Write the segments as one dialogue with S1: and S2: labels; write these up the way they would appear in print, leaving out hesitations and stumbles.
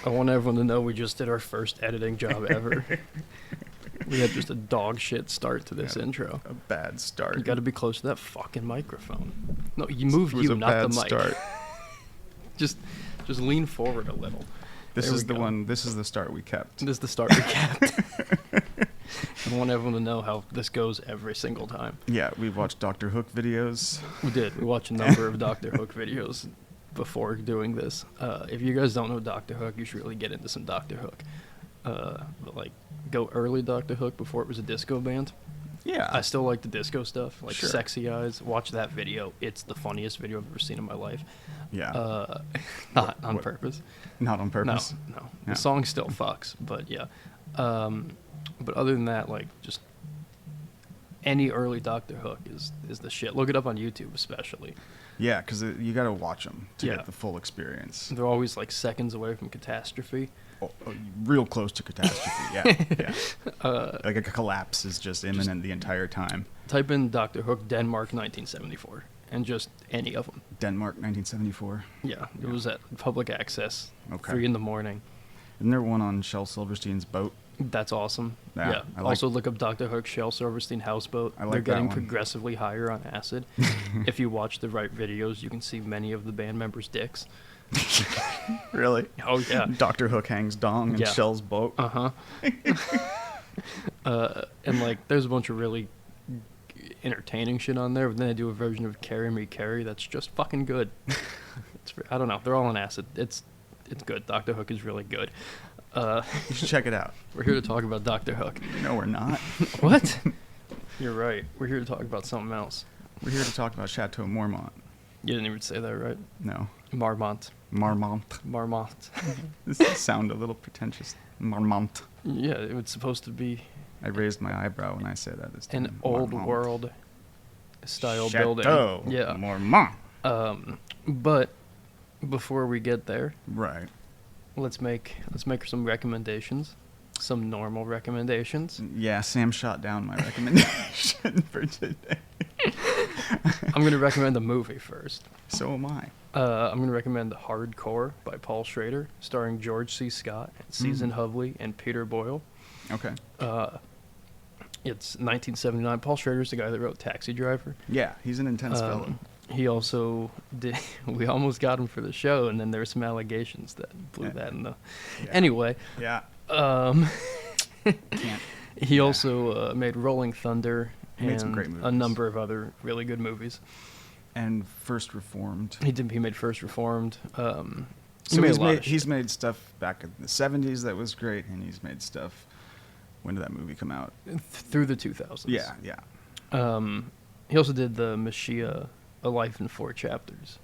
S1: I want everyone to know we just did our first editing job ever. We had just a dog shit start to this intro.
S2: A bad start.
S1: You got to be close to that fucking microphone. No, you move
S2: It was
S1: you,
S2: a
S1: not
S2: bad
S1: the mic.
S2: start.
S1: just lean forward a little.
S2: This
S1: There
S2: is
S1: we
S2: the
S1: go.
S2: one. This is the start we kept.
S1: This is the start we kept. I want everyone to know how this goes every single time.
S2: Yeah, we watched Doctor Hook videos.
S1: We did. We watched a number of Doctor Hook videos before doing this. If you guys don't know Doctor Hook, you should really get into some Doctor Hook. But like, go early Doctor Hook before it was a disco band.
S2: Yeah.
S1: I still like the disco stuff, like
S2: Sure.
S1: Sexy Eyes. Watch that video. It's the funniest video I've ever seen in my life.
S2: Yeah.
S1: Not on
S2: what-
S1: purpose.
S2: Not on purpose.
S1: No.
S2: Yeah.
S1: The song still fucks, but yeah. But other than that, like, just any early Doctor Hook is the shit. Look it up on YouTube, especially.
S2: Yeah, because you got to watch them to
S1: Yeah.
S2: get the full experience.
S1: They're always like seconds away from catastrophe.
S2: Oh, real close to catastrophe. Yeah. Like a collapse is just imminent the entire time.
S1: Type in Doctor Hook Denmark 1974 and just any of them.
S2: Denmark, 1974.
S1: Yeah, it was at public access.
S2: Okay.
S1: 3 a.m.
S2: Isn't there one on Shel Silverstein's boat?
S1: That's awesome.
S2: Yeah,
S1: Yeah.
S2: I like-
S1: Also look up Dr. Hook Shel Silverstein Houseboat.
S2: I like
S1: They're
S2: that
S1: getting
S2: one.
S1: progressively higher on acid. If you watch the right videos, you can see many of the band members' dicks.
S2: Really?
S1: Oh yeah.
S2: Dr. Hook hangs dong in
S1: Yeah.
S2: Shel's boat.
S1: Uh-huh. And like there's a bunch of really entertaining shit on there, but then they do a version of Carry Me Carry that's just fucking good. I don't know. They're all on acid. It's good. Dr. Hook is really good.
S2: You should check it out.
S1: We're here to talk about Dr. Hook.
S2: No, we're not.
S1: What? You're right. We're here to talk about something else.
S2: We're here to talk about Chateau Marmont.
S1: You didn't even say that right.
S2: No.
S1: Marmont.
S2: Marmont.
S1: Marmont.
S2: This sound a little pretentious. Marmont.
S1: Yeah, it was supposed to be
S2: I raised my eyebrow when I say that this time.
S1: an old
S2: Marmont.
S1: world style
S2: Chateau
S1: building. Yeah.
S2: Marmont.
S1: But before we get there,
S2: Right.
S1: let's make some recommendations. Some normal recommendations.
S2: Yeah, Sam shot down my recommendation for today.
S1: I'm going to recommend a movie first.
S2: So am I.
S1: I'm going to recommend Hardcore by Paul Schrader, starring George C. Scott, Susan Hovey, and Peter Boyle.
S2: Okay.
S1: It's 1979. Paul Schrader's the guy that wrote Taxi Driver.
S2: Yeah, he's an intense fellow.
S1: He also did. We almost got him for the show, and then there were some allegations that blew
S2: Yeah.
S1: that in the.
S2: Yeah.
S1: Anyway,
S2: Yeah. Can't.
S1: he
S2: Yeah.
S1: also made Rolling Thunder
S2: He made some
S1: and
S2: great
S1: a
S2: movies.
S1: number of other really good movies.
S2: And First Reformed.
S1: He made First Reformed.
S2: So
S1: made a lot of
S2: he's
S1: shit.
S2: made stuff back in the 70s that was great, and he's made stuff. When did that movie come out?
S1: Through the 2000s.
S2: Yeah.
S1: He also did the Mashiach, A Life in 4 Chapters.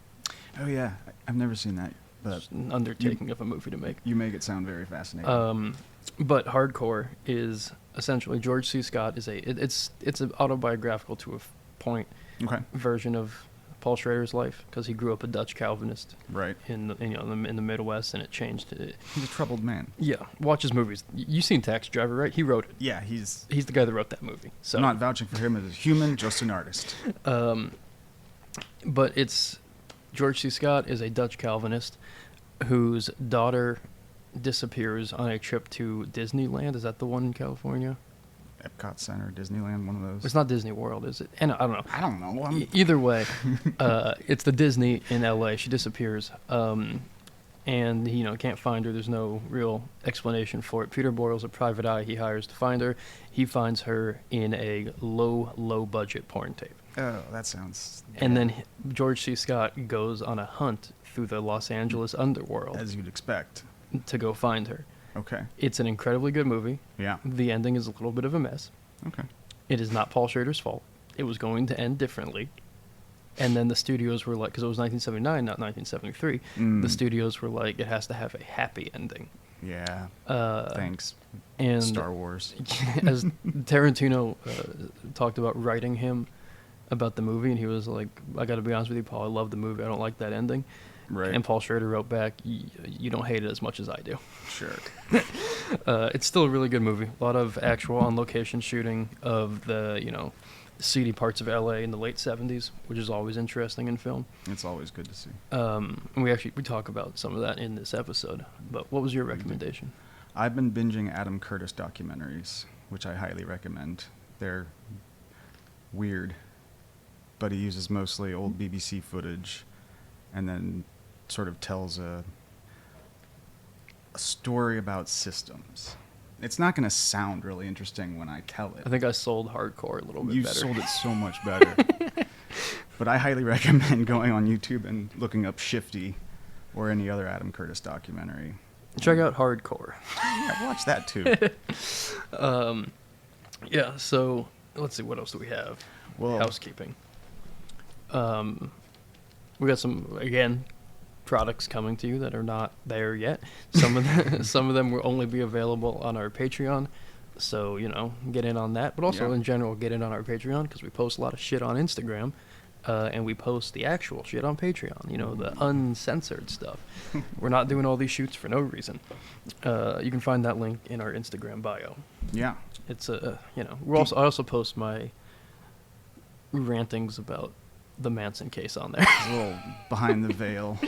S2: Oh yeah, I've never seen that, but
S1: It's an undertaking of a movie to make.
S2: you make it sound very fascinating.
S1: But Hardcore is essentially George C. Scott is it's an autobiographical to a point
S2: Okay.
S1: version of Paul Schrader's life because he grew up a Dutch Calvinist
S2: Right.
S1: in the Midwest, and it changed.
S2: He's a troubled man.
S1: Yeah, watch his movies. You seen Taxi Driver, right? He wrote it.
S2: Yeah, he's.
S1: He's the guy that wrote that movie. So
S2: I'm not vouching for him as a human, just an artist.
S1: But it's George C. Scott is a Dutch Calvinist whose daughter disappears on a trip to Disneyland. Is that the one in California?
S2: Epcot Center, Disneyland, one of those.
S1: It's not Disney World, is it? And I don't know.
S2: I don't know.
S1: Either way, it's the Disney in LA. She disappears. And he, can't find her. There's no real explanation for it. Peter Boyle's a private eye he hires to find her. He finds her in a low budget porn tape.
S2: Oh, that sounds.
S1: And then George C. Scott goes on a hunt through the Los Angeles underworld
S2: As you'd expect.
S1: to go find her.
S2: Okay.
S1: It's an incredibly good movie.
S2: Yeah.
S1: The ending is a little bit of a mess.
S2: Okay.
S1: It is not Paul Schrader's fault. It was going to end differently. And then the studios were like, because it was 1979, not 1973, the studios were like, it has to have a happy ending.
S2: Yeah. Thanks.
S1: And
S2: Star Wars.
S1: as Tarantino talked about writing him about the movie, and he was like, I got to be honest with you, Paul, I love the movie. I don't like that ending.
S2: Right.
S1: And Paul Schrader wrote back, you don't hate it as much as I do.
S2: Sure.
S1: It's still a really good movie. A lot of actual on-location shooting of the, seedy parts of LA in the late 70s, which is always interesting in film.
S2: It's always good to see.
S1: And we talk about some of that in this episode. But what was your recommendation?
S2: I've been binging Adam Curtis documentaries, which I highly recommend. They're weird, but he uses mostly old BBC footage and then sort of tells a story about systems. It's not going to sound really interesting when I tell it.
S1: I think I sold hardcore a little bit better.
S2: You sold it so much better. But I highly recommend going on YouTube and looking up Shifty or any other Adam Curtis documentary.
S1: Check out Hardcore.
S2: Yeah, watch that too.
S1: Yeah, so let's see, what else do we have?
S2: Well,
S1: Housekeeping. We got some, again, products coming to you that are not there yet. Some of them will only be available on our Patreon. So, get in on that. But also, in general, get in on our Patreon because we post a lot of shit on Instagram. And we post the actual shit on Patreon, the uncensored stuff. We're not doing all these shoots for no reason. You can find that link in our Instagram bio.
S2: Yeah.
S1: It's I also post my rantings about the Manson case on there.
S2: A little behind the veil.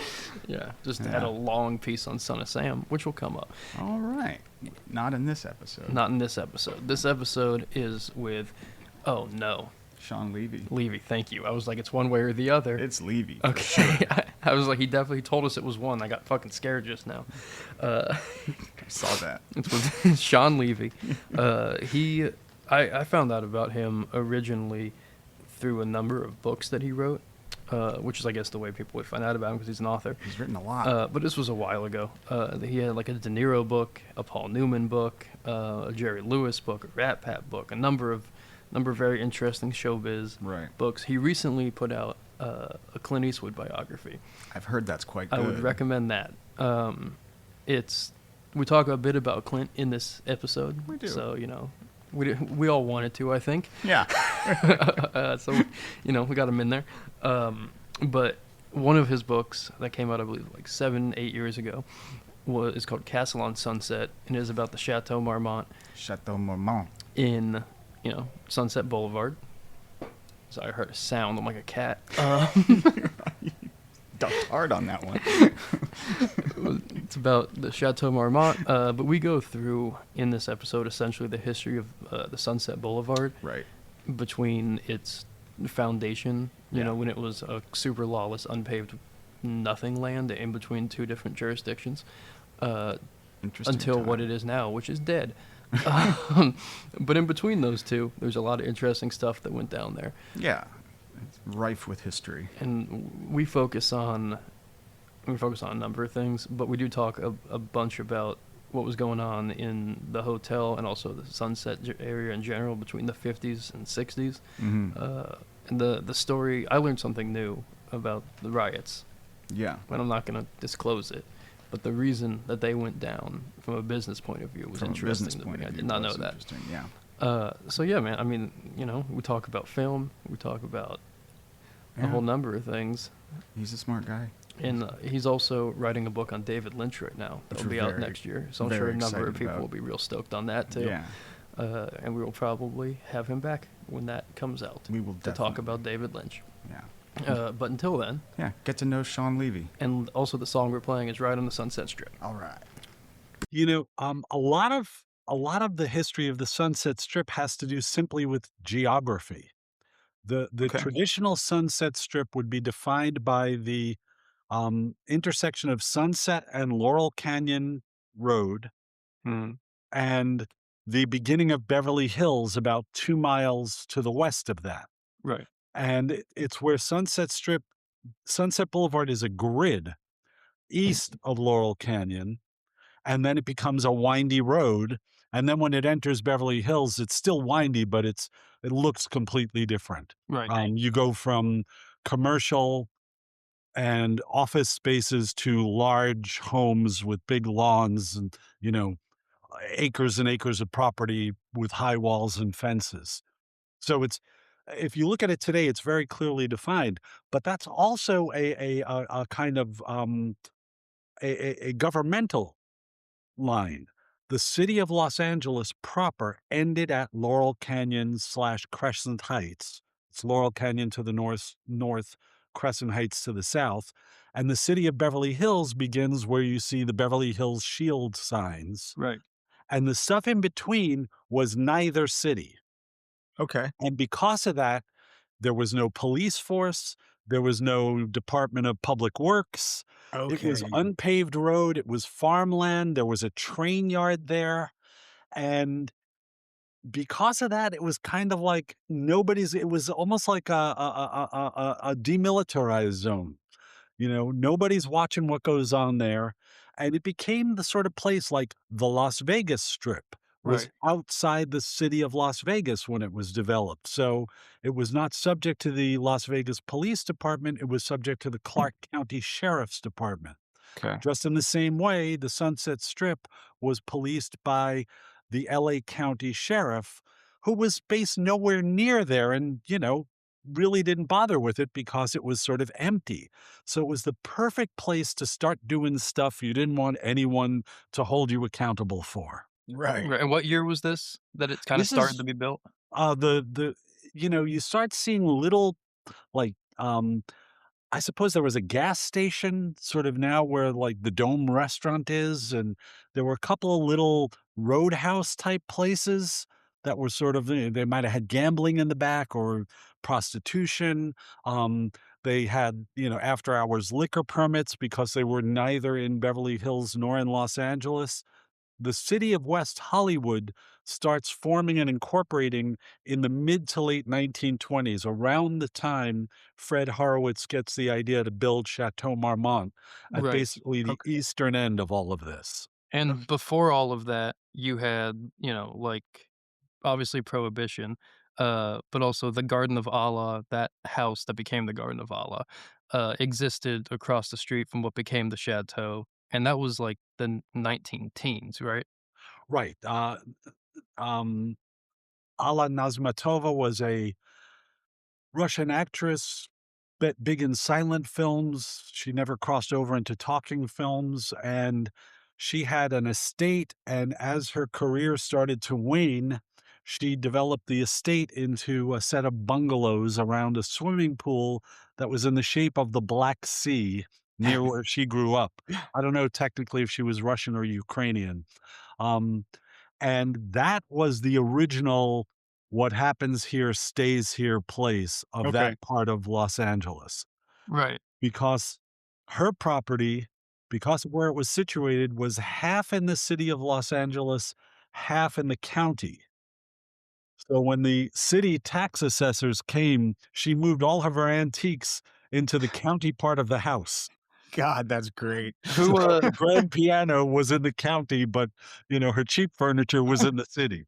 S1: Yeah, just had a long piece on Son of Sam, which will come up.
S2: All right. Not in this episode.
S1: Not in this episode. This episode is with, oh no.
S2: Shawn Levy.
S1: Levy, thank you. I was like, it's one way or the other.
S2: It's Levy.
S1: Okay. Sure. I was like, he definitely told us it was one. I got fucking scared just now.
S2: I saw that.
S1: It's with Shawn Levy. I found out about him originally through a number of books that he wrote, which is, I guess, the way people would find out about him because he's an author.
S2: He's written a lot.
S1: But this was a while ago. He had like a De Niro book, a Paul Newman book, a Jerry Lewis book, a Rat Pat book, a number of very interesting showbiz books. He recently put out a Clint Eastwood biography.
S2: I've heard that's quite good.
S1: I would recommend that. We talk a bit about Clint in this episode.
S2: We do.
S1: So, we all wanted to, I think.
S2: Yeah.
S1: So, we got him in there. But one of his books that came out, I believe, like 7-8 years ago is called Castle on Sunset, and it is about the Chateau Marmont.
S2: Chateau Marmont.
S1: In Sunset Boulevard. So I heard a sound. I'm like a cat.
S2: Ducked hard on that one.
S1: It's about the Chateau Marmont. But we go through, in this episode, essentially the history of the Sunset Boulevard.
S2: Right.
S1: Between its foundation, when it was a super lawless, unpaved nothing land in between two different jurisdictions. Until
S2: time.
S1: What it is now, which is dead. But in between those two, there's a lot of interesting stuff that went down there.
S2: Yeah, it's rife with history.
S1: And we focus on a number of things, but we do talk a bunch about what was going on in the hotel and also the Sunset area in general between the 50s and 60s.
S2: Mm-hmm.
S1: And the story, I learned something new about the riots.
S2: Yeah.
S1: But I'm not going to disclose it. But the reason that they went down from a business point of view was interesting to me. I did not know that.
S2: Yeah.
S1: So yeah, man. I mean, we talk about film. We talk about a whole number of things.
S2: He's a smart guy.
S1: And he's also writing a book on David Lynch right now. It'll be out next year. So I'm sure a number of people will be real stoked on that too.
S2: Yeah.
S1: And we will probably have him back when that comes out.
S2: We will
S1: to talk about David Lynch.
S2: Yeah.
S1: But until then,
S2: get to know Shawn Levy.
S1: And also, the song we're playing is "Ride on the Sunset Strip."
S2: All right.
S3: A lot of the history of the Sunset Strip has to do simply with geography. The traditional Sunset Strip would be defined by the intersection of Sunset and Laurel Canyon Road, and the beginning of Beverly Hills, about 2 miles to the west of that.
S1: Right.
S3: And it's where Sunset Boulevard is a grid east of Laurel Canyon, and then it becomes a windy road. And then when it enters Beverly Hills, it's still windy, but it looks completely different.
S1: Right.
S3: You go from commercial and office spaces to large homes with big lawns and, acres and acres of property with high walls and fences. So if you look at it today, it's very clearly defined, but that's also a kind of a governmental line. the city of Los Angeles proper ended at Laurel Canyon slash Crescent Heights. It's Laurel Canyon to the north, Crescent Heights to the south. And the city of Beverly Hills begins where you see the Beverly Hills Shield signs.
S2: Right.
S3: And the stuff in between was neither city.
S2: Okay.
S3: And because of that, there was no police force, there was no Department of Public Works. It was
S2: Okay.
S3: unpaved road, it was farmland, there was a train yard there, and because of that, it was kind of like nobody's it was almost like a demilitarized zone. You know, nobody's watching what goes on there. And it became the sort of place like the Las Vegas Strip was
S1: Right.
S3: outside the city of Las Vegas when it was developed. So it was not subject to the Las Vegas Police Department, it was subject to the Clark County Sheriff's Department.
S2: Okay.
S3: Just in the same way, the Sunset Strip was policed by the LA County Sheriff, who was based nowhere near there and, really didn't bother with it because it was sort of empty. So it was the perfect place to start doing stuff you didn't want anyone to hold you accountable for.
S2: Right.
S1: Right. And what year was this that it kind of
S3: This
S1: started
S3: is
S1: to be built?
S3: the you start seeing little like I suppose there was a gas station sort of now where, like, the Dome restaurant is, and there were a couple of little roadhouse type places that were sort of they might have had gambling in the back or prostitution. They had, after hours liquor permits because they were neither in Beverly Hills nor in Los Angeles. The city of West Hollywood starts forming and incorporating in the mid to late 1920s, around the time Fred Horowitz gets the idea to build Chateau Marmont at
S1: Right.
S3: basically the
S1: Okay.
S3: eastern end of all of this.
S1: And before all of that, you had, like, obviously Prohibition, but also the Garden of Allah, that house that became the Garden of Allah, existed across the street from what became the Chateau, and that was, like, the 19 teens, right?
S3: Right. Um, Alla Nazmatova was a Russian actress, big in silent films. She never crossed over into talking films, and she had an estate, and as her career started to wane, she developed the estate into a set of bungalows around a swimming pool that was in the shape of the Black Sea near where she grew up. I don't know technically if she was Russian or Ukrainian. Um, and that was the original "what happens here stays here" place of
S2: Okay.
S3: that part of Los Angeles,
S1: Right.
S3: because her property, because of where it was situated, was half in the city of Los Angeles, half in the county. So when the city tax assessors came, she moved all of her antiques into the county part of the house.
S2: God, that's great.
S3: So
S1: Who,
S3: her grand piano was in the county, but, her cheap furniture was in the city.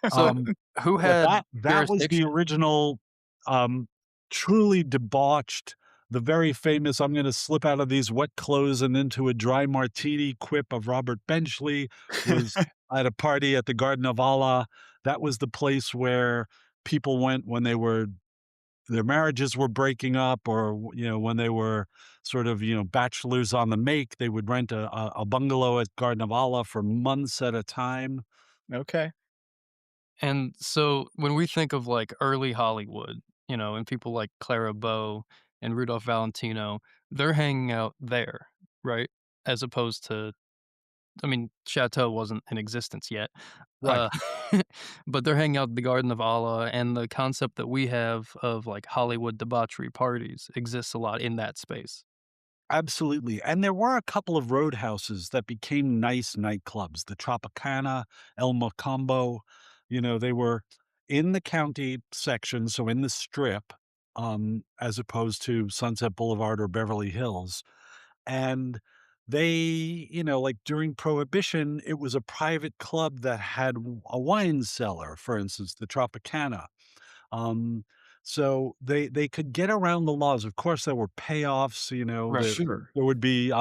S1: so
S3: Um,
S1: who
S3: but
S1: had
S3: that was the
S1: jurisdiction?
S3: original, um, truly debauched, the very famous "I'm gonna slip out of these wet clothes and into a dry martini" quip of Robert Benchley was at a party at the Garden of Allah. That was the place where people went when their marriages were breaking up, or, when they were sort of, bachelors on the make, they would rent a bungalow at Garden of Allah for months at a time.
S2: Okay.
S1: And so when we think of, like, early Hollywood, and people like Clara Bow and Rudolph Valentino, they're hanging out there, right? As opposed to, I mean, Chateau wasn't in existence yet,
S3: Right.
S1: uh, but they're hanging out at the Garden of Allah, and the concept that we have of, like, Hollywood debauchery parties exists a lot in that space.
S3: Absolutely, and there were a couple of roadhouses that became nice nightclubs, the Tropicana, El Mocambo. They were in the county section, so in the Strip, as opposed to Sunset Boulevard or Beverly Hills, and they, like during Prohibition, it was a private club that had a wine cellar, for instance, the Tropicana. Um, so they could get around the laws. Of course, there were payoffs,
S1: Right.
S2: Sure.
S3: there would be,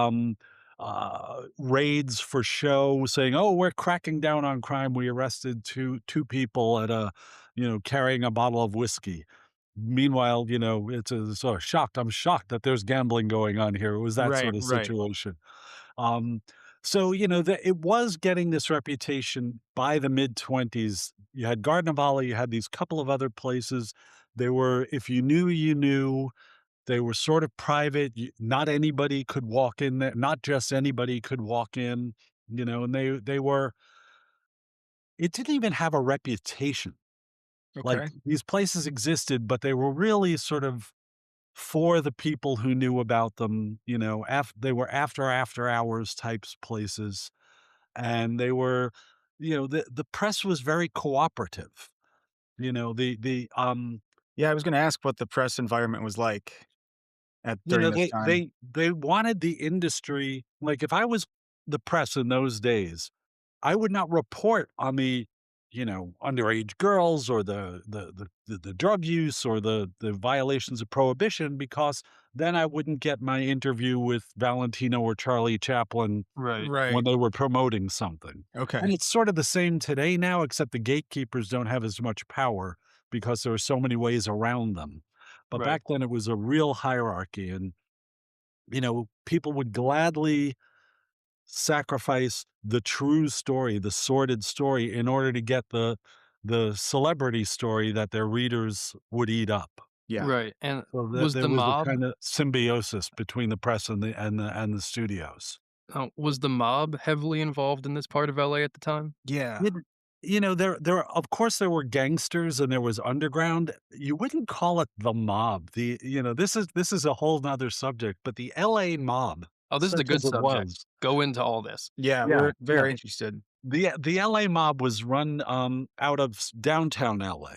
S3: raids for show saying, "Oh, we're cracking down on crime. We arrested two people at carrying a bottle of whiskey." Meanwhile, it's a sort of shocked. I'm shocked that there's gambling going on here. It was that
S2: Right,
S3: sort of
S2: right.
S3: situation. Um, So, it was getting this reputation by the mid-20s. You had Garden you had these couple of other places. They were, if you knew, you knew. They were sort of private. Not anybody could walk in there. Not just anybody could walk in, and they were, it didn't even have a reputation. Like,
S2: Okay.
S3: these places existed, but they were really sort of for the people who knew about them, they were after hours types places, and they were, the press was very cooperative. The
S2: Yeah, I was going to ask what the press environment was like at during this time.
S3: they wanted the industry, like, if I was the press in those days, I would not report on the, underage girls or the drug use or the violations of prohibition, because then I wouldn't get my interview with Valentino or Charlie Chaplin
S1: Right.
S3: when
S2: Right.
S3: they were promoting something. And
S2: Okay.
S3: it's sort of the same today now, except the gatekeepers don't have as much power because there are so many ways around them. But
S1: Right.
S3: back then it was a real hierarchy, and, people would gladly sacrifice the true story, the sordid story, in order to get the celebrity story that their readers would eat up.
S2: Yeah.
S1: Right. And
S3: So that
S1: was
S3: there
S1: the
S3: was a
S1: mob
S3: kind of symbiosis between the press and the studios.
S1: was the mob heavily involved in this part of LA at the time?
S2: Yeah.
S3: It there of course, there were gangsters and there was underground. You wouldn't call it the mob. This is a whole whole 'nother subject, but the LA mob,
S1: Oh, this is a
S3: such
S1: good
S3: as it
S1: subject.
S3: was.
S1: Go into all this.
S2: Yeah,
S3: Yeah,
S2: we're
S3: yeah.
S2: very interested.
S3: The LA mob was run, out of downtown LA.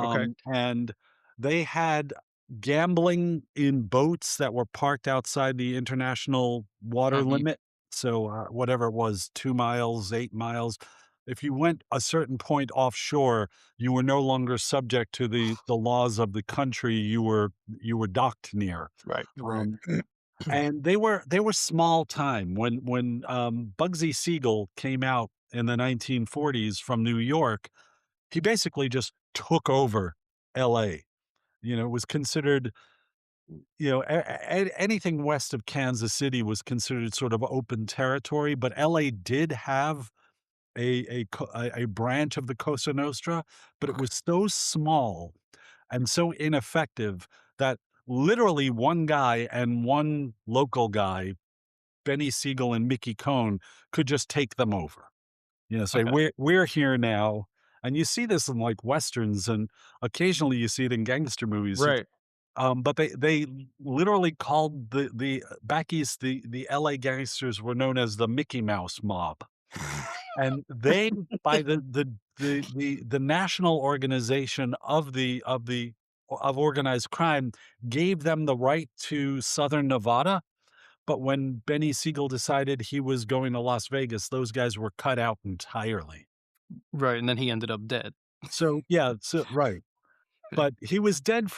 S2: Okay.
S3: And they had gambling in boats that were parked outside the international water
S1: Mhm.
S3: limit. So, whatever it was, 2 miles, 8 miles. If you went a certain point offshore, you were no longer subject to the laws of the country you were docked near.
S1: Right.
S2: Right.
S3: Um, and they were small time. When Bugsy Siegel came out in the 1940s from New York, he basically just took over LA. It was considered, anything west of Kansas City was considered sort of open territory, but LA did have a branch of the Cosa Nostra, but it was so small and so ineffective that literally one guy and one local guy, Benny Siegel and Mickey Cohn, could just take them over. Say,
S1: Okay.
S3: "We're here now." And you see this in, like, westerns, and occasionally you see it in gangster movies.
S2: Right.
S3: But they literally called the back east, the LA gangsters were known as the Mickey Mouse Mob. And they, by the national organization of organized crime, gave them the right to Southern Nevada, but when Benny Siegel decided he was going to Las Vegas, those guys were cut out entirely.
S1: Right, and then he ended up dead.
S3: So, yeah, so right. But he was dead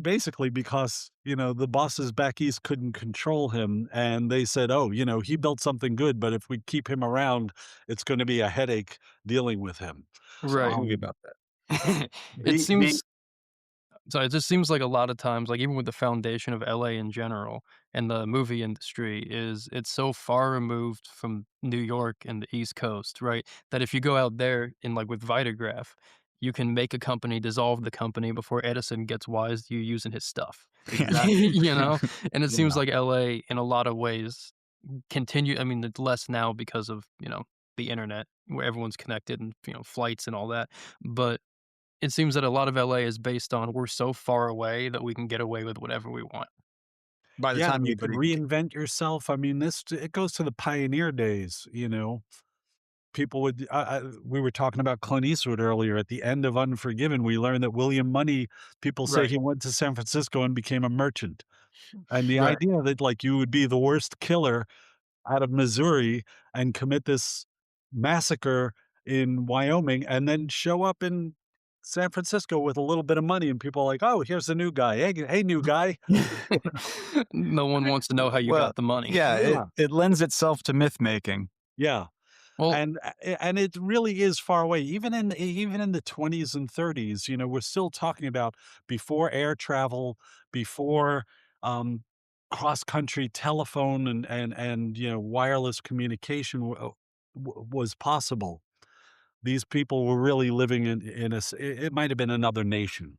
S3: basically because, the bosses back east couldn't control him, and they said, "Oh, he built something good, but if we keep him around, it's gonna be a headache dealing with him."
S2: Saw a
S1: Right.
S2: movie
S3: Um,
S2: about that.
S1: It
S3: the
S1: seems So it just seems like a lot of times, like even with the foundation of LA in general and the movie industry, is it's so far removed from New York and the East Coast, right? That if you go out there in like with Vitagraph, you can make a company, dissolve the company before Edison gets wise to you using his stuff.
S2: Exactly.
S1: You know? And it seems
S3: Yeah.
S1: like LA in a lot of ways continue I mean, it's less now because of, the internet where everyone's connected and, flights and all that. But it seems that a lot of LA is based on we're so far away that we can get away with whatever we want.
S2: By the
S3: Yeah,
S2: time
S3: and you could
S2: anybody
S3: reinvent yourself. I mean, it goes to the pioneer days. People would we were talking about Clint Eastwood earlier. At the end of Unforgiven, we learned that William Money, people say
S1: Right.
S3: he went to San Francisco and became a merchant. And the
S1: Right.
S3: idea that, like, you would be the worst killer out of Missouri and commit this massacre in Wyoming and then show up in San Francisco with a little bit of money, and people are like, "Oh, here's the new guy. Hey, new guy."
S1: No one wants to know how you
S2: well,
S1: got the money.
S2: yeah, it
S3: Yeah,
S2: it lends itself to myth making.
S3: yeah.
S1: Well,
S3: And it really is far away. Even in the 20s and 30s, we're still talking about before air travel, before, um, cross-country telephone and, wireless communication was possible, these people were really living in it might have been another nation.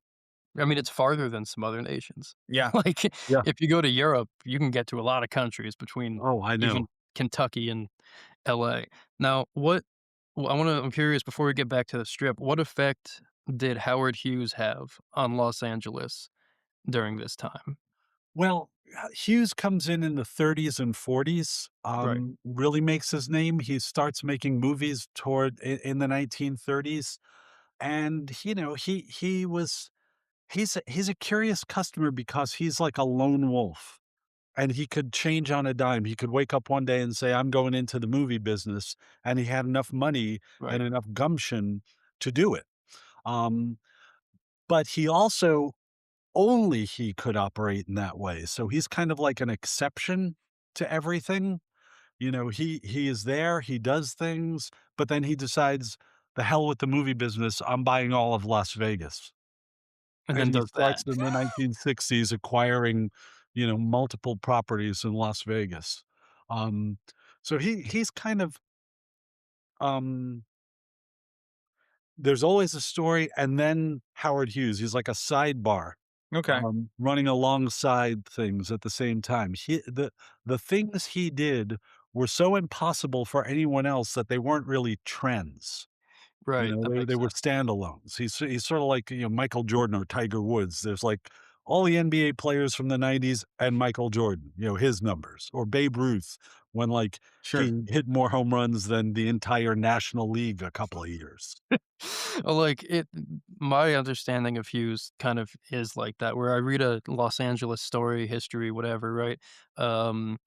S1: I mean, it's farther than some other nations.
S4: Yeah.
S1: Like,
S3: Yeah.
S1: if you go to Europe, you can get to a lot of countries between
S3: Oh, I
S1: even
S3: know.
S1: Kentucky and LA. Now, I'm curious before we get back to the Strip, what effect did Howard Hughes have on Los Angeles during this time?
S3: Well, Hughes comes in the 30s and 40s,
S1: Right,
S3: really makes his name. He starts making movies toward in the 1930s, and, he's a curious customer because he's like a lone wolf. And he could change on a dime. He could wake up one day and say, "I'm going into the movie business," and he had enough money and
S1: right.
S3: enough gumption to do it. Um, but he also only he could operate in that way. So he's kind of like an exception to everything. He is there, he does things, but then he decides, "The hell with the movie business, I'm buying all of Las Vegas."
S1: And then
S3: And he
S1: does
S3: starts
S1: that.
S3: in the 1960s acquiring, multiple properties in Las Vegas. Um, so he's kind of, um there's always a story, and then Howard Hughes, he's like a sidebar,
S4: Okay.
S3: running alongside things at the same time. The things he did were so impossible for anyone else that they weren't really trends.
S1: Right, that
S3: They
S1: makes
S3: were
S1: sense.
S3: standalones. He's sorta like, Michael Jordan or Tiger Woods. There's, like, all the NBA players from the '90s and Michael Jordan, his numbers, or Babe Ruth when, like,
S4: Sure.
S3: he hit more home runs than the entire National League a couple of years.
S1: Like, my understanding of Hughes kind of is like that, where I read a Los Angeles story, history, whatever, right? Um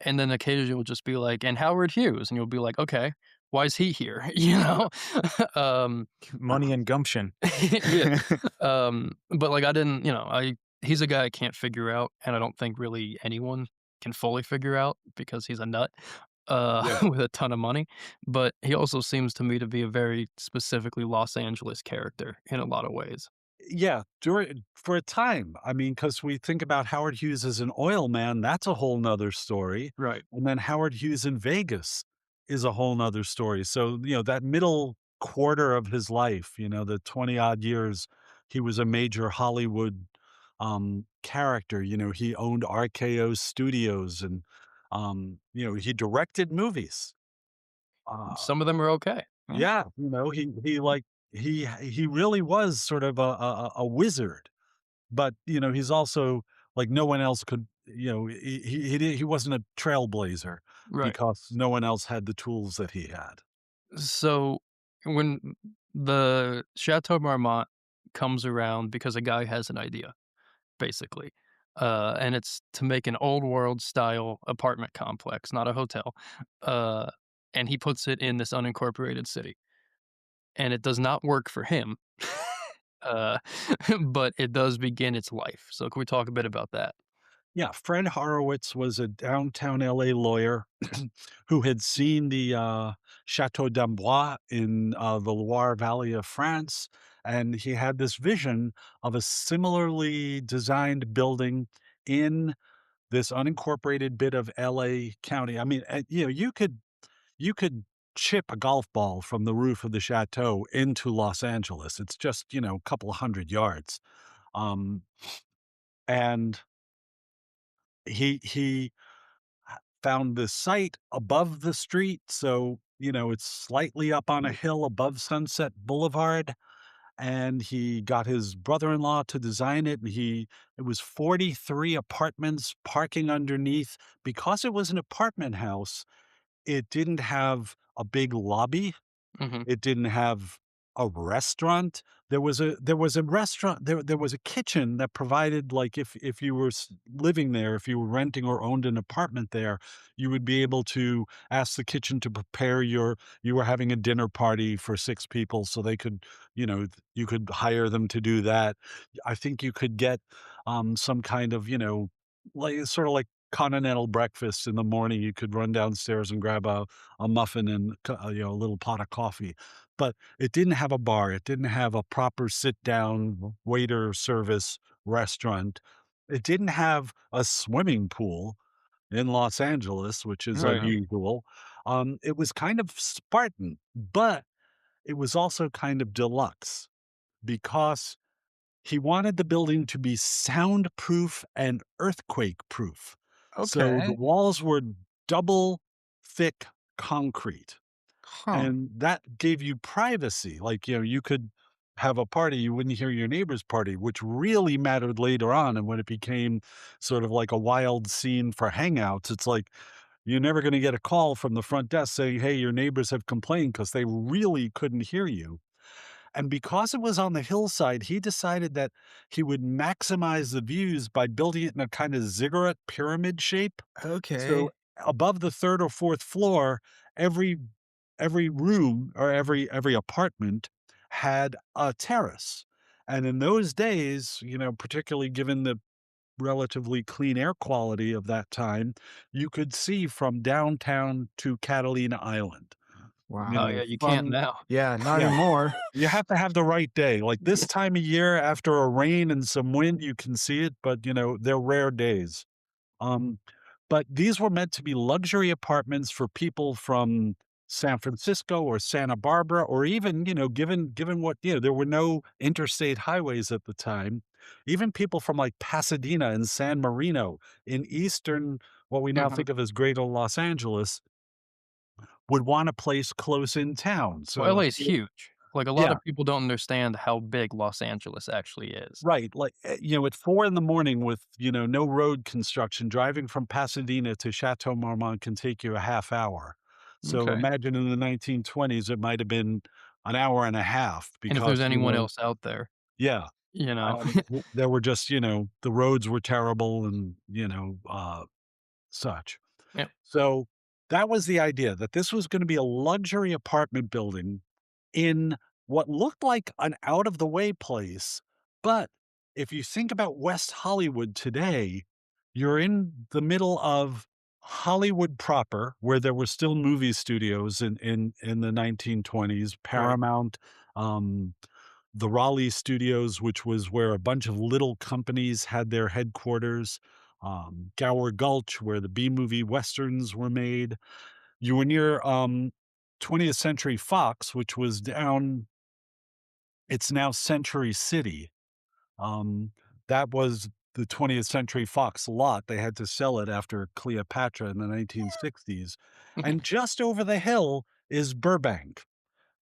S1: And then occasionally will just be like, "And Howard Hughes," and you'll be like, "Okay, why is he here?" You know? Um,
S4: Money and gumption.
S1: yeah, but, like, I didn't I he's a guy I can't figure out, and I don't think really anyone can fully figure out because he's a nut,
S3: Yeah.
S1: with a ton of money, but he also seems to me to be a very specifically Los Angeles character in a lot of ways.
S3: Yeah, during for a time. I mean, because we think about Howard Hughes as an oil man, that's a whole 'nother story,
S1: Right.
S3: and then Howard Hughes in Vegas is a whole 'nother story. So, that middle quarter of his life, the 20 odd years, he was a major Hollywood, character. He owned RKO Studios and, he directed movies. Uh
S1: Some of them are okay. Yeah.
S3: yeah, he really was sort of a wizard, but, he's also like no one else could, he wasn't a trailblazer
S1: Right.
S3: because no one else had the tools that he had.
S1: So, when the Chateau Marmont comes around because a guy has an idea, basically, and it's to make an old world style apartment complex, not a hotel, uh, and he puts it in this unincorporated city, and it does not work for him, uh, but it does begin its life. So, can we talk a bit about that?
S3: Yeah, Fred Horowitz was a downtown LA lawyer who had seen the, Chateau d'Amboise in, the Loire Valley of France, and he had this vision of a similarly designed building in this unincorporated bit of LA County. I mean, you could chip a golf ball from the roof of the chateau into Los Angeles. It's just, a couple of 100 yards. Um, and he found this site above the street, so, it's slightly up on a hill above Sunset Boulevard, and he got his brother-in-law to design it, and it was 43 apartments parking underneath. Because it was an apartment house, it didn't have a big lobby.
S1: Mhm.
S3: It didn't have a restaurant. There was a restaurant, there was a kitchen that provided, like, if you were living there, if you were renting or owned an apartment there, you would be able to ask the kitchen to prepare you were having a dinner party for 6 people, so they could, you could hire them to do that. I think you could get, some kind of, like, sort of like continental breakfast in the morning. You could run downstairs and grab a muffin and a little pot of coffee. But it didn't have a bar. It didn't have a proper sit down waiter service restaurant. It didn't have a swimming pool in Los Angeles, which is
S2: Yeah.
S3: unusual. It was kind of Spartan, but it was also kind of deluxe because he wanted the building to be soundproof and earthquake proof. So the
S2: Okay.
S3: walls were double thick concrete.
S2: Huh.
S3: And that gave you privacy. Like, you could have a party, you wouldn't hear your neighbor's party, which really mattered later on. And when it became sort of like a wild scene for hangouts, it's like you're never going to get a call from the front desk saying, hey, your neighbors have complained because they really couldn't hear you. And because it was on the hillside, he decided that he would maximize the views by building it in a kind of ziggurat pyramid shape. So
S2: Okay.
S3: above the 3rd or 4th floor, every every room or every apartment had a terrace. And in those days, particularly given the relatively clean air quality of that time, you could see from downtown to Catalina Island. You
S2: Wow.
S1: Oh
S3: know,
S1: yeah, you can't
S3: from
S1: now.
S2: Yeah, not
S3: yeah,
S2: anymore.
S3: you have to have the right day. Like this time of year after a rain and some wind, you can see it, but they're rare days. Um, but these were meant to be luxury apartments for people from San Francisco or Santa Barbara, or even, given what, there were no interstate highways at the time. Even people from like Pasadena and San Marino in eastern, what we now
S1: Hmm.
S3: think of as greater Los Angeles, would want a place close in town.
S1: Well,
S3: So,
S1: LA is huge. Like, a lot
S3: yeah.
S1: of people don't understand how big Los Angeles actually is.
S3: Right, like, at 4 in the morning with, no road construction, driving from Pasadena to Chateau Marmont can take you a half hour. So
S2: Okay.
S3: imagine in the 1920s, it might have been an hour and a half
S1: And if there's
S3: because,
S1: anyone else out there,
S3: yeah,
S1: you know?
S3: there were just, the roads were terrible and, such.
S1: Yep.
S3: So that was the idea, that this was gonna be a luxury apartment building in what looked like an out of the way place. But if you think about West Hollywood today, you're in the middle of Hollywood proper, where there were still movie studios in the 1920s,
S1: Right.
S3: Paramount, um, the Raleigh Studios, which was where a bunch of little companies had their headquarters, Gower Gulch, where the B movie westerns were made. You were near 20th Century Fox, which was down, it's now Century City. Um, that was the 20th Century Fox lot. They had to sell it after Cleopatra in the 1960s. And just over the hill is Burbank,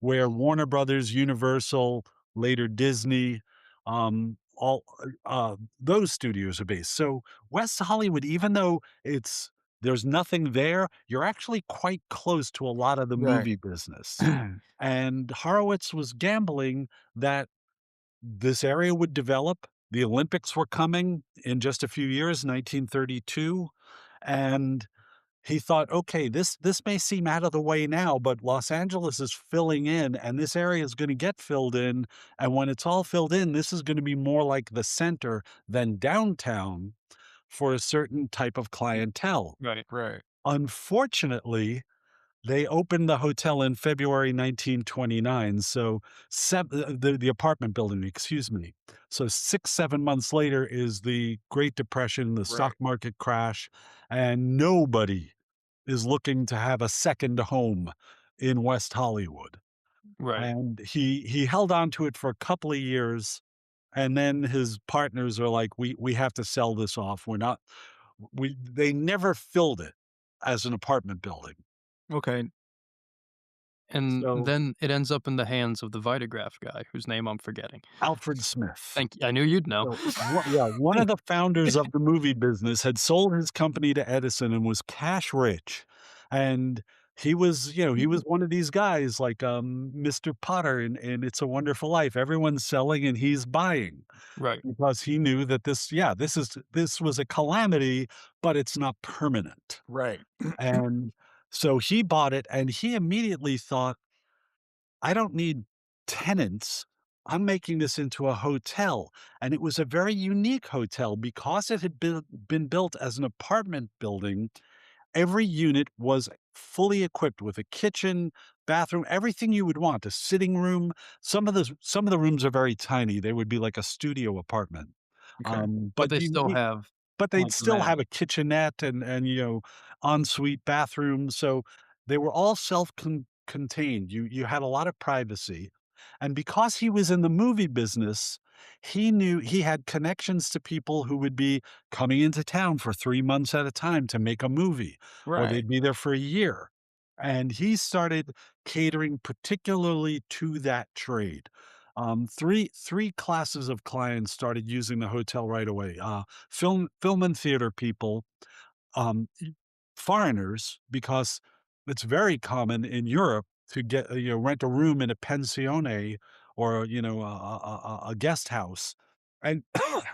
S3: where Warner Brothers, Universal, later Disney, all those studios are based. So West Hollywood, even though there's nothing there, you're actually quite close to a lot of the
S2: Right.
S3: movie business. And Horowitz was gambling that this area would develop. The Olympics were coming in just a few years, 1932, and he thought, "Okay, this may seem out of the way now, but Los Angeles is filling in, and this area is gonna get filled in, and when it's all filled in, this is gonna be more like the center than downtown for a certain type of clientele."
S1: Right.
S2: Right.
S3: Unfortunately, they opened the hotel in February 1929, so the apartment building, excuse me. So 6, 7 months later is the Great Depression, the stock
S2: Right.
S3: market crash, and nobody is looking to have a second home in West Hollywood.
S1: Right.
S3: And he held on to it for a couple of years, and then his partners are like, "We have to sell this off. We're not." They never filled it as an apartment building.
S2: Okay.
S1: And
S3: So
S1: then it ends up in the hands of the Vitagraph guy, whose name I'm forgetting.
S3: Alfred Smith.
S1: Thank you. I knew you'd know.
S3: So, yeah, one of the founders of the movie business had sold his company to Edison and was cash rich. And he was one of these guys like Mr. Potter in It's a Wonderful Life. Everyone's selling and he's buying
S1: Right.
S3: because he knew that this was a calamity, but it's not permanent.
S2: Right.
S3: And so he bought it and he immediately thought, I don't need tenants. I'm making this into a hotel. And it was a very unique hotel because it had been built as an apartment building. Every unit was fully equipped with a kitchen, bathroom, everything you would want, a sitting room. Some of the rooms are very tiny. They would be like a studio apartment.
S2: Okay.
S1: But
S3: But
S1: they still have,
S3: but they'd
S1: like, the
S3: still have
S1: manor.
S3: a kitchenette and, ensuite bathrooms, so they were all contained. You had a lot of privacy, and because he was in the movie business, he knew he had connections to people who would be coming into town for 3 months at a time to make a movie, or
S2: Right.
S3: they'd be there for a year, and he started catering particularly to that trade. 3 classes of clients started using the hotel right away. Film and theater people, y foreigners, because it's very common in Europe to get rent a room in a pensione or, a guest house and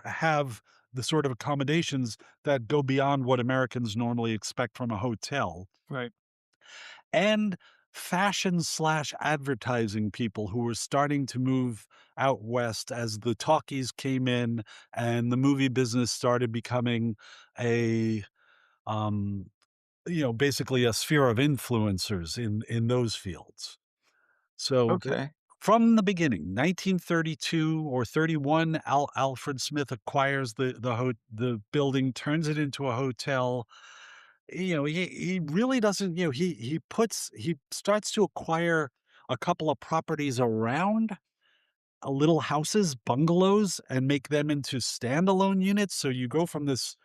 S3: have the sort of accommodations that go beyond what Americans normally expect from a hotel,
S1: Right.
S3: and fashion/advertising people who were starting to move out west as the talkies came in and the movie business started becoming a, um, basically a sphere of influencers in those fields. So
S2: Okay.
S3: from the beginning, 1932 or 31, Alfred Smith acquires the building, turns it into a hotel. He really doesn't. He starts to acquire a couple of properties around little houses, bungalows, and make them into standalone units. So you go from this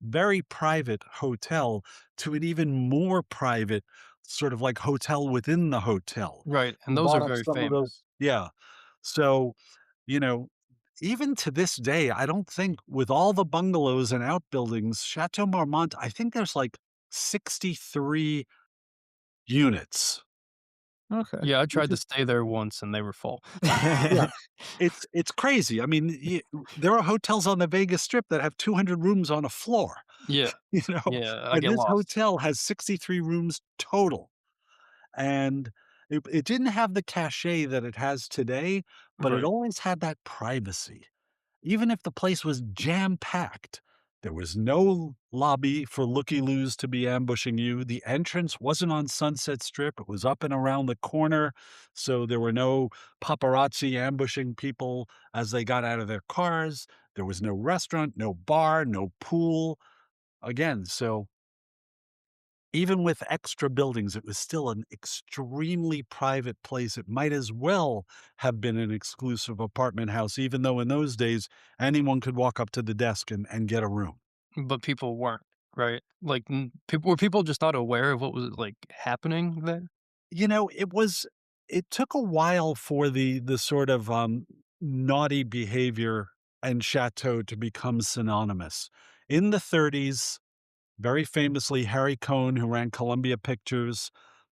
S3: very private hotel to an even more private sort of like hotel within the hotel.
S1: Right,
S3: He
S1: and those are
S3: bought up
S1: very
S3: some of those.
S1: famous.
S3: Yeah. So, you know, even to this day, I don't think with all the bungalows and outbuildings, Chateau Marmont, I think there's like 63 units,
S2: Okay.
S1: Yeah, I
S3: which
S1: tried to
S3: is
S1: stay there once and they were full.
S3: yeah, it's crazy. I mean, there are hotels on the Vegas Strip that have 200 rooms on a floor,
S1: Yeah,
S3: you know,
S1: yeah, I
S3: and
S1: get
S3: this
S1: lost.
S3: hotel has 63 rooms total. And it didn't have the cachet that it has today, but it
S1: Right.
S3: always had that privacy. Even if the place was jam-packed, there was no lobby for looky-loos to be ambushing you. The entrance wasn't on Sunset Strip, it was up and around the corner, so there were no paparazzi ambushing people as they got out of their cars. There was no restaurant, no bar, no pool. Again, so even with extra buildings, it was still an extremely private place. It might as well have been an exclusive apartment house, even though in those days, anyone could walk up to the desk and get a room.
S1: But people weren't, right? Like, people were people just not aware of what was, like, happening there?
S3: It took a while for the sort of, naughty behavior and chateau to become synonymous. In the '30s, very famously, Harry Cohn, who ran Columbia Pictures,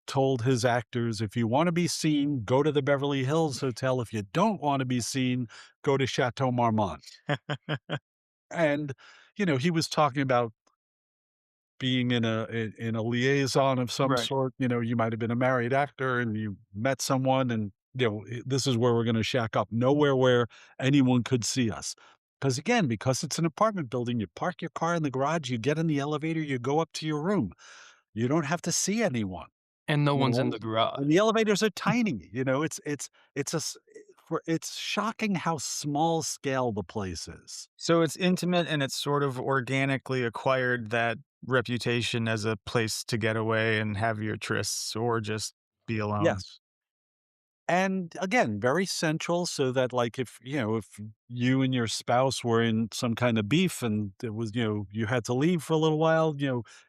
S3: told his actors, "If you wanna be seen, go to the Beverly Hills Hotel. If you don't wanna be seen, go to Chateau Marmont." And, he was talking about being in a liaison of some
S1: Right.
S3: sort. You might have been a married actor and you met someone and, "This is where we're gonna shack up. Nowhere where anyone could see us." Because it's an apartment building, you park your car in the garage, you get in the elevator, you go up to your room. You don't have to see anyone,
S1: And no
S3: you
S1: one's in
S3: know?
S1: the
S3: And the
S1: garage.
S3: elevators are tiny, it's a s for it's shocking how small scale the place is.
S2: So it's intimate and it's sort of organically acquired that reputation as a place to get away and have your trysts or just be alone.
S3: Yes. And again, very central so that like if you and your spouse were in some kind of beef and it was, you had to leave for a little while,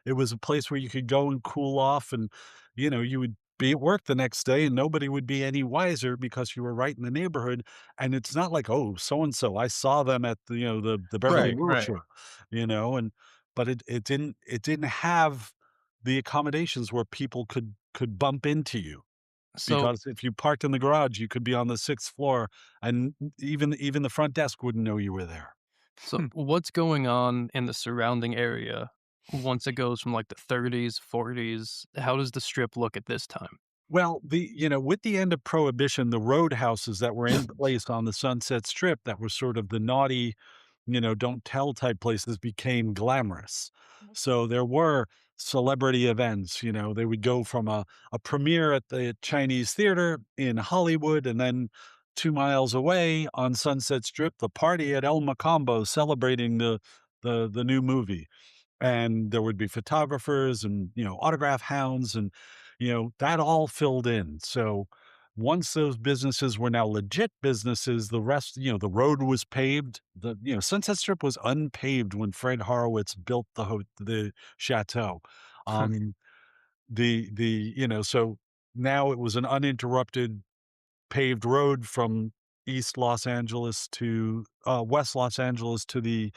S3: it was a place where you could go and cool off and, you would be at work the next day and nobody would be any wiser because you were right in the neighborhood. And it's not like, oh, so and so, I saw them at the Beverly
S2: Right,
S3: Wilshire,
S2: right.
S3: and but it didn't have the accommodations where people could bump into you.
S1: So
S3: Because if you parked in the garage, you could be on the 6th floor, and even the front desk wouldn't know you were there.
S1: so
S2: Hmm.
S1: what's going on in the surrounding area once it goes from, like, the '30s, '40s? How does the Strip look at this time?
S3: Well, with the end of prohibition, the roadhouses that were in place on the Sunset Strip that were sort of the naughty, don't tell type places became glamorous. So there were celebrity events, they would go from a premiere at the Chinese theater in Hollywood, and then 2 miles away on Sunset Strip, the party at El Macambo celebrating the new movie. And there would be photographers and, autograph hounds and, that all filled in. So once those businesses were now legit businesses, the rest, the road was paved. Sunset Strip was unpaved when Fred Horowitz built the Chateau. Um, so now it was an uninterrupted paved road from East Los Angeles to West Los Angeles to the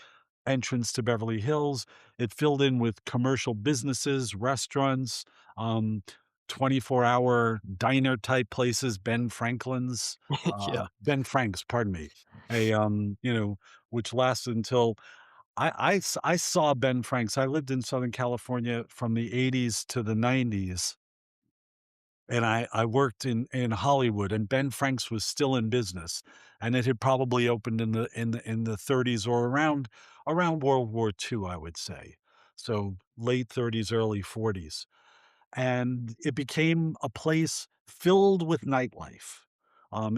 S3: entrance to Beverly Hills. It filled in with commercial businesses, restaurants, um, 24-hour diner type places,
S1: Yeah.
S3: Ben Frank's, pardon me, a which lasted until I saw Ben Frank's. I lived in Southern California from the 80s to the 90s, and I worked in Hollywood, and Ben Frank's was still in business, and it had probably opened in the 30s or around World War II, I would say. So late 30s, early 40s. And it became a place filled with nightlife.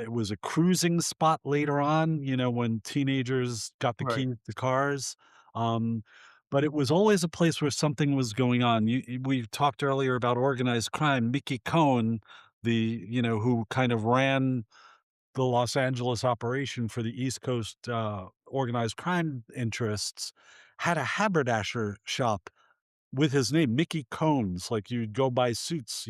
S3: It was a cruising spot later on, when teenagers got the
S1: Right.
S3: keys to cars. Um, but it was always a place where something was going on. We talked earlier about organized crime. Mickey Cohen, who kind of ran the Los Angeles operation for the East Coast organized crime interests, had a haberdasher shop with his name, Mickey Combs, like you'd go buy suits,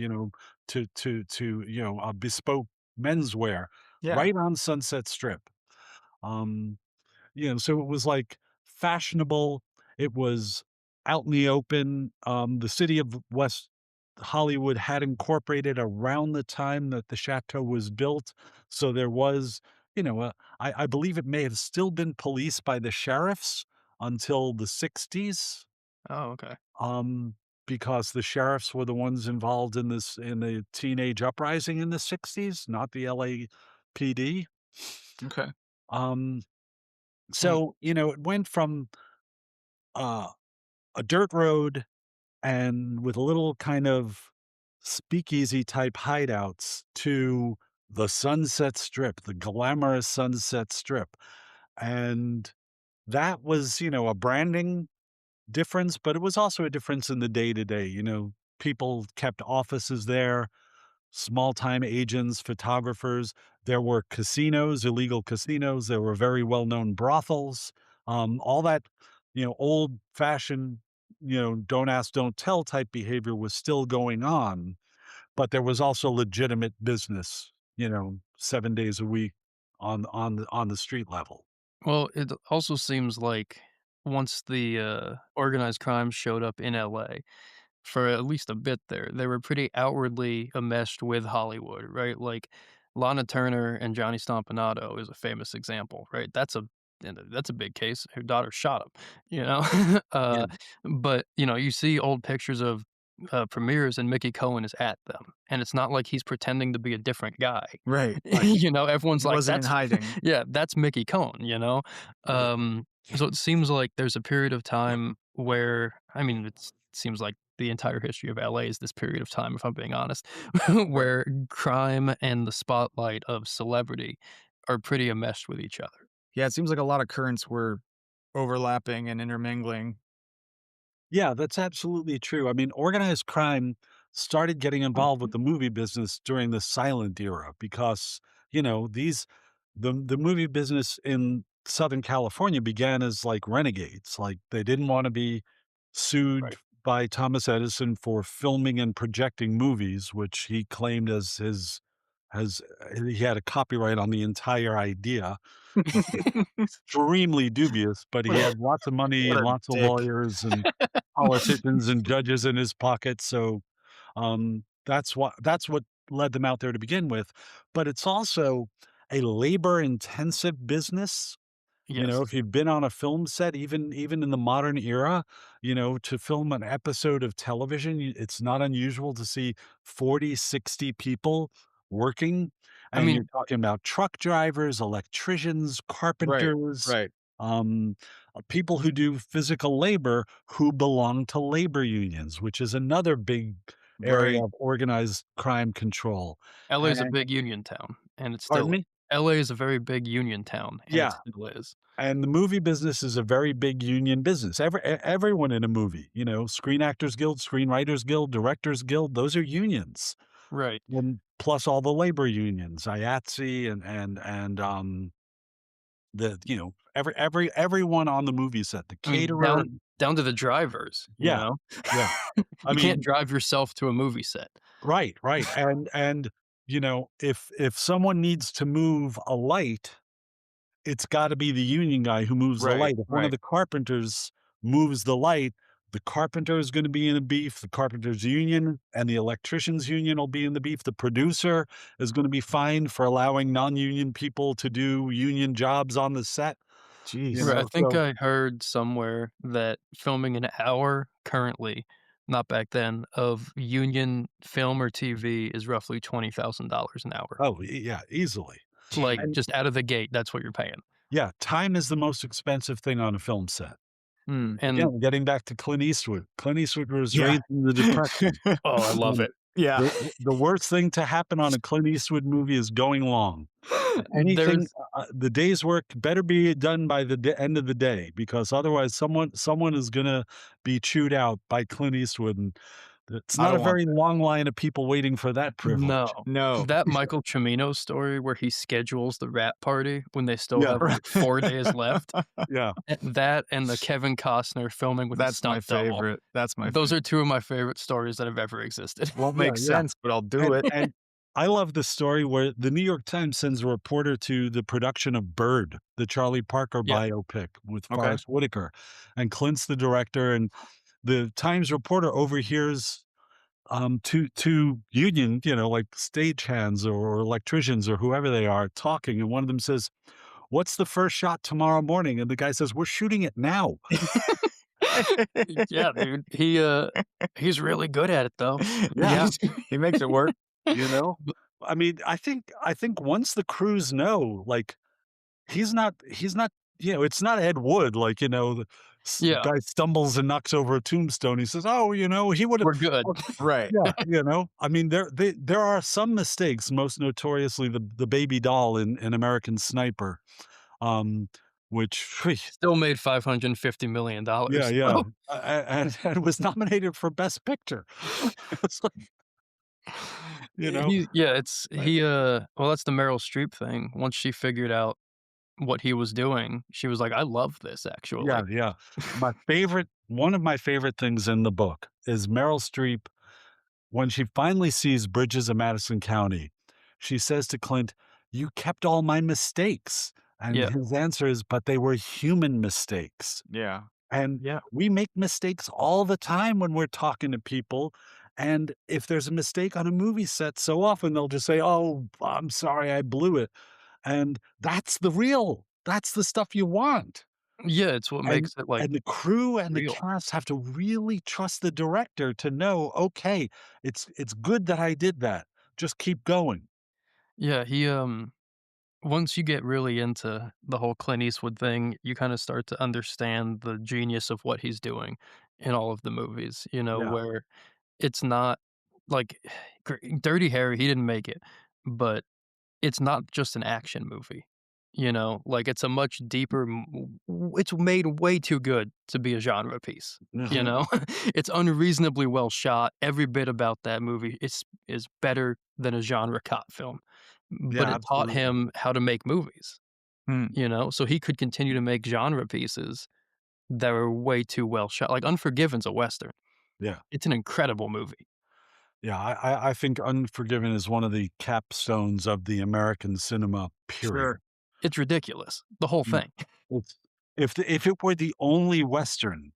S3: bespoke menswear
S2: Yeah.
S3: right on Sunset Strip. Um, so it was like fashionable. It was out in the open. The city of West Hollywood had incorporated around the time that the chateau was built. So there was, I believe it may have still been policed by the sheriffs until the 60s,
S1: Oh, okay.
S3: um, because the sheriffs were the ones involved in the teenage uprising in the 60s, not the LAPD.
S2: Okay.
S3: Um,
S1: And
S3: so, it went from, uh, a dirt road and with a little kind of speakeasy type hideouts to the Sunset Strip, the glamorous Sunset Strip. And that was, a branding difference, but it was also a difference in the day to day. People kept offices there, small time agents, photographers. There were casinos, illegal casinos. There were very well known brothels. All that, old fashioned, don't ask, don't tell type behavior was still going on, but there was also legitimate business, 7 days a week on the street level.
S1: well, it also seems like once the organized crime showed up in LA, for at least a bit there, they were pretty outwardly enmeshed with Hollywood, right? Like Lana Turner and Johnny Stompanato is a famous example, right? That's a big case. Her daughter shot him, you know.
S3: Yeah.
S1: But you see old pictures of premieres and Mickey Cohen is at them, and it's not like he's pretending to be a different guy.
S2: Right.
S3: Right.
S1: Everyone's
S2: He
S1: like,
S2: wasn't in
S1: "That's
S2: hiding.
S1: yeah, that's Mickey Cohen," you know.
S3: Right.
S1: Um, so it seems like there's a period of time where, I mean, it seems like the entire history of LA is this period of time, if I'm being honest,
S2: Right.
S1: where crime and the spotlight of celebrity are pretty enmeshed with each other.
S2: Yeah, it seems like a lot of currents were overlapping and intermingling.
S3: Yeah, that's absolutely true. I mean, organized crime started getting involved with the movie business during the silent era because, the movie business in Southern California began as like renegades. Like they didn't want to be sued
S1: Right.
S3: by Thomas Edison for filming and projecting movies, which he claimed as he had a copyright on the entire idea, which was extremely dubious, but
S2: What
S3: he
S2: a
S3: had lots of money
S2: what
S3: and
S2: a
S3: lots of
S2: dick.
S3: lawyers and politicians and judges in his pocket, so, that's what led them out there to begin with, but it's also a labor-intensive business.
S1: Yes.
S3: If you've been on a film set, even in the modern era, to film an episode of television, it's not unusual to see 40, 60 people working,
S1: I
S3: and you're
S1: mean,
S3: talking about truck drivers, electricians,
S2: Right.
S3: carpenters,
S2: Right.
S3: um, people who do physical labor who belong to labor unions, which is another big area
S2: Right.
S3: of organized crime control.
S1: LA is a
S3: And
S1: big union town, and it's
S3: pardon
S1: still
S3: me?
S1: LA is a very big union town, and it
S3: Yeah,
S1: still is.
S3: and the movie business is a very big union business. Everyone in a movie, Screen Actors Guild, Screenwriters Guild, Directors Guild, those are unions.
S1: Right.
S3: And plus all the labor unions, IATSE and everyone on the movie set, the
S1: I mean,
S3: caterer.
S1: down to the drivers, you
S3: Yeah,
S1: know?
S3: yeah. I
S1: You can't
S3: mean,
S1: drive yourself to a movie set.
S3: right, right, and, if someone needs to move a light, it's gotta be the union guy who moves the
S2: Right,
S3: light. If one of
S2: right.
S3: the carpenters moves the light, the carpenter is gonna be in a beef, the carpenters union and the electricians union will be in the beef. The producer is gonna be fined for allowing non-union people to do union jobs on the set,
S2: Jeez.
S1: I think
S3: so
S1: I heard somewhere that filming an hour currently, not back then, of union film or TV is roughly $20,000 an hour.
S3: oh, yeah, easily.
S1: Like,
S3: And
S1: just out of the gate, that's what you're paying.
S3: yeah, time is the most expensive thing on a film set.
S1: And
S3: Again, getting back to Clint Eastwood. Clint Eastwood was
S2: Yeah.
S3: raised in the Depression,
S1: oh, I love
S3: and
S1: it.
S2: Yeah.
S3: the worst thing to happen on a Clint Eastwood movie is going long. Anything,
S1: There's
S3: the day's work better be done by the end of the day, because otherwise someone is gonna be chewed out by Clint Eastwood, and it's
S2: I
S3: not a
S2: don't want
S3: very
S2: that.
S3: long line of people waiting for that privilege.
S1: no.
S2: No.
S1: That Michael Cimino story where he schedules the wrap party when they still
S3: Yeah,
S1: have, like, 4 days left,
S3: yeah,
S1: that and the Kevin Costner filming with his
S2: That's my
S1: stunt double.
S2: favorite. That's my
S1: Those
S2: favorite.
S1: are 2 of my favorite stories that have ever existed.
S2: Won't
S3: yeah,
S2: make
S3: yeah.
S2: sense, but I'll do
S3: And
S2: it.
S3: and I love the story where the New York Times sends a reporter to the production of Bird, the Charlie Parker
S1: Yeah.
S3: biopic with
S2: Okay.
S3: Forest Whitaker, and Clint's the director, and the Times reporter overhears, two union, like stagehands or electricians or whoever they are talking, and one of them says, "What's the first shot tomorrow morning?" And the guy says, "We're shooting it now."
S1: Yeah, dude. He's really good at it, though.
S2: Yeah.
S1: He's
S2: He makes it work.
S3: You know? I mean, I think once the crews know, like, he's not, it's not Ed Wood, like, the
S1: Yeah,
S3: guy stumbles and knocks over a tombstone. He says, "Oh, he would have."
S1: we're good.
S2: Right.
S3: Yeah, I mean, there are some mistakes, most notoriously the baby doll in American Sniper, um, which
S1: Still made $550 million,
S3: yeah, yeah,
S1: so
S3: and was nominated for Best Picture. It's like, you know?
S1: well, that's the Meryl Streep thing. Once she figured out what he was doing, she was like, "I love this,
S3: Yeah,
S1: actually."
S3: yeah. One of my favorite things in the book is Meryl Streep, when she finally sees Bridges of Madison County, she says to Clint, "You kept all my mistakes." And
S1: Yeah,
S3: his answer is, "But they were human mistakes."
S2: Yeah.
S3: And
S1: yeah.
S3: we make mistakes all the time when we're talking to people. And if there's a mistake on a movie set, so often they'll just say, "Oh, I'm sorry, I blew it." And that's the stuff you want.
S1: Yeah, it's what
S3: And
S1: makes it, like,
S3: and the crew and the
S1: real.
S3: cast have to really trust the director to know, "Okay, it's good that I did that. Just keep going."
S1: Yeah, once you get really into the whole Clint Eastwood thing, you kinda start to understand the genius of what he's doing in all of the movies,
S3: Yeah.
S1: where it's not like Dirty Harry, he didn't make it, but it's not just an action movie, Like, it's a much deeper it's made way too good to be a genre piece, you
S3: Mhm.
S1: know? It's unreasonably well shot, every bit about that movie is better than a genre cop film, but
S3: Yeah,
S1: it taught
S3: absolutely.
S1: him how to make movies,
S2: Hmm.
S1: so he could continue to make genre pieces that were way too well shot, like, Unforgiven's a Western.
S3: Yeah.
S1: It's an incredible movie.
S3: Yeah, I think Unforgiven is one of the capstones of the American cinema, period.
S2: Sure.
S1: It's ridiculous, the whole
S3: Mm.
S1: thing.
S3: It's if it were the only Western,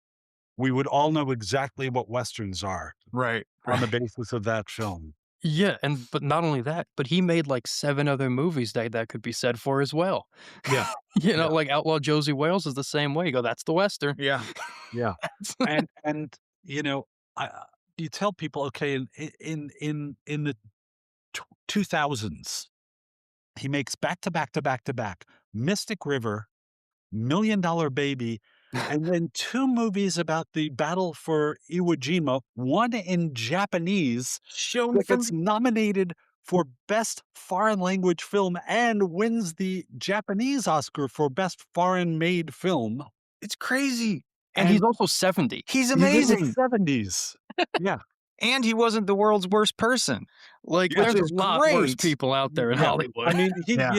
S3: we would all know exactly what Westerns are
S2: Right.
S3: on the
S2: Right.
S3: basis of that film.
S1: Yeah, but not only that, but he made, like, 7 other movies that could be said for as well.
S3: Yeah, yeah,
S1: Like, Outlaw Josie Wales is the same way, you go, "That's the Western."
S2: Yeah.
S3: yeah. And, I you tell people, okay, in the 2000s, he makes back to back to back to back Mystic River, Million Dollar Baby, and then 2 movies about the battle for Iwo Jima, one in Japanese
S2: Shown
S3: that
S2: from
S3: gets nominated for Best Foreign Language Film and wins the Japanese Oscar for Best Foreign Made Film.
S4: It's crazy.
S1: And he's
S3: And
S1: also 70.
S4: He's
S3: he's in his
S4: amazing.
S3: 70s. Yeah.
S4: And he wasn't the world's worst person,
S1: Like,
S3: Yeah.
S4: which
S1: there's a
S4: is
S1: lot worse
S4: great.
S1: people out there in
S3: Yeah.
S1: Hollywood.
S3: I mean, he,
S4: Yeah.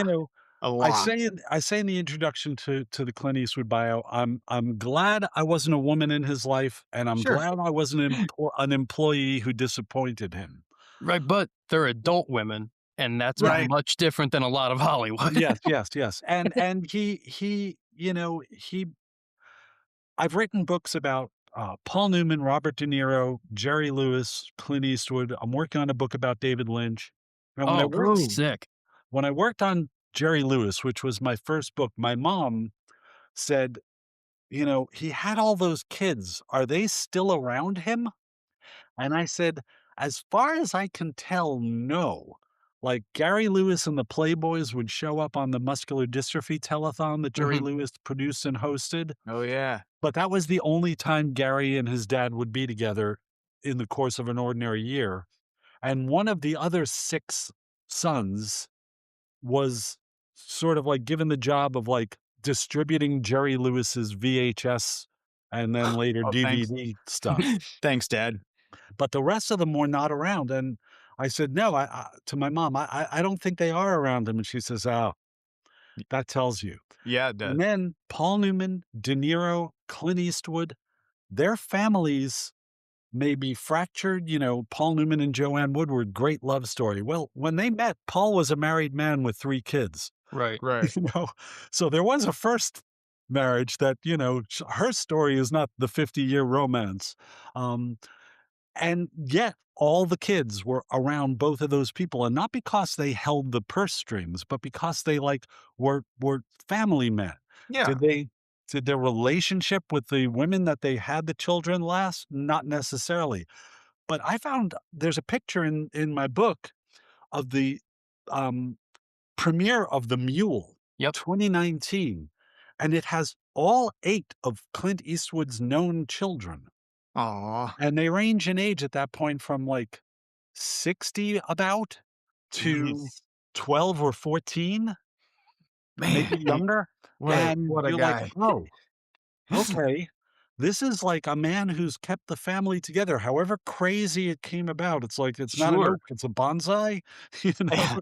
S4: A
S3: I
S4: lot.
S3: say in the introduction to the Clint Eastwood bio, I'm glad I wasn't a woman in his life, and I'm
S4: Sure.
S3: glad I wasn't an employee who disappointed him.
S1: Right, but they're adult women, and that's
S4: Right.
S1: much different than a lot of Hollywood.
S3: Yes, yes, yes. And he I've written books about Paul Newman, Robert De Niro, Jerry Lewis, Clint Eastwood. I'm working on a book about David Lynch. And
S1: Oh, sick.
S3: when I worked on Jerry Lewis, which was my first book, my mom said, he had all those kids. Are they still around him? And I said, as far as I can tell, no. Like Gary Lewis and the Playboys would show up on the muscular dystrophy telethon that Jerry
S1: Mhm.
S3: Lewis produced and hosted.
S4: Oh, yeah.
S3: But that was the only time Gary and his dad would be together in the course of an ordinary year. And one of the other 6 sons was sort of like given the job of like distributing Jerry Lewis's VHS and then later
S4: Oh, thanks.
S3: DVD stuff.
S4: Thanks, Dad.
S3: But the rest of them were not around. And I said, no, to my mom, I don't think they are around him. And she says, oh, that tells you.
S4: Yeah, it does.
S3: And then Paul Newman, De Niro, Clint Eastwood, their families may be fractured. Paul Newman and Joanne Woodward, great love story. Well, when they met, Paul was a married man with 3 kids.
S1: Right.
S4: Right.
S3: So there was a first marriage that, her story is not the 50-year romance. And yet all the kids were around both of those people, and not because they held the purse strings, but because they were family men.
S4: Yeah.
S3: Did their relationship with the women that they had the children last? Not necessarily. But I found there's a picture in my book of the um, premiere of The Mule,
S1: Yep.
S3: 2019, and it has all 8 of Clint Eastwood's known children.
S4: Aw.
S3: And they range in age at that point from like 60 about to
S4: Jeez.
S3: 12 or 14, maybe
S4: Man.
S3: younger. And
S4: What a
S3: you're
S4: guy.
S3: like, oh, okay. This is like a man who's kept the family together, however crazy it came about. It's like it's not an
S4: Sure.
S3: oak, it's a bonsai, you know.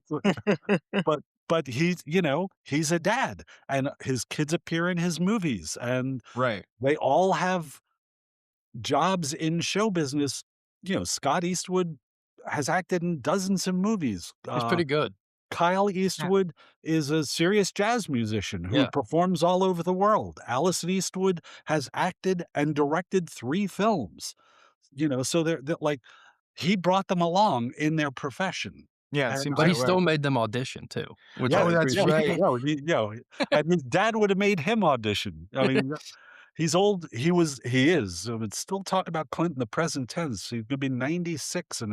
S3: But he's a dad, and his kids appear in his movies, and
S4: Right.
S3: they all have jobs in show business. Scott Eastwood has acted in dozens of movies.
S1: It's pretty good.
S3: Kyle Eastwood is a serious jazz musician who
S1: Yeah.
S3: performs all over the world. Allison Eastwood has acted and directed 3 films. So they're like he brought them along in their profession.
S4: Yeah, it
S3: And
S4: seems
S1: But he
S4: that way.
S1: still made them audition too, which
S3: Yeah,
S1: I
S4: Oh, that's
S1: appreciate.
S4: right.
S3: and his dad would have made him audition. I mean, he's old. He is. So it's still talking about Clint in the present tense. He's gonna be 96 in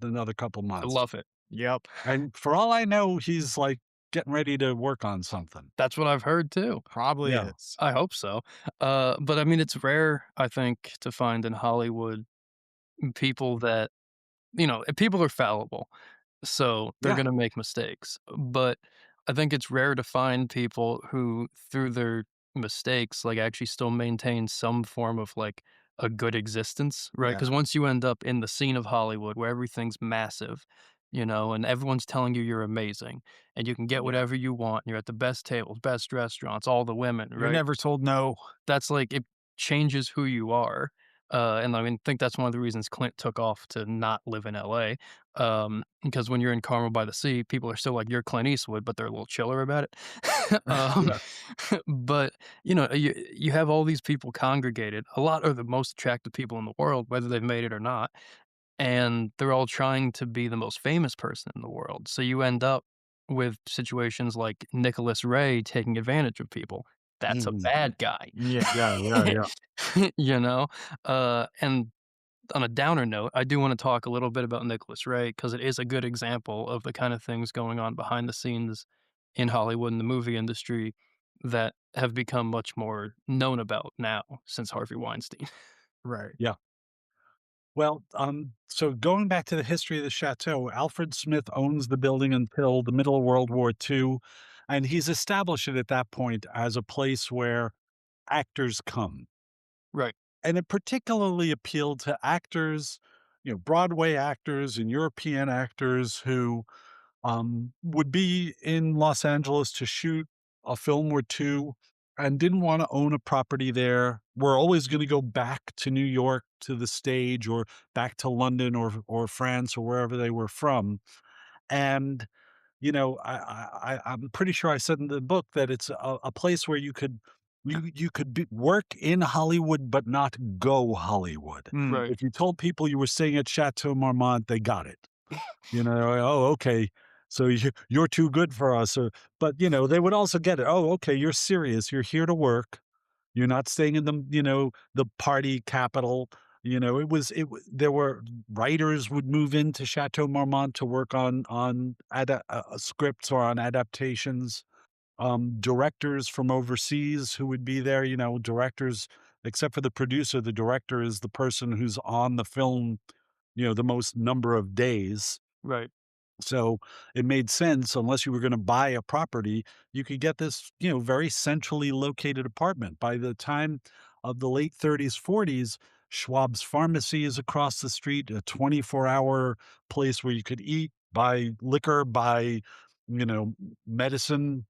S3: another couple
S1: I
S3: months.
S1: love it.
S4: Yep.
S3: And for all I know, he's like getting ready to work on something.
S1: That's what I've heard too.
S4: Probably
S3: Yeah.
S4: is.
S1: I hope so. But I mean, it's rare, I think, to find in Hollywood people that, people are fallible. So they're
S3: Yeah.
S1: gonna make mistakes. But I think it's rare to find people who, through their mistakes, like, actually still maintain some form of, like, a good existence, right?
S4: Yeah.
S1: Because once you end up in the scene of Hollywood where everything's massive, and everyone's telling you you're amazing, and you can get
S4: Yeah.
S1: whatever you want, you're at the best tables, best restaurants, all the women,
S4: You're
S1: right?
S4: never told no.
S1: That's like it changes who you are. And I mean, think that's one of the reasons Clint took off to not live in LA. Because when you're in Carmel by the Sea, people are still like, you're Clint Eastwood, but they're a little chiller about it. um,
S3: Yeah.
S1: but, you have all these people congregated. A lot are the most attractive people in the world, whether they've made it or not. And they're all trying to be the most famous person in the world. So you end up with situations like Nicholas Ray taking advantage of people. That's a
S3: Mhm.
S1: bad guy.
S4: Yeah.
S3: Yeah.
S1: And on a downer note, I do want to talk a little bit about Nicholas Ray because it is a good example of the kind of things going on behind the scenes in Hollywood and the movie industry that have become much more known about now since Harvey Weinstein.
S4: Right.
S3: Yeah. Well, so going back to the history of the chateau, Alfred Smith owns the building until the middle of World War II, and he's established it at that point as a place where actors come.
S1: Right.
S3: And it particularly appealed to actors, Broadway actors and European actors who would be in Los Angeles to shoot a film or two and didn't want to own a property there. We're always going to go back to New York to the stage or back to London or France or wherever they were from. And I'm pretty sure I said in the book that it's a place where you could work in Hollywood but not go Hollywood.
S4: Mm.
S1: Right.
S3: If you told people you were staying at Chateau Marmont, they got it. "Oh, okay. So you're too good for us," but, they would also get it. "Oh, okay, you're serious. You're here to work. You're not staying in the party capital." There were writers would move into Chateau Marmont to work on scripts or on adaptations. Directors from overseas who would be there, directors except for the producer, the director is the person who's on the film, the most number of days.
S1: Right.
S3: So it made sense unless you were going to buy a property, you could get this, very centrally located apartment. By the time of the late 30s, 40s, Schwab's Pharmacy is across the street, a 24-hour place where you could eat, buy liquor, buy, medicine,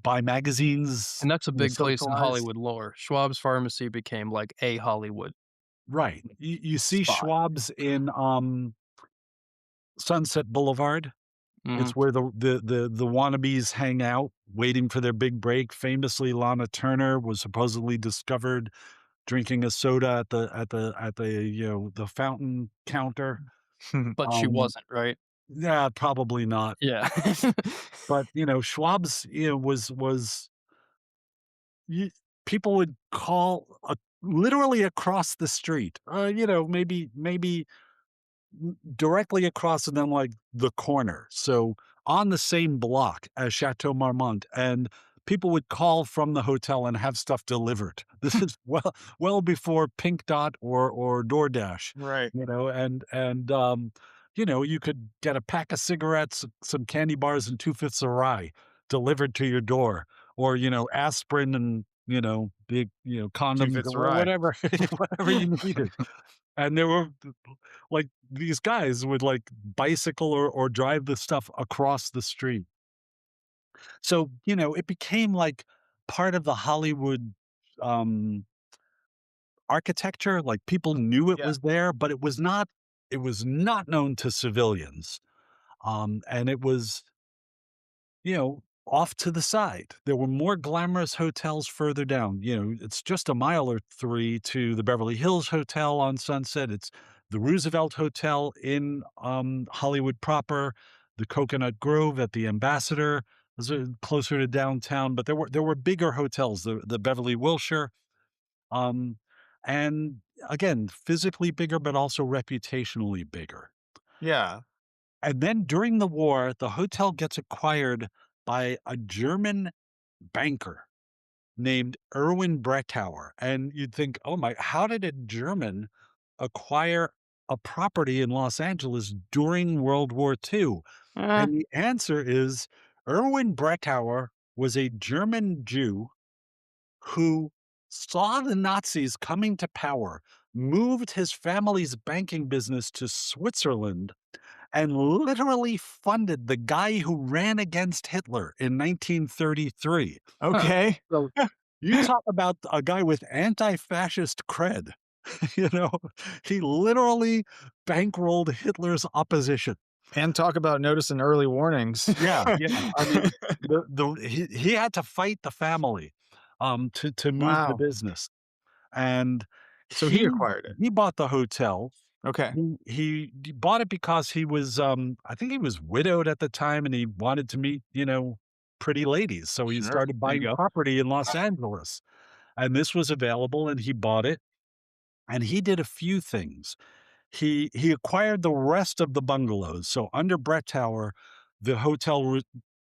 S3: buy magazines,
S1: And that's a big place in
S3: socialize.
S1: Hollywood lore. Schwab's Pharmacy became like a Hollywood
S3: Right. You see
S1: spot.
S3: Schwab's in Sunset Boulevard.
S1: Mhm.
S3: It's where the wannabes hang out waiting for their big break. Famously, Lana Turner was supposedly discovered drinking a soda at the fountain counter.
S1: But she
S3: Um,
S1: wasn't, right?
S3: yeah, probably not.
S1: Yeah.
S3: But, Schwab's, was you people would call, literally across the street, maybe directly across and then, like, the corner, so on the same block as Chateau Marmont, and people would call from the hotel and have stuff delivered. This is well before Pink Dot or DoorDash,
S4: Right.
S3: you could get a pack of cigarettes, some candy bars, and 2/5 of rye delivered to your door, or, aspirin and, big,
S4: Two
S3: condoms
S4: fifths
S3: or
S4: rye.
S3: whatever whatever you needed. And there were like, these guys would, like, bicycle or drive the stuff across the street. So, it became, like, part of the Hollywood, um, architecture, like, people knew it
S4: Yeah.
S3: was there, but it was not known to civilians, and it was, off to the side. There were more glamorous hotels further down. It's just a mile or three to the Beverly Hills Hotel on Sunset. It's the Roosevelt Hotel in Hollywood proper, the Coconut Grove at the Ambassador. Those are closer to downtown, but there were bigger hotels, the Beverly Wilshire, um, and again, physically bigger, but also reputationally bigger.
S4: Yeah.
S3: And then during the war, the hotel gets acquired by a German banker named Erwin Brettauer. And you'd think, oh my, how did a German acquire a property in Los Angeles during World War II?
S1: Eh,
S3: And the answer is Erwin Brettauer was a German Jew who saw the Nazis coming to power, moved his family's banking business to Switzerland, and literally funded the guy who ran against Hitler in 1933.
S4: Okay.
S3: So you talk about a guy with anti-fascist cred. You know, he literally bankrolled Hitler's opposition.
S4: And talk about noticing early warnings.
S3: Yeah, yeah. I mean, he had to fight the family to move the
S4: Wow.
S3: business. And
S4: So he
S3: he
S4: acquired it.
S3: he bought the hotel.
S4: Okay.
S3: He bought it because he was, I think he was widowed at the time, and he wanted to meet, pretty ladies, so he
S4: Sure.
S3: started
S1: there you
S3: buying
S1: go.
S3: property in Los Angeles, and this was available, and he bought it, and he did a few things. He acquired the rest of the bungalows, so under Brett Tower, the hotel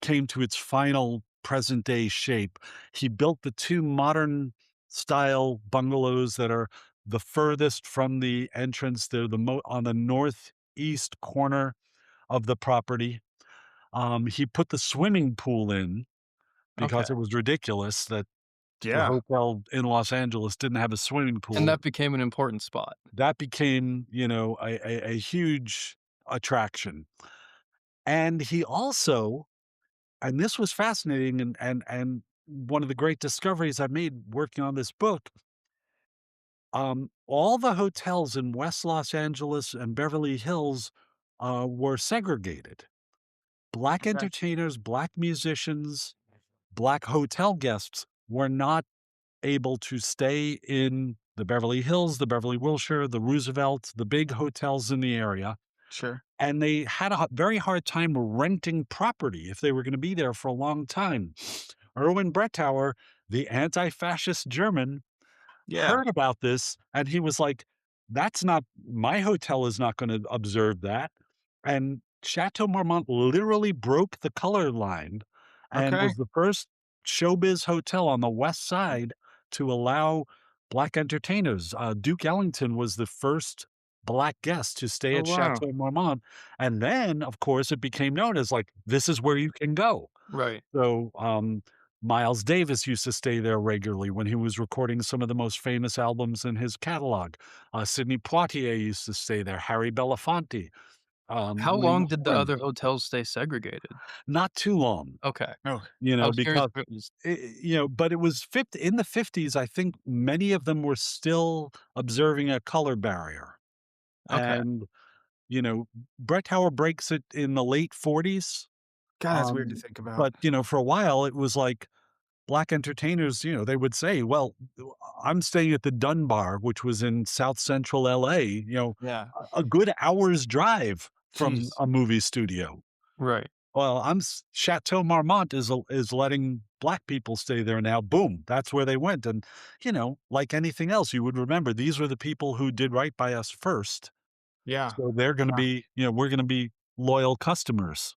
S3: came to its final present day shape. He built the 2 modern style bungalows that are the furthest from the entrance. They're on the northeast corner of the property. He put the swimming pool in
S1: Okay.
S3: because it was ridiculous that the
S4: Yeah.
S3: hotel in Los Angeles didn't have a swimming
S1: And
S3: pool.
S1: that became an important spot.
S3: That became, a huge attraction. And he also, and this was fascinating, and one of the great discoveries I made working on this book, all the hotels in West Los Angeles and Beverly Hills, were segregated. Black
S4: Okay.
S3: entertainers, black musicians, black hotel guests were not able to stay in the Beverly Hills, the Beverly Wilshire, the Roosevelt, the big hotels in the area,
S4: Sure.
S3: and they had a very hard time renting property if they were gonna be there for a long time. Erwin Brettauer, the anti-fascist German,
S4: Yeah.
S3: heard about this, and he was like, "That's not my hotel is not gonna observe that." And Chateau Marmont literally broke the color line and
S4: Okay.
S3: was the first showbiz hotel on the West Side to allow black entertainers. Duke Ellington was the first black guest to stay
S4: Oh,
S3: at
S4: wow.
S3: Chateau Marmont, and then, of course, it became known as, like, "This is where you can go."
S1: Right.
S3: So, Miles Davis used to stay there regularly when he was recording some of the most famous albums in his catalog. Sidney Poitier used to stay there, Harry Belafonte,
S1: How
S3: Lena
S1: long did the
S3: Horne.
S1: other hotels stay segregated?
S3: Not too long,
S1: Okay.
S4: Oh,
S1: I was curious
S3: because
S1: if it was
S3: but it was 50 in the 50s, I think many of them were still observing a color barrier,
S1: okay.
S3: and, you know, Brett Howard breaks it in the late 40s,
S4: God, that's weird to think about.
S3: but, for a while, it was like black entertainers, they would say, "Well, I'm staying at the Dunbar," which was in South Central LA,
S4: Yeah.
S3: a good hour's drive from
S4: Jeez.
S3: a movie studio.
S1: Right.
S3: Well, Chateau Marmont is letting black people stay there now. Boom, that's where they went, and, like anything else, you would remember these were the people who did right by us first,
S4: Yeah.
S3: so they're gonna
S4: Yeah.
S3: be we're gonna be loyal customers.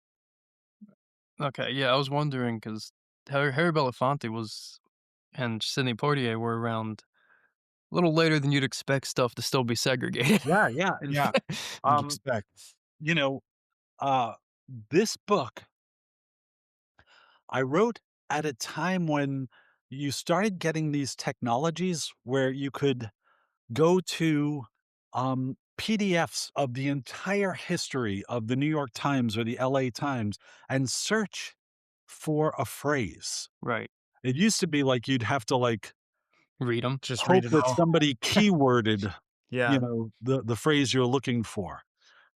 S1: Okay, yeah, I was wondering 'cause Harry Belafonte was and Sidney Poitier were around a little later than you'd expect stuff to still be segregated.
S3: Yeah, yeah, in
S4: Yeah.
S3: fact, you'd
S4: Um,
S3: expect. You know, uh, this book I wrote at a time when you started getting these technologies where you could go to PDFs of the entire history of the New York Times or the LA Times and search for a phrase.
S1: Right.
S3: It used to be like you'd have to
S1: Read them.
S4: just read
S3: hope
S4: it
S3: that
S4: all.
S3: somebody keyworded,
S4: Yeah.
S3: the phrase you're looking for.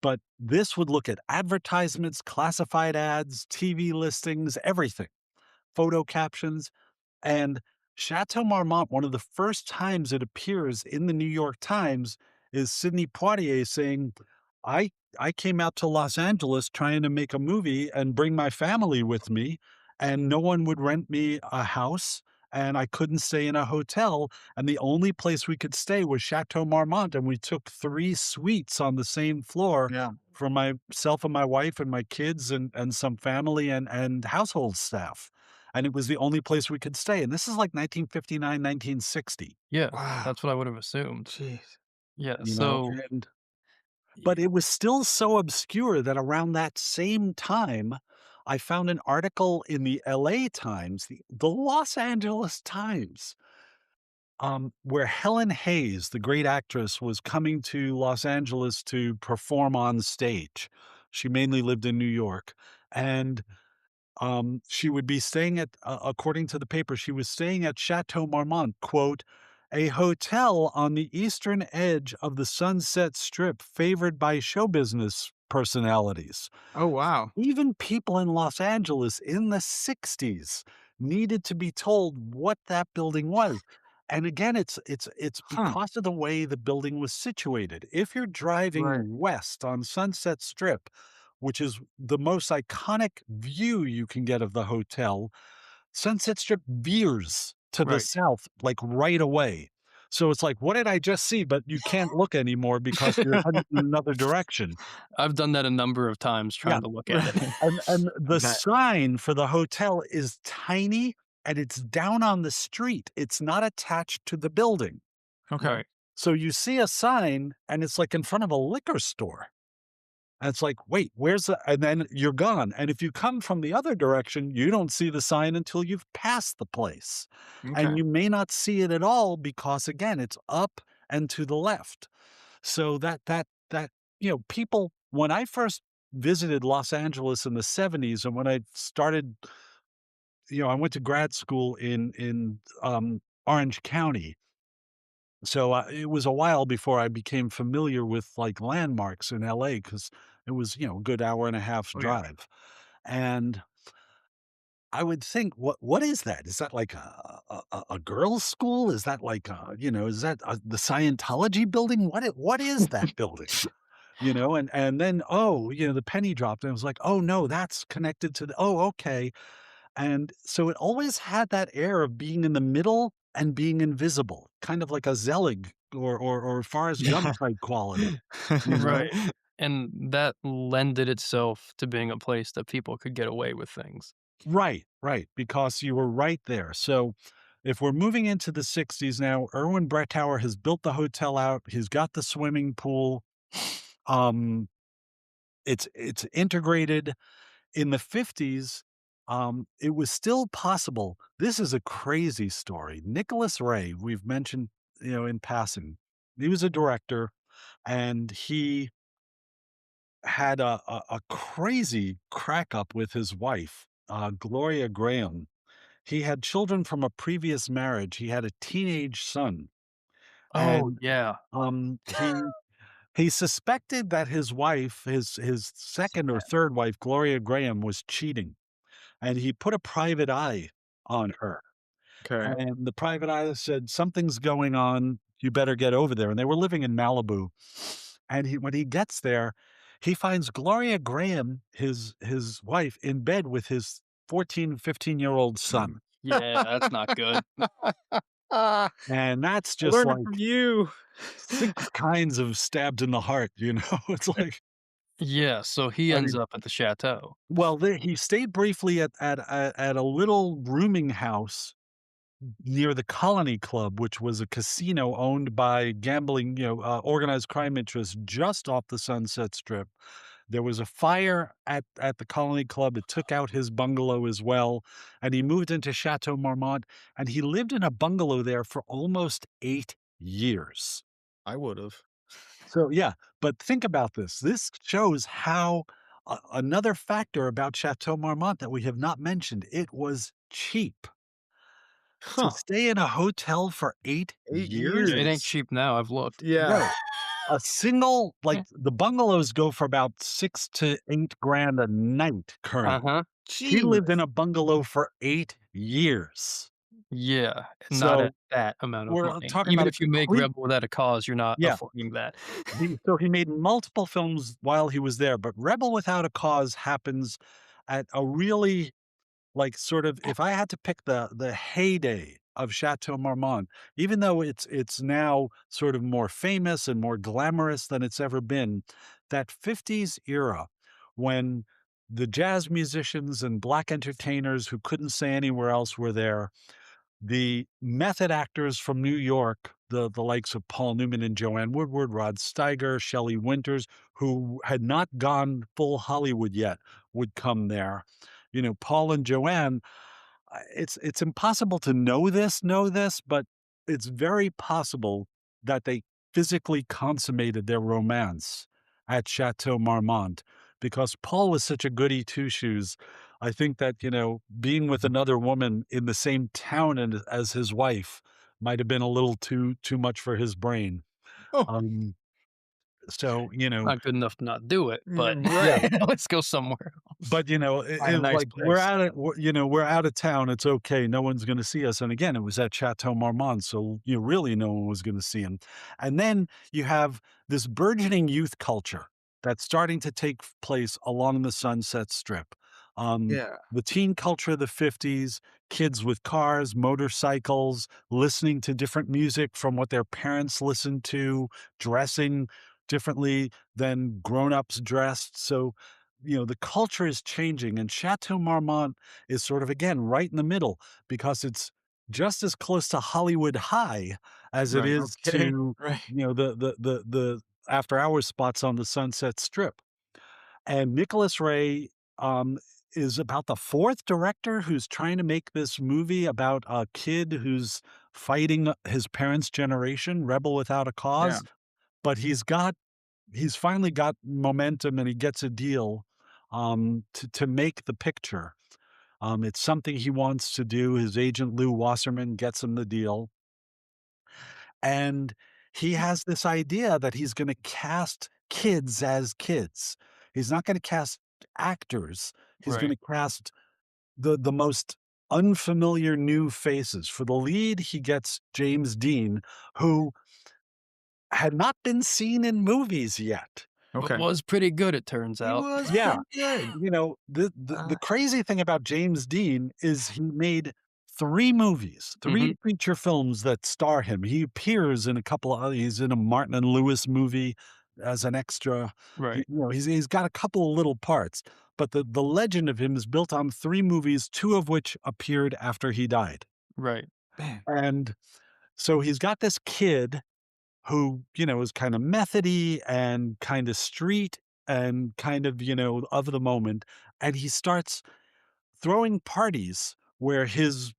S3: But this would look at advertisements, classified ads, TV listings, everything, photo captions. And Chateau Marmont, one of the first times it appears in the New York Times is Sidney Poitier saying, I I came out to Los Angeles trying to make a movie and bring my family with me, and no one would rent me a house, and I couldn't stay in a hotel, and the only place we could stay was Chateau Marmont, and we took 3 suites on the same floor
S4: Yeah.
S3: for myself and my wife and my kids and some family and household staff, and it was the only place we could stay, and this is like 1959, 1960,
S1: Yeah,
S4: Wow.
S1: that's what I would have assumed.
S4: Jeez.
S1: Yeah, so
S3: and but
S1: y
S3: it was still so obscure that around that same time, I found an article in the LA Times, the Los Angeles Times, where Helen Hayes, the great actress, was coming to Los Angeles to perform on stage. She mainly lived in New York, and she would be staying at, according to the paper, she was staying at Chateau Marmont, quote, "a hotel on the eastern edge of the Sunset Strip favored by show business personalities."
S4: Oh, wow.
S3: Even people in Los Angeles in the 60s needed to be told what that building was. And again, it's
S4: Huh.
S3: because of the way the building was situated. If you're
S4: Right.
S3: driving west on Sunset Strip, which is the most iconic view you can get of the hotel, Sunset Strip veers to the
S1: right.
S3: south, like, right away. So it's like, "What did I just see?" But you can't look anymore because you're heading in another direction.
S1: I've done that a number of times
S3: Yeah.
S1: trying to look at it.
S4: Right.
S3: And the
S4: That
S3: sign for the hotel is tiny, and it's down on the street. It's not attached to the building.
S4: okay.
S1: Right.
S3: So you see a sign and it's like in front of a liquor store. And it's like, wait, where's the, and then you're gone. And if you come from the other direction, you don't see the sign until you've passed the place. And
S4: Okay.
S3: you may not see it at all because again, it's up and to the left. So people, when I first visited Los Angeles in the 70s and when I started, I went to grad school in Orange County. So it was a while before I became familiar with like landmarks in LA because it was, a good hour and a half
S4: Oh, yeah.
S3: drive. And I would think, what is that? Is that like a girls' school? Is that like is that the Scientology building? What is that building? And then the penny dropped, and I was like, oh no, that's connected to the. Oh, okay. And so it always had that air of being in the middle and being invisible, kind of like a Zelig or Forrest Gump type quality, you know?
S1: Right. And that lended itself to being a place that people could get away with things.
S3: Right, right, because you were right there. So if we're moving into the 60s now, Erwin Bretower has built the hotel out. He's got the swimming pool. Um, it's integrated. In the 50s, it was still possible. This is a crazy story. Nicholas Ray, we've mentioned, in passing. He was a director and he had a crazy crack up with his wife, Gloria Graham. He had children from a previous marriage. He had a teenage son,
S1: Oh,
S3: and
S1: yeah.
S3: he suspected that his wife, his second or third wife, Gloria Graham, was cheating, and he put a private eye on her.
S4: Okay.
S3: And the private eye said, "Something's going on. You better get over there." And they were living in Malibu. And when he gets there, he finds Gloria Graham, his wife, in bed with his 14, 15-year-old son.
S1: Yeah, that's not good.
S4: Ah,
S3: And that's
S4: I
S3: just
S4: learned it from
S3: like
S4: you.
S3: 6 kinds of stabbed in the heart, you know? It's like,
S1: Yeah, so he
S3: I
S1: ends
S3: mean,
S1: up at the chateau.
S3: well, he stayed briefly at a little rooming house near the Colony Club, which was a casino owned by gambling, organized crime interests just off the Sunset Strip. There was a fire at the Colony Club. It took out his bungalow as well, and he moved into Chateau Marmont, and he lived in a bungalow there for almost 8 years.
S4: I would've.
S3: So, yeah, but think about this. This shows how another factor about Chateau Marmont that we have not mentioned, it was cheap. To
S4: Huh.
S3: stay in a hotel for 8
S4: 8
S3: years?
S1: Yeah, it ain't
S4: years.
S1: cheap now, I've looked.
S4: Yeah.
S3: No. A single like, the bungalows go for about 6 to 8 grand a night currently.
S1: Uh-huh.
S3: He lived in
S4: Jeez.
S3: a bungalow for 8 years.
S1: Yeah, not at
S3: So,
S1: that amount of
S3: we're
S1: money.
S3: talking
S1: Even
S3: about a
S1: if you make
S3: complete
S1: Rebel Without a Cause, you're not
S3: yeah.
S1: affording that.
S3: He made multiple films while he was there, but Rebel Without a Cause happens at a really like, sort of if I had to pick the heyday of Chateau Marmont, even though it's now sort of more famous and more glamorous than it's ever been, that 50s era when the jazz musicians and black entertainers who couldn't say anywhere else were there, the method actors from New York, the likes of Paul Newman and Joanne Woodward, Rod Steiger, Shelley Winters, who had not gone full Hollywood yet, would come there. Paul and Joanne, it's impossible to know this, but it's very possible that they physically consummated their romance at Chateau Marmont because Paul was such a goody two shoes. I think that, being with another woman in the same town as his wife might have been a little too much for his brain.
S4: Oh,
S3: Um, so,
S1: Not good enough to not do it, but
S3: yeah.
S4: right.
S1: let's go somewhere else.
S3: But,
S1: Find a
S3: it's
S1: nice
S3: like we're
S1: place.
S3: out of we're out of town, it's okay, no one's gonna see us, and again, it was at Chateau Marmont, so, really no one was gonna see him. And then you have this burgeoning youth culture that's starting to take place along the Sunset Strip.
S4: Yeah.
S3: The teen culture of the '50s, kids with cars, motorcycles, listening to different music from what their parents listened to, dressing differently than grown-ups dressed, so the culture is changing, and Chateau Marmont is sort of, again, right in the middle because it's just as close to Hollywood High as it
S2: Right.
S4: No
S3: is
S4: kidding.
S3: to,
S4: Right.
S3: the after hours spots on the Sunset Strip. And Nicholas Ray, is about the 4th director who's trying to make this movie about a kid who's fighting his parents' generation, rebel without a
S4: Yeah.
S3: cause, but he's finally got momentum and he gets a deal, to make the picture. It's something he wants to do. His agent, Lou Wasserman, gets him the deal, and he has this idea that he's gonna cast kids as kids. He's not gonna cast actors. He's
S1: Right.
S3: gonna cast the most unfamiliar new faces. For the lead, he gets James Dean, who had not been seen in movies yet.
S1: But
S4: Okay.
S1: was pretty good, it turns
S4: He
S1: out.
S4: was
S3: Yeah.
S4: pretty good.
S3: The crazy thing about James Dean is he made 3 movies, 3
S1: Mhm.
S3: feature films that star him. He appears in a couple of he's in a Martin and Lewis movie as an extra.
S1: Right.
S3: He's got a couple of little parts, but the legend of him is built on 3 movies, 2 of which appeared after he died.
S1: Right.
S4: Man.
S3: And so he's got this kid who, is kind of methody and kind of street and kind of, of the moment. And he starts throwing parties where his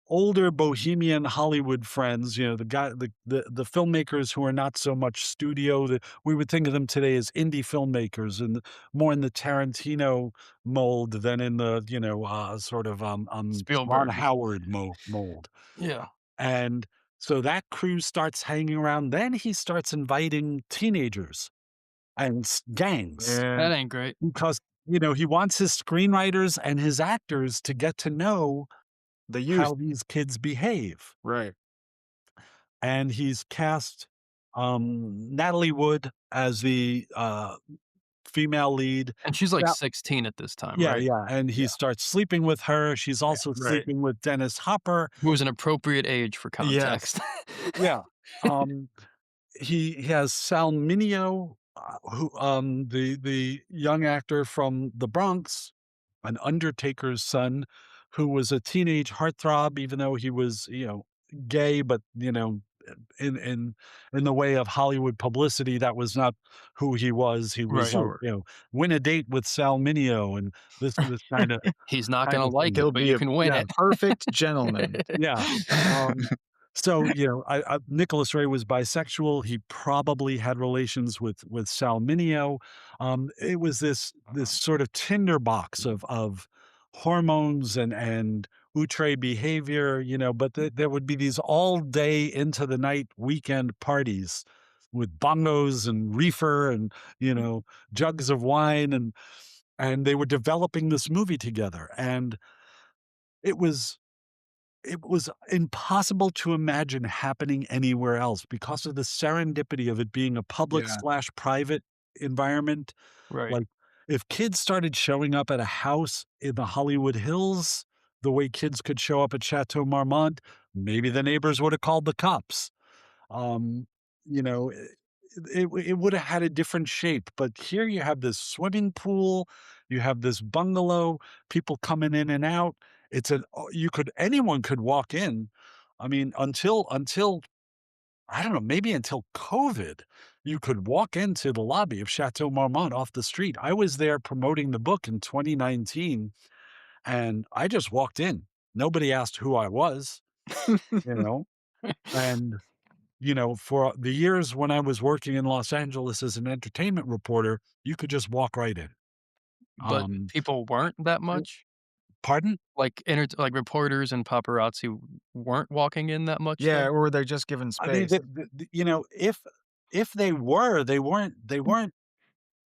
S3: older bohemian Hollywood friends, the filmmakers who are not so much studio, that we would think of them today as indie filmmakers and more in the Tarantino mold than in the, sort of Ron
S1: Spielberg.
S3: Howard mold.
S1: Yeah.
S3: And so that crew starts hanging around. Then he starts inviting teenagers and gangs
S4: Yeah.
S1: That ain't great.
S3: because, he wants his screenwriters and his actors to get to know
S4: The youth.
S3: how these kids behave.
S4: Right.
S3: And he's cast Natalie Wood as the female lead.
S1: And she's like
S3: Now,
S1: 16 at this time,
S3: yeah,
S1: right?
S3: yeah. And he
S1: Yeah.
S3: starts sleeping with her. She's also
S4: Right.
S3: sleeping with Dennis Hopper.
S1: Who was an appropriate age for
S4: Yes.
S1: context.
S3: Yeah. Um, he has Sal Mineo, who the young actor from the Bronx, an undertaker's son, who was a teenage heartthrob, even though he was, gay, but in the way of Hollywood publicity, that was not who he was. He was
S1: Right.
S3: like,
S4: Sure.
S3: win a date with Sal Mineo and this
S1: He's not
S3: kind
S1: gonna
S3: of
S1: like
S3: thing.
S1: it,
S4: He'll
S1: but
S4: be
S1: you
S4: a
S1: can win it.
S4: perfect gentleman.
S3: Yeah. Um, so, Nicholas Ray was bisexual. He probably had relations with Sal Mineo. It was this sort of tinderbox of hormones and outre behavior, but there would be these all day into the night weekend parties with bongos and reefer and, jugs of wine and they were developing this movie together. And it was it was impossible to imagine happening anywhere else because of the serendipity of it being a
S4: Yeah.
S3: public/private environment.
S1: Right.
S3: Like, if kids started showing up at a house in the Hollywood Hills the way kids could show up at Chateau Marmont, maybe the neighbors would have called the cops. Um, you know, it would have had a different shape, but here you have this swimming pool, you have this bungalow, people coming in and out. Anyone could walk in. I mean, until I don't know, maybe until COVID, you could walk into the lobby of Chateau Marmont off the street. I was there promoting the book in 2019, and I just walked in. Nobody asked who I was, you know? And, for the years when I was working in Los Angeles as an entertainment reporter, you could just walk right in.
S1: But
S3: Um,
S1: people weren't that
S3: uh,
S1: much?
S3: pardon?
S1: Like reporters and paparazzi weren't walking in that much
S4: Yeah,
S1: then?
S4: or they're just given
S3: I mean,
S4: space.
S3: if they were, they weren't.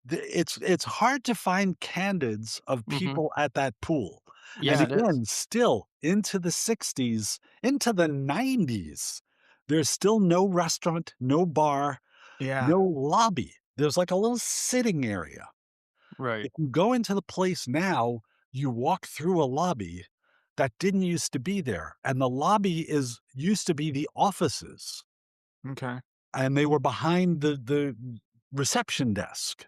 S3: It's hard to find candids of
S1: Mhm.
S3: people at that pool. And
S1: Yeah, it is.
S3: again, still into the '60s, into the '90s, there's still no restaurant, no bar,
S4: Yeah.
S3: no lobby. There's like a little sitting area.
S1: Right.
S3: If you go into the place now, you walk through a lobby that didn't used to be there, and the lobby is used to be the offices,
S4: Okay.
S3: and they were behind the reception desk.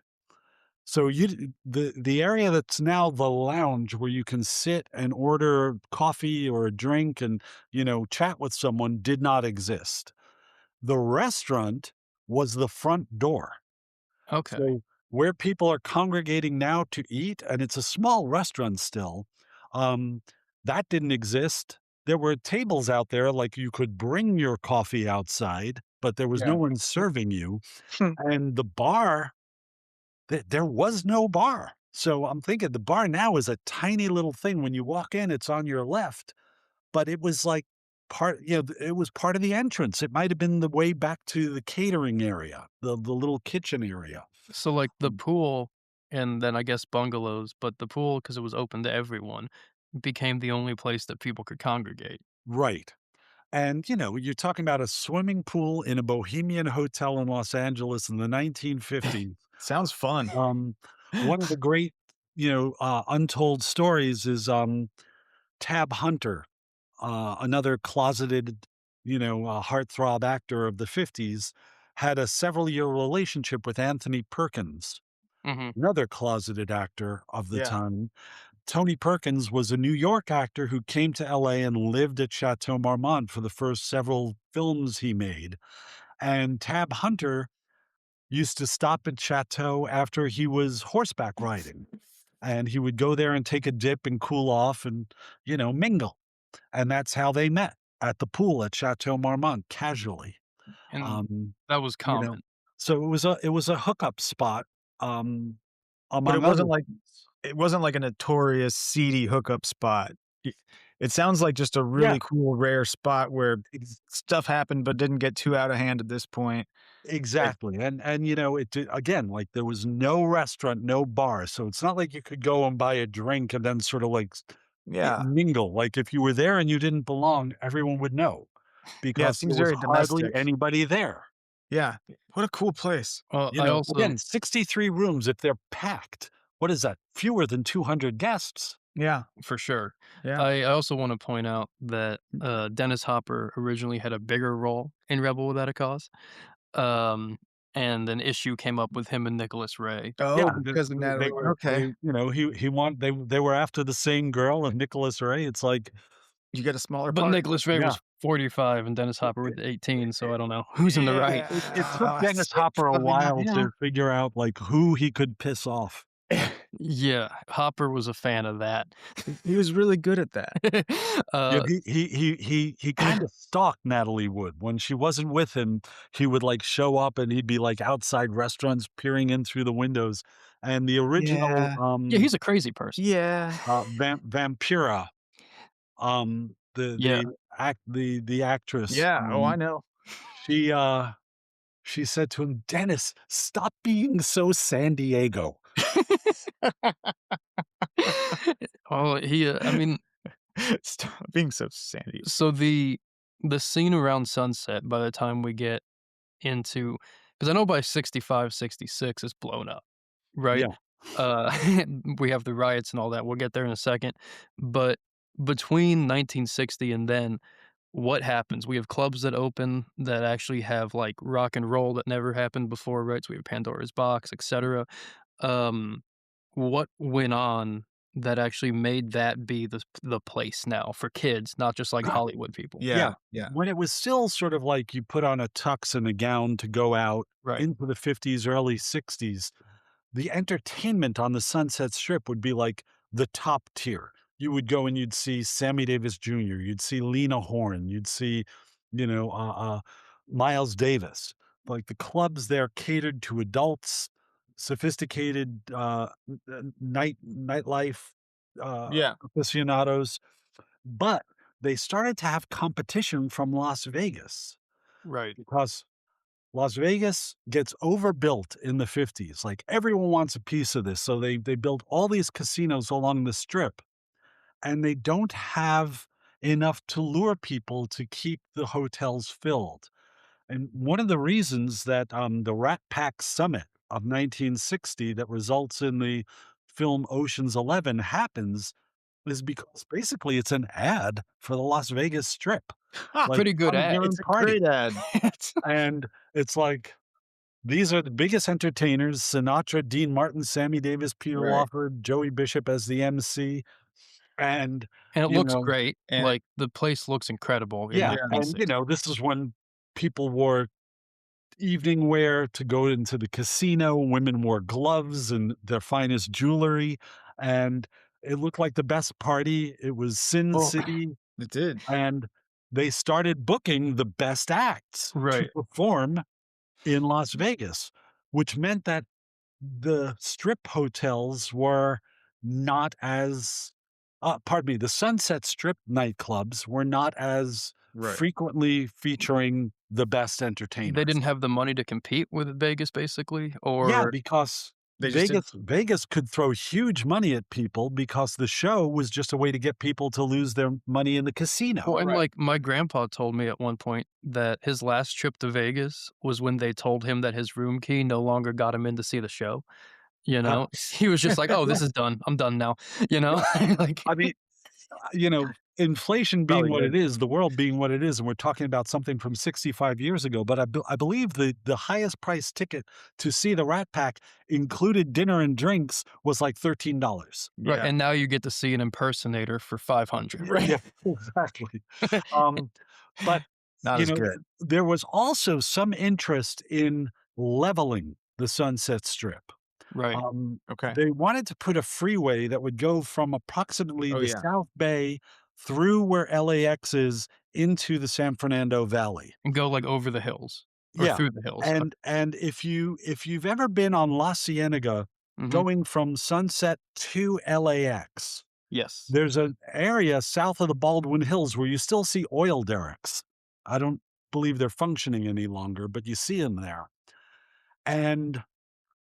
S3: So the area that's now the lounge where you can sit and order coffee or a drink and, chat with someone did not exist. The restaurant was the front door.
S1: Okay.
S3: So where people are congregating now to eat, and it's a small restaurant still, um, that didn't exist. There were tables out there, like you could bring your coffee outside, but there was no
S4: Yeah.
S3: one serving you. And the bar, there was no bar. So I'm thinking the bar now is a tiny little thing. When you walk in, it's on your left, but it was like it was part of the entrance. It might have been the way back to the catering area, the little kitchen area.
S1: So, like, the
S3: Mm.
S1: pool and then I guess bungalows, but the pool, because it was open to everyone, became the only place that people could congregate.
S3: Right. And, you're talking about a swimming pool in a bohemian hotel in Los Angeles in the 1950s.
S4: Sounds fun.
S3: Um, One of the great, untold stories is Tab Hunter, another closeted, heartthrob actor of the 50s, had a several-year relationship with Anthony Perkins,
S1: Mhm.
S3: another closeted actor of the
S4: Yeah.
S3: time. Tony Perkins was a New York actor who came to LA and lived at Chateau Marmont for the first several films he made. And Tab Hunter used to stop at Chateau after he was horseback riding. And he would go there and take a dip and cool off and, mingle. And that's how they met at the pool at Chateau Marmont casually.
S1: And
S3: Um,
S1: that was
S3: you know,
S1: common.
S3: so it was a hookup spot,
S4: But
S3: among other things.
S4: it wasn't like a notorious seedy hookup spot. Y It sounds like just a
S3: Yeah.
S4: really cool, rare spot where
S3: Ex
S4: stuff happened but didn't get too out of hand at this point. Like
S3: Exactly, and, it did again, like, there was no restaurant, no bar, so it's not like you could go and buy a drink and then sort of, like,
S4: yeah.
S3: mingle, like, if you were there and you didn't belong, everyone would know,
S4: Yeah, it
S3: because there
S4: seems
S3: was
S4: very
S3: hardly
S4: domestic.
S3: anybody there.
S4: Yeah. What a cool place.
S1: Well, I also
S3: Again, 63 rooms, if they're packed, what is that? Fewer than 200 guests.
S4: Yeah.
S1: for sure.
S4: Yeah.
S1: I also wanna point out that, Dennis Hopper originally had a bigger role in Rebel Without a Cause, um, and an issue came up with him and Nicholas Ray.
S3: Yeah,
S4: Oh,
S3: th
S4: because of
S3: they
S4: Natalie.
S3: were
S4: Okay.
S3: he want they were after the same girl and Nicholas Ray, it's like,
S4: You get a smaller
S1: But
S4: part?
S1: Nicholas Ray
S3: yeah.
S1: was 45 and Dennis Hopper was 18, so I don't know who's in the right.
S3: It took
S4: It's
S3: Dennis Hopper a
S4: probably not
S3: while to
S4: him.
S3: figure out, like, who he could piss off.
S1: Yeah, Hopper was a fan of that.
S4: He was really good at that.
S3: Yeah,
S1: Uh,
S3: he kinda stalked Natalie Wood. When she wasn't with him, he would, like, show up and he'd be, like, outside restaurants peering in through the windows. And the original,
S4: Yeah.
S1: yeah, he's a crazy person.
S4: Yeah.
S3: Vampira,
S1: Yeah.
S3: the actress,
S4: Yeah. Oh, I know.
S3: she, she said to him, "Dennis, stop being so San Diego."
S1: Oh, I mean,
S4: Stop being so sandy.
S1: so the scene around sunset by the time we get into, because I know by 65, 66 it's blown up, right?
S3: Yeah.
S1: Uh, we have the riots and all that, we'll get there in a second, but between 1960 and then, what happens? We have clubs that open that actually have, like, rock and roll that never happened before, right? So we have Pandora's Box, etcetera. Um, what went on that actually made that be the place now for kids, not just, like, Hollywood people?
S3: Yeah,
S4: Yeah. Yeah.
S3: when it was still sort of like you put on a tux and a gown to go out
S1: Right.
S3: into the '50s, early '60s, the entertainment on the Sunset Strip would be like the top tier. You would go and you'd see Sammy Davis Jr., you'd see Lena Horne, you'd see, you know, Miles Davis. Like the clubs there catered to adults, sophisticated nightlife
S4: Yeah.
S3: aficionados, but they started to have competition from Las Vegas
S1: Right.
S3: because Las Vegas gets overbuilt in the '50s. Like everyone wants a piece of this. So they built all these casinos along the strip and they don't have enough to lure people to keep the hotels filled. And one of the reasons that the Rat Pack Summit of 1960 that results in the film Ocean's 11 happens is because basically it's an ad for the Las Vegas Strip. Like,
S1: Pretty good
S3: come
S1: ad.
S3: here and
S4: It's a
S3: party.
S4: great ad.
S3: And it's like, these are the biggest entertainers: Sinatra, Dean Martin, Sammy Davis, Peter
S4: Right.
S3: Lawford, Joey Bishop as the MC. And,
S1: And it
S3: you
S1: looks
S3: know,
S1: great,
S4: And
S1: like, the place looks incredible in
S3: yeah,
S4: Yeah.
S3: and,
S1: 1960.
S3: this is when people wore evening wear to go into the casino. Women wore gloves and their finest jewelry, and it looked like the best party. It was Sin
S1: Well,
S3: City,
S4: It did.
S3: and they started booking the best acts to
S1: right.
S3: perform in Las Vegas, which meant that the strip hotels were not as pardon me, the Sunset Strip nightclubs were not as
S4: Right.
S3: frequently featuring the best
S1: They
S3: entertainers.
S1: didn't have the money to compete with Vegas, basically,
S3: Yeah,
S1: or
S3: because
S4: They just didn't.
S3: Vegas could throw huge money at people because the show was just a way to get people to lose their money in the casino.
S1: well, and,
S4: Right.
S1: like, my grandpa told me at one point that his last trip to Vegas was when they told him that his room key no longer got him in to see the show, you
S3: Uh,
S1: know? He was just like, "Oh,
S3: yeah,
S1: this is done. I'm done now," you know? Like
S3: I mean, inflation being
S4: Probably
S3: what
S4: did.
S3: it is, the world being what it is, and we're talking about something from 65 years ago, but I believe the highest price ticket to see the Rat Pack included dinner and drinks was like $13.
S1: right,
S4: Yeah.
S1: and now you get to see an impersonator for 500,
S3: Yeah,
S1: right?
S3: exactly. Um, but,
S4: Not as good.
S3: there was also some interest in leveling the Sunset Strip.
S1: Right,
S4: Okay.
S3: They wanted to put a freeway that would go from approximately
S4: Oh,
S3: the
S4: yeah.
S3: South Bay through where LAX is into the San Fernando Valley.
S1: and go, like, over the hills or
S3: Yeah,
S1: through the hills.
S3: and if you've ever been on La Cienega
S1: Mhm.
S3: going from Sunset to LAX,
S1: Yes.
S3: there's an area south of the Baldwin Hills where you still see oil derricks. I don't believe they're functioning any longer, but you see them there. And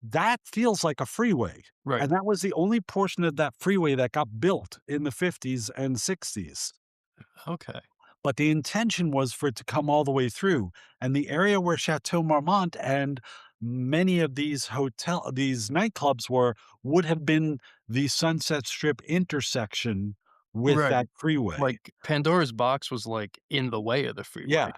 S3: that feels like a freeway,
S1: Right.
S3: and that was the only portion of that freeway that got built in the '50s and '60s,
S1: Okay.
S3: but the intention was for it to come all the way through, and the area where Chateau Marmont and many of these nightclubs were would have been the Sunset Strip intersection with
S1: Right.
S3: that freeway.
S1: Like, Pandora's box was, like, in the way of the freeway.
S3: Yeah,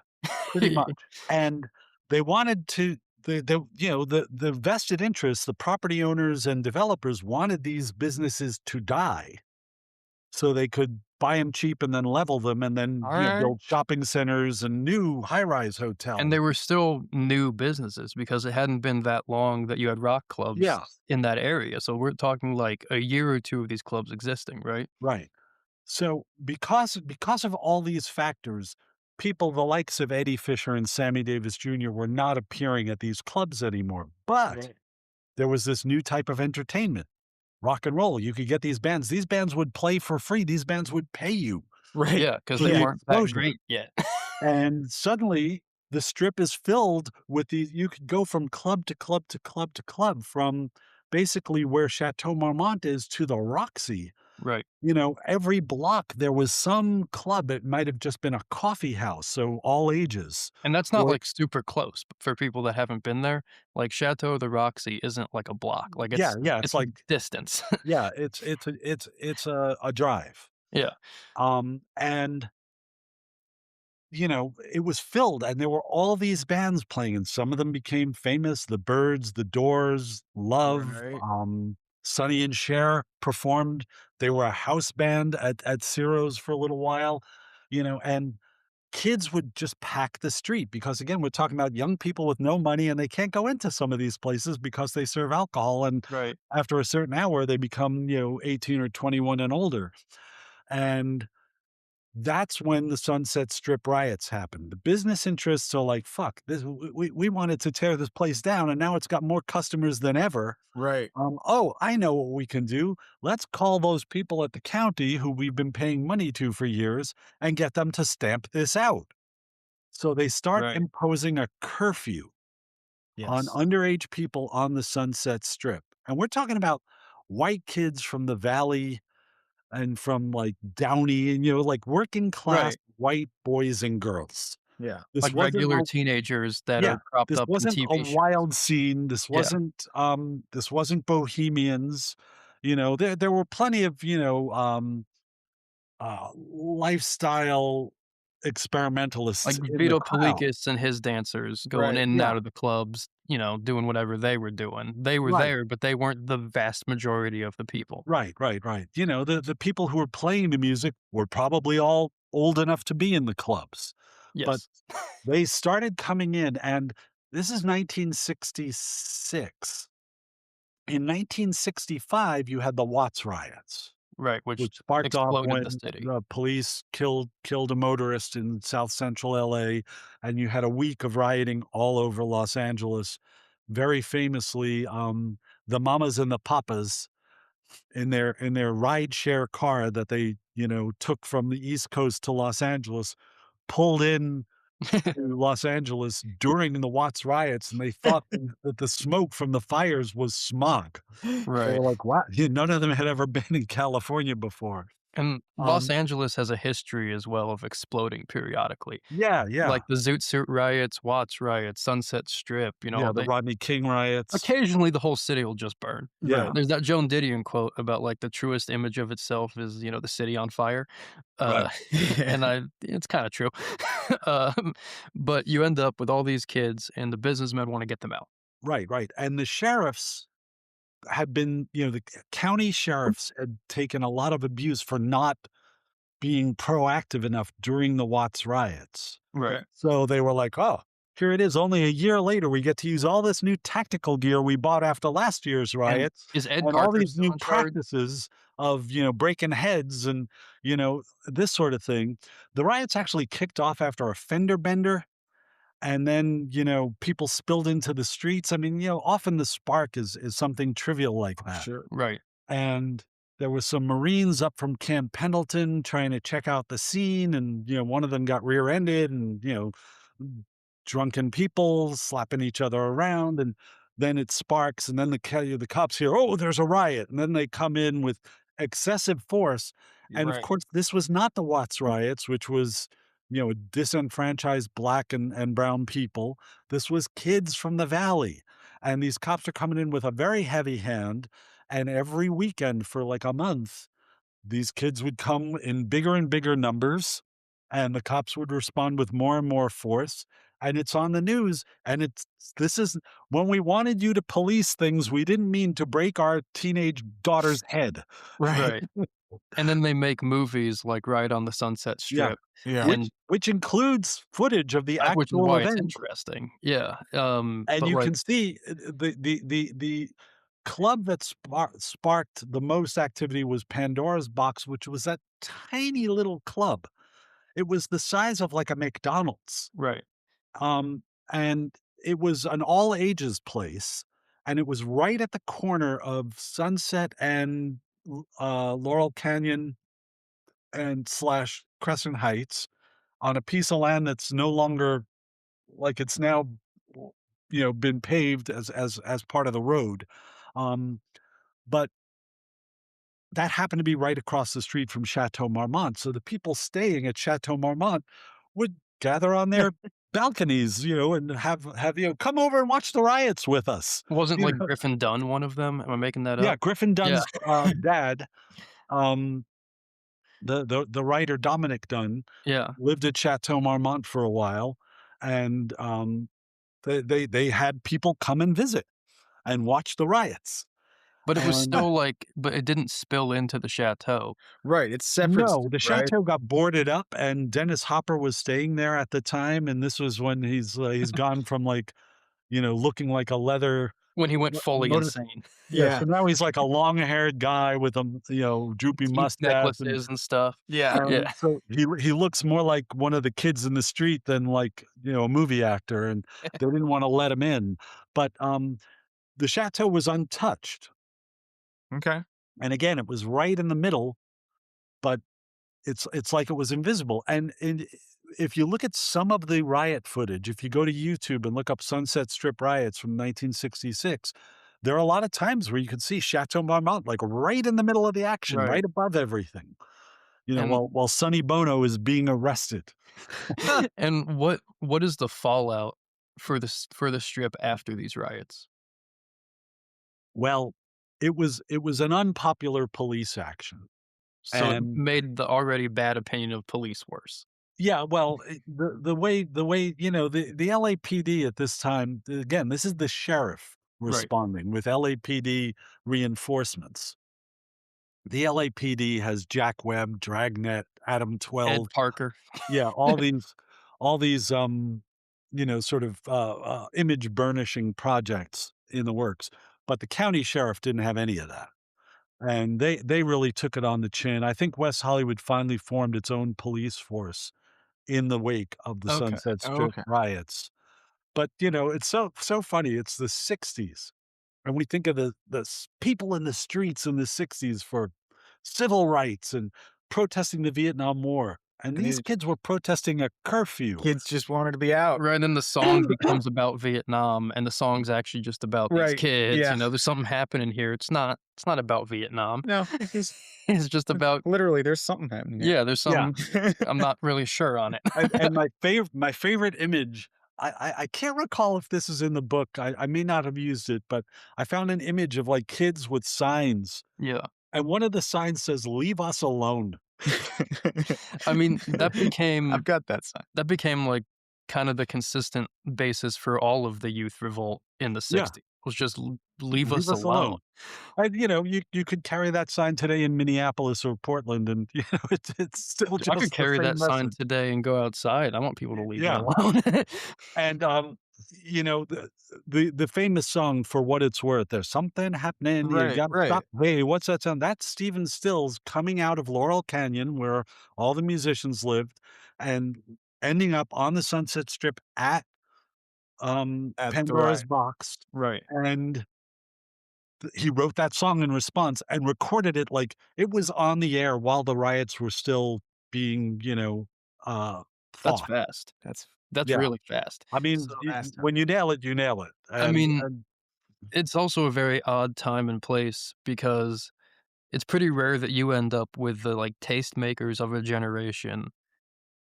S3: pretty much, and they wanted to the vested interests, the property owners and developers wanted these businesses to die so they could buy them cheap and then level them and then,
S1: Alright.
S3: build shopping centers and new high-rise
S1: And
S3: hotels.
S1: they were still new businesses because it hadn't been that long that you had rock clubs
S3: Yeah,
S1: in that area, so we're talking, like, a year or 2 of these clubs existing, right?
S3: right. So because of all these factors, people the likes of Eddie Fisher and Sammy Davis Jr. were not appearing at these clubs anymore, but
S4: Right.
S3: there was this new type of entertainment. Rock and roll. You could get these bands. These bands would play for free. These bands would pay you
S4: Right.
S1: Yeah, because
S3: for
S1: they
S3: the
S4: Yeah.
S1: weren't that
S3: exposure.
S1: great yet.
S3: And suddenly the strip is filled with these. You could go from club to club to club to club from basically where Chateau Marmont is to the Roxy.
S1: Right.
S3: Every block there was some club. It might have just been a coffee house, so all ages.
S1: And that's not,
S3: Or
S1: like, super close, but for people that haven't been there, like, Chateau the Roxy isn't like a block, like,
S3: yeah, yeah, it's
S1: it's a
S3: like
S1: distance.
S3: yeah, it's a drive.
S1: Yeah.
S3: And it was filled and there were all these bands playing and some of them became famous. The Byrds, The Doors, Love,
S4: Right.
S3: Sonny and Cher performed. They were a house band at Ciro's for a little while, and kids would just pack the street because again, we're talking about young people with no money and they can't go into some of these places because they serve alcohol. And
S1: Right.
S3: after a certain hour, they become, 18 or 21 and older. And that's when the Sunset Strip riots happened. The business interests are like, "Fuck, this we wanted to tear this place down, and now it's got more customers than ever.
S4: Right.
S3: Oh, I know what we can do. Let's call those people at the county who we've been paying money to for years and get them to stamp this out." So they start
S1: Right.
S3: imposing a curfew on
S4: Yes.
S3: underage people on the Sunset Strip, and we're talking about white kids from the Valley and from, like, Downey and, like, working class
S1: Right.
S3: white boys and girls.
S4: Yeah.
S3: This
S1: Like
S3: wasn't
S1: regular
S3: like
S1: teenagers that
S3: yeah,
S1: are propped
S3: this
S1: up in
S3: wasn't a
S1: TV shows.
S3: wild scene,
S1: Yeah.
S3: this wasn't Bohemians, there were plenty of, lifestyle
S1: Like
S3: experimentalists in the
S1: Vito
S3: crowd.
S1: Politis and his dancers going
S4: Right.
S1: in and
S3: Yeah,
S1: out of the clubs, doing whatever they were doing. They were
S3: right,
S1: there, but they weren't the vast majority of the people.
S3: right, right, right. The people who were playing the music were probably all old enough to be in the clubs. but
S1: Yes.
S3: they started coming in, and this is 1966. In 1965, you had the Watts riots,
S1: Right, which
S3: which sparked off
S1: exploded the
S3: when
S1: city.
S3: the police killed a motorist in South Central LA, and you had a week of rioting all over Los Angeles. Very famously, the mamas and the papas in their rideshare car that they, took from the East Coast to Los Angeles, pulled in to Los Angeles during the Watts riots, and they thought that the smoke from the fires was smog. They
S1: Right.
S3: were like, "What?" None of them had ever been in California before.
S1: And Los
S3: Um,
S1: Angeles has a history as well of exploding periodically.
S3: yeah, yeah,
S1: Like the Zoot Suit riots, Watts riots, Sunset Strip,
S3: yeah, the
S1: they
S3: Rodney King riots.
S1: occasionally the whole city will just burn.
S3: Yeah,
S1: Right. There's that Joan Didion quote about, like, the truest image of itself is, the city on fire.
S3: right.
S1: Uh, and it's kinda true. Um, but you end up with all these kids, and the businessmen wanna get them out.
S3: Right, right, and the sheriffs had been the county sheriffs had taken a lot of abuse for not being proactive enough during the Watts riots.
S1: Right.
S3: So they were like, "Oh, here it is. Only a year later, we get to use all this new tactical gear we bought after last year's
S1: And
S3: riots,
S1: is Ed
S3: and all
S1: Parker
S3: these
S1: still
S3: new
S1: in charge?
S3: practices of breaking heads and this sort of thing." The riots actually kicked off after a fender bender, and then people spilled into the streets. I mean, often the spark is something trivial like that.
S2: Sure.
S1: Right.
S3: And there was some Marines up from Camp Pendleton trying to check out the scene, and one of them got rear-ended, and drunken people slapping each other around, and then it sparks, and then the cops hear, "Oh, there's a riot," and then they come in with excessive force.
S1: You're
S3: And of
S1: right.
S3: course, this was not the Watts riots, which was disenfranchised black and brown people. This was kids from the valley, and these cops are coming in with a very heavy hand. And every weekend for like a month, these kids would come in bigger and bigger numbers, and the cops would respond with more and more force. And it's on the news. And this is when we wanted you to police things, we didn't mean to break our teenage daughter's head. Right.
S1: Right. And then they make movies like Ride on the Sunset
S3: Yeah.
S1: Strip,
S2: Yeah.
S1: and
S3: Which includes footage of the
S1: which is
S3: actual
S1: why it's
S3: event.
S1: interesting. Yeah,
S3: And
S1: but,
S3: you
S1: like
S3: can see the club that sparked the most activity was Pandora's Box, which was that tiny little club. It was the size of like a McDonald's.
S1: right,
S3: Um, and it was an all ages place. And it was right at the corner of Sunset and Laurel Canyon and slash Crescent Heights on a piece of land that's no longer like it's now been paved as part of the road. Um, but that happened to be right across the street from Chateau Marmont. So the people staying at Chateau Marmont would gather on their balconies, and have come over and watch the riots with us.
S1: wasn't,
S3: You
S1: like,
S3: know?
S1: Griffin Dunn one of them? Am I making that
S3: Yeah,
S1: up?
S3: Griffin
S1: Yeah,
S3: Dunn's dad, um, the writer Dominic Dunn,
S1: yeah,
S3: lived at Chateau Marmont for a while, and they had people come and visit and watch the riots.
S1: but it was
S3: And
S1: still, like but it didn't spill into the chateau.
S2: Right. It's separate,
S3: no, the
S2: right?
S3: chateau got boarded up, and Dennis Hopper was staying there at the time, and this was when he's gone from, like, looking like a leather
S1: When he went
S3: mo
S1: fully
S3: motor
S1: insane.
S3: yeah,
S2: Yeah.
S3: so now he's like a long-haired guy with a, droopy
S1: Teeth
S3: mustache, and,
S1: necklaces and stuff. Yeah, yeah.
S3: so he looks more like one of the kids in the street than like, a movie actor, and they didn't wanna let him in. But, the chateau was untouched,
S2: Okay.
S3: and again, it was right in the middle, but it's like it was invisible. And if you look at some of the riot footage, if you go to YouTube and look up Sunset Strip riots from 1966, there are a lot of times where you can see Chateau Marmont like right in the middle of the action,
S1: Right,
S3: right above everything.
S1: and
S3: While Sonny Bono is being arrested.
S1: and what is the fallout for the Strip after these riots?
S3: Well, it was an unpopular police action,
S1: So it
S3: and
S1: made the already bad opinion of police worse.
S3: yeah, well, the way the LAPD at this time, again, this is the sheriff
S1: Right.
S3: responding with LAPD reinforcements. The LAPD has Jack Webb, Dragnet, Adam
S1: Ed
S3: 12,
S1: Parker.
S3: yeah, all these, sort of, image burnishing projects in the works, but the county sheriff didn't have any of that. And they really took it on the chin. I think West Hollywood finally formed its own police force in the wake of the
S1: Okay.
S3: Sunset Strip
S4: Okay.
S3: riots. But, it's so funny. It's the '60s, and we think of the people in the streets in the '60s for civil rights and protesting the Vietnam War, and
S4: And
S3: these
S4: these
S3: kids were protesting a curfew.
S4: kids just wanted to be out.
S1: Right, and then the song becomes about Vietnam, and the song's actually just about these
S4: Right.
S1: kids,
S4: Yeah.
S1: there's something happening here. It's not about Vietnam.
S4: No, it's just
S1: It's just about
S4: literally there's something happening here.
S1: yeah, there's
S3: Yeah.
S1: something I'm not really sure on it.
S3: And my favorite image, I can't recall if this is in the book, I may not have used it, but I found an image of, like, kids with signs,
S1: Yeah.
S3: and one of the signs says, "Leave us alone."
S1: I mean,
S4: I've got that sign.
S1: like, kind of the consistent basis for all of the youth revolt in the
S3: Yeah.
S1: '60s, was just l leave
S3: "Leave
S1: us
S3: us
S1: alone.
S3: alone." And, you could carry that sign today in Minneapolis or Portland, and, it's still
S1: I could
S3: just the
S1: carry
S3: same
S1: that sign
S3: message.
S1: today and go outside. I want people to leave me
S3: Yeah.
S1: alone.
S3: And, the famous song, "For What It's Worth," "There's something happening, you
S4: Right,
S3: gotta
S4: right.
S3: stop." Hey, what's that sound? That's Stephen Stills coming out of Laurel Canyon, where all the musicians lived, and ending up on the Sunset Strip at,
S4: At the
S3: Pandora's
S4: riot.
S3: Box,
S1: Right.
S3: and he wrote that song in response and recorded it like it was on the air while the riots were still being, uh,
S1: That's
S3: fought.
S1: fast. That's
S3: Yeah.
S1: really fast.
S3: I mean,
S1: So
S4: Fast time.
S3: when you nail it, you nail it,
S1: I mean,
S3: and
S1: it's also a very odd time and place because it's pretty rare that you end up with the, like, tastemakers of a generation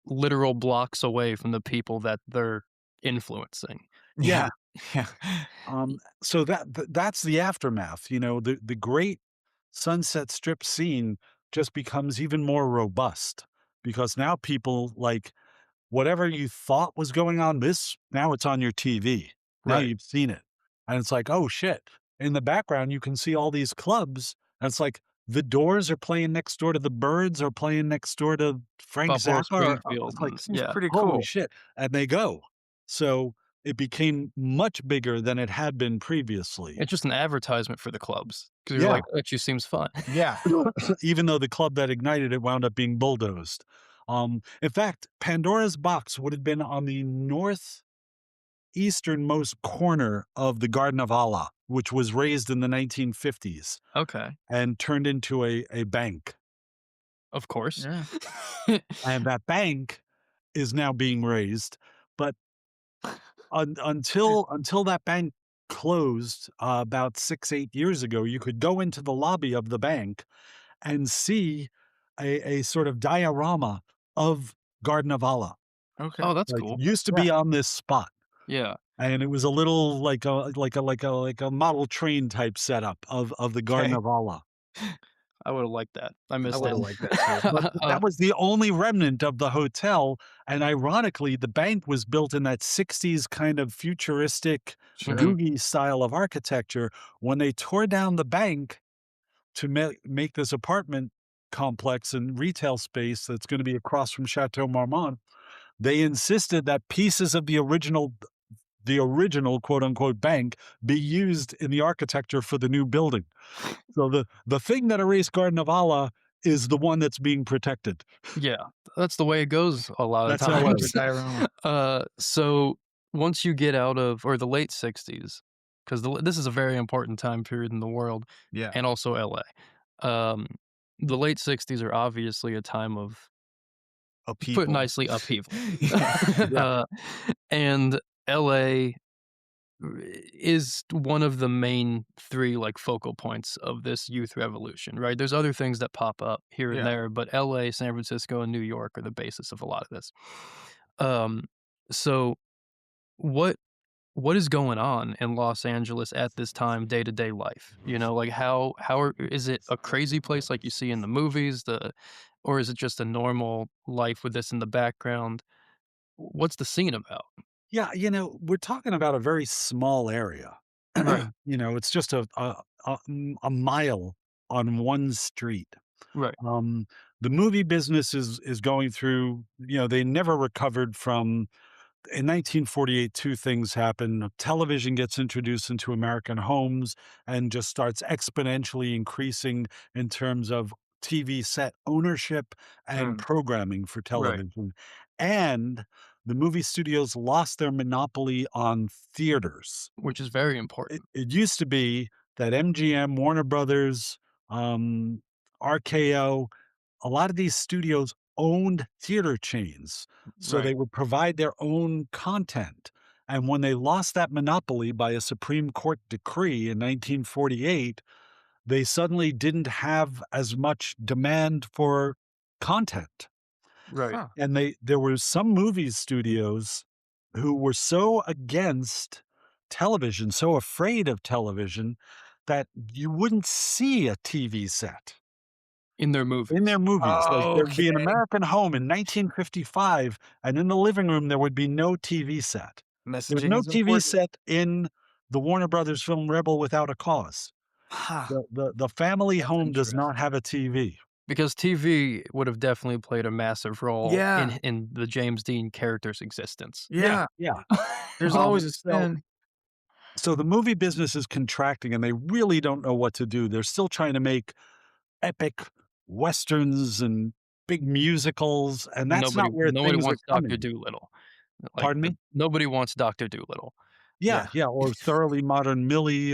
S1: literal blocks away from the people that they're influencing.
S3: yeah.
S4: Yeah. Yeah.
S3: So that's the aftermath, the great Sunset Strip scene just becomes even more robust because now people, like, whatever you thought was going on, now it's on your TV. Now
S1: Right.
S3: you've seen it, and it's like, "Oh, shit." In the background, you can see all these clubs, and it's like, the Doors are playing next door to the Byrds are playing next door to Frank
S1: Buffalo
S3: Zappa,
S1: Springfield
S3: it's like,
S1: and
S4: Seems
S1: yeah.
S4: pretty
S3: "Holy
S4: cool.
S3: shit," and they go. So, it became much bigger than it had been previously.
S1: It's just an advertisement for the clubs because 'cause you're
S3: Yeah.
S1: like, "That actually seems fun."
S4: Yeah.
S3: Even though the club that ignited it wound up being bulldozed. In fact, Pandora's Box would have been on the northeasternmost corner of the Garden of Allah, which was raised in the 1950s
S1: Okay.
S3: and turned into a bank.
S1: Of course.
S4: Yeah.
S3: And that bank is now being raised, but until that bank closed, about 6, 8 years ago, you could go into the lobby of the bank and see a sort of diorama of Garden of Allah.
S4: Okay.
S1: Oh, that's
S3: Like,
S1: cool.
S3: used to
S4: Yeah.
S3: be on this spot,
S1: Yeah.
S3: and it was a little like a model train type setup of the Garden
S4: Okay.
S3: of Allah.
S1: I would've liked that. I
S4: I
S1: missed it.
S4: would've liked that too.
S3: But
S1: Uh,
S3: that was the only remnant of the hotel, and ironically, the bank was built in that '60s kind of futuristic,
S4: Sure.
S1: mhm.
S3: Googie style of architecture. When they tore down the bank to make this apartment complex and retail space that's gonna be across from Chateau Marmont, they insisted that pieces of the original quote unquote bank be used in the architecture for the new building. So the thing that erased Garden of Allah is the one that's being protected.
S1: Yeah. That's the way it goes a lot of
S3: That's how
S4: I
S3: it
S4: like the
S1: times.
S3: is.
S4: diorama.
S1: So once you get out of or the late '60s, 'cause this is a very important time period in the world
S2: Yeah.
S1: and also LA. The late '60s are obviously a time of, put it
S2: People.
S1: nicely, upheaval.
S4: Yeah.
S3: Yeah.
S1: Uh, and LA is one of the main 3, like, focal points of this youth revolution, right? There's other things that pop up here and
S2: Yeah.
S1: there, but LA, San Francisco, and New York are the basis of a lot of this. Um, so what what is going on in Los Angeles at this time, day-to-day life? Like, is it a crazy place like you see in the movies, or is it just a normal life with this in the background? What's the scene about?
S3: Yeah, we're talking about a very small area.
S1: Right.
S3: It's just a mile on one street.
S1: Right.
S3: Um, the movie business is going through, they never recovered from. In 1948, two things happen. Television gets introduced into American homes and just starts exponentially increasing in terms of TV set ownership and
S5: Mm,
S3: programming for
S1: Right.
S3: television. And the movie studios lost their monopoly on theaters.
S1: Which is very
S3: It used to be that MGM, Warner Brothers, um, RKO, a lot of these studios owned theater chains, so
S1: Right.
S3: they would provide their own content. And when they lost that monopoly by a Supreme Court decree in 1948, they suddenly didn't have as much demand for content.
S1: Right.
S5: huh.
S3: And there were some movie studios who were so against television, so afraid of television, that you wouldn't see a TV set
S1: In their
S3: in their
S1: movies.
S3: movies. Like, there'd be an
S5: Okay.
S3: American home in 1955, and in the living room, there would be no TV set. There was
S5: Messaging
S3: no
S5: is
S3: TV
S5: important.
S3: set in the Warner Brothers film Rebel Without a Cause.
S5: Huh.
S3: The family
S5: That's
S3: home does not
S5: interesting.
S3: have a TV.
S1: Because TV would have definitely played a massive role
S5: Yeah.
S1: in the James Dean character's existence.
S3: Yeah,
S5: Yeah.
S3: yeah.
S5: There's
S3: Um,
S5: always a
S3: so
S5: spin.
S3: so the movie business is contracting, and they really don't know what to do. They're still trying to make epic westerns and big musicals, and that's
S1: Nobody
S3: not where
S1: nobody
S3: things are
S1: wants Doctor
S3: coming.
S1: Doolittle. Like,
S3: Pardon me?
S1: nobody wants Doctor Doolittle.
S3: Yeah,
S5: Yeah.
S3: yeah, or Thoroughly Modern Millie,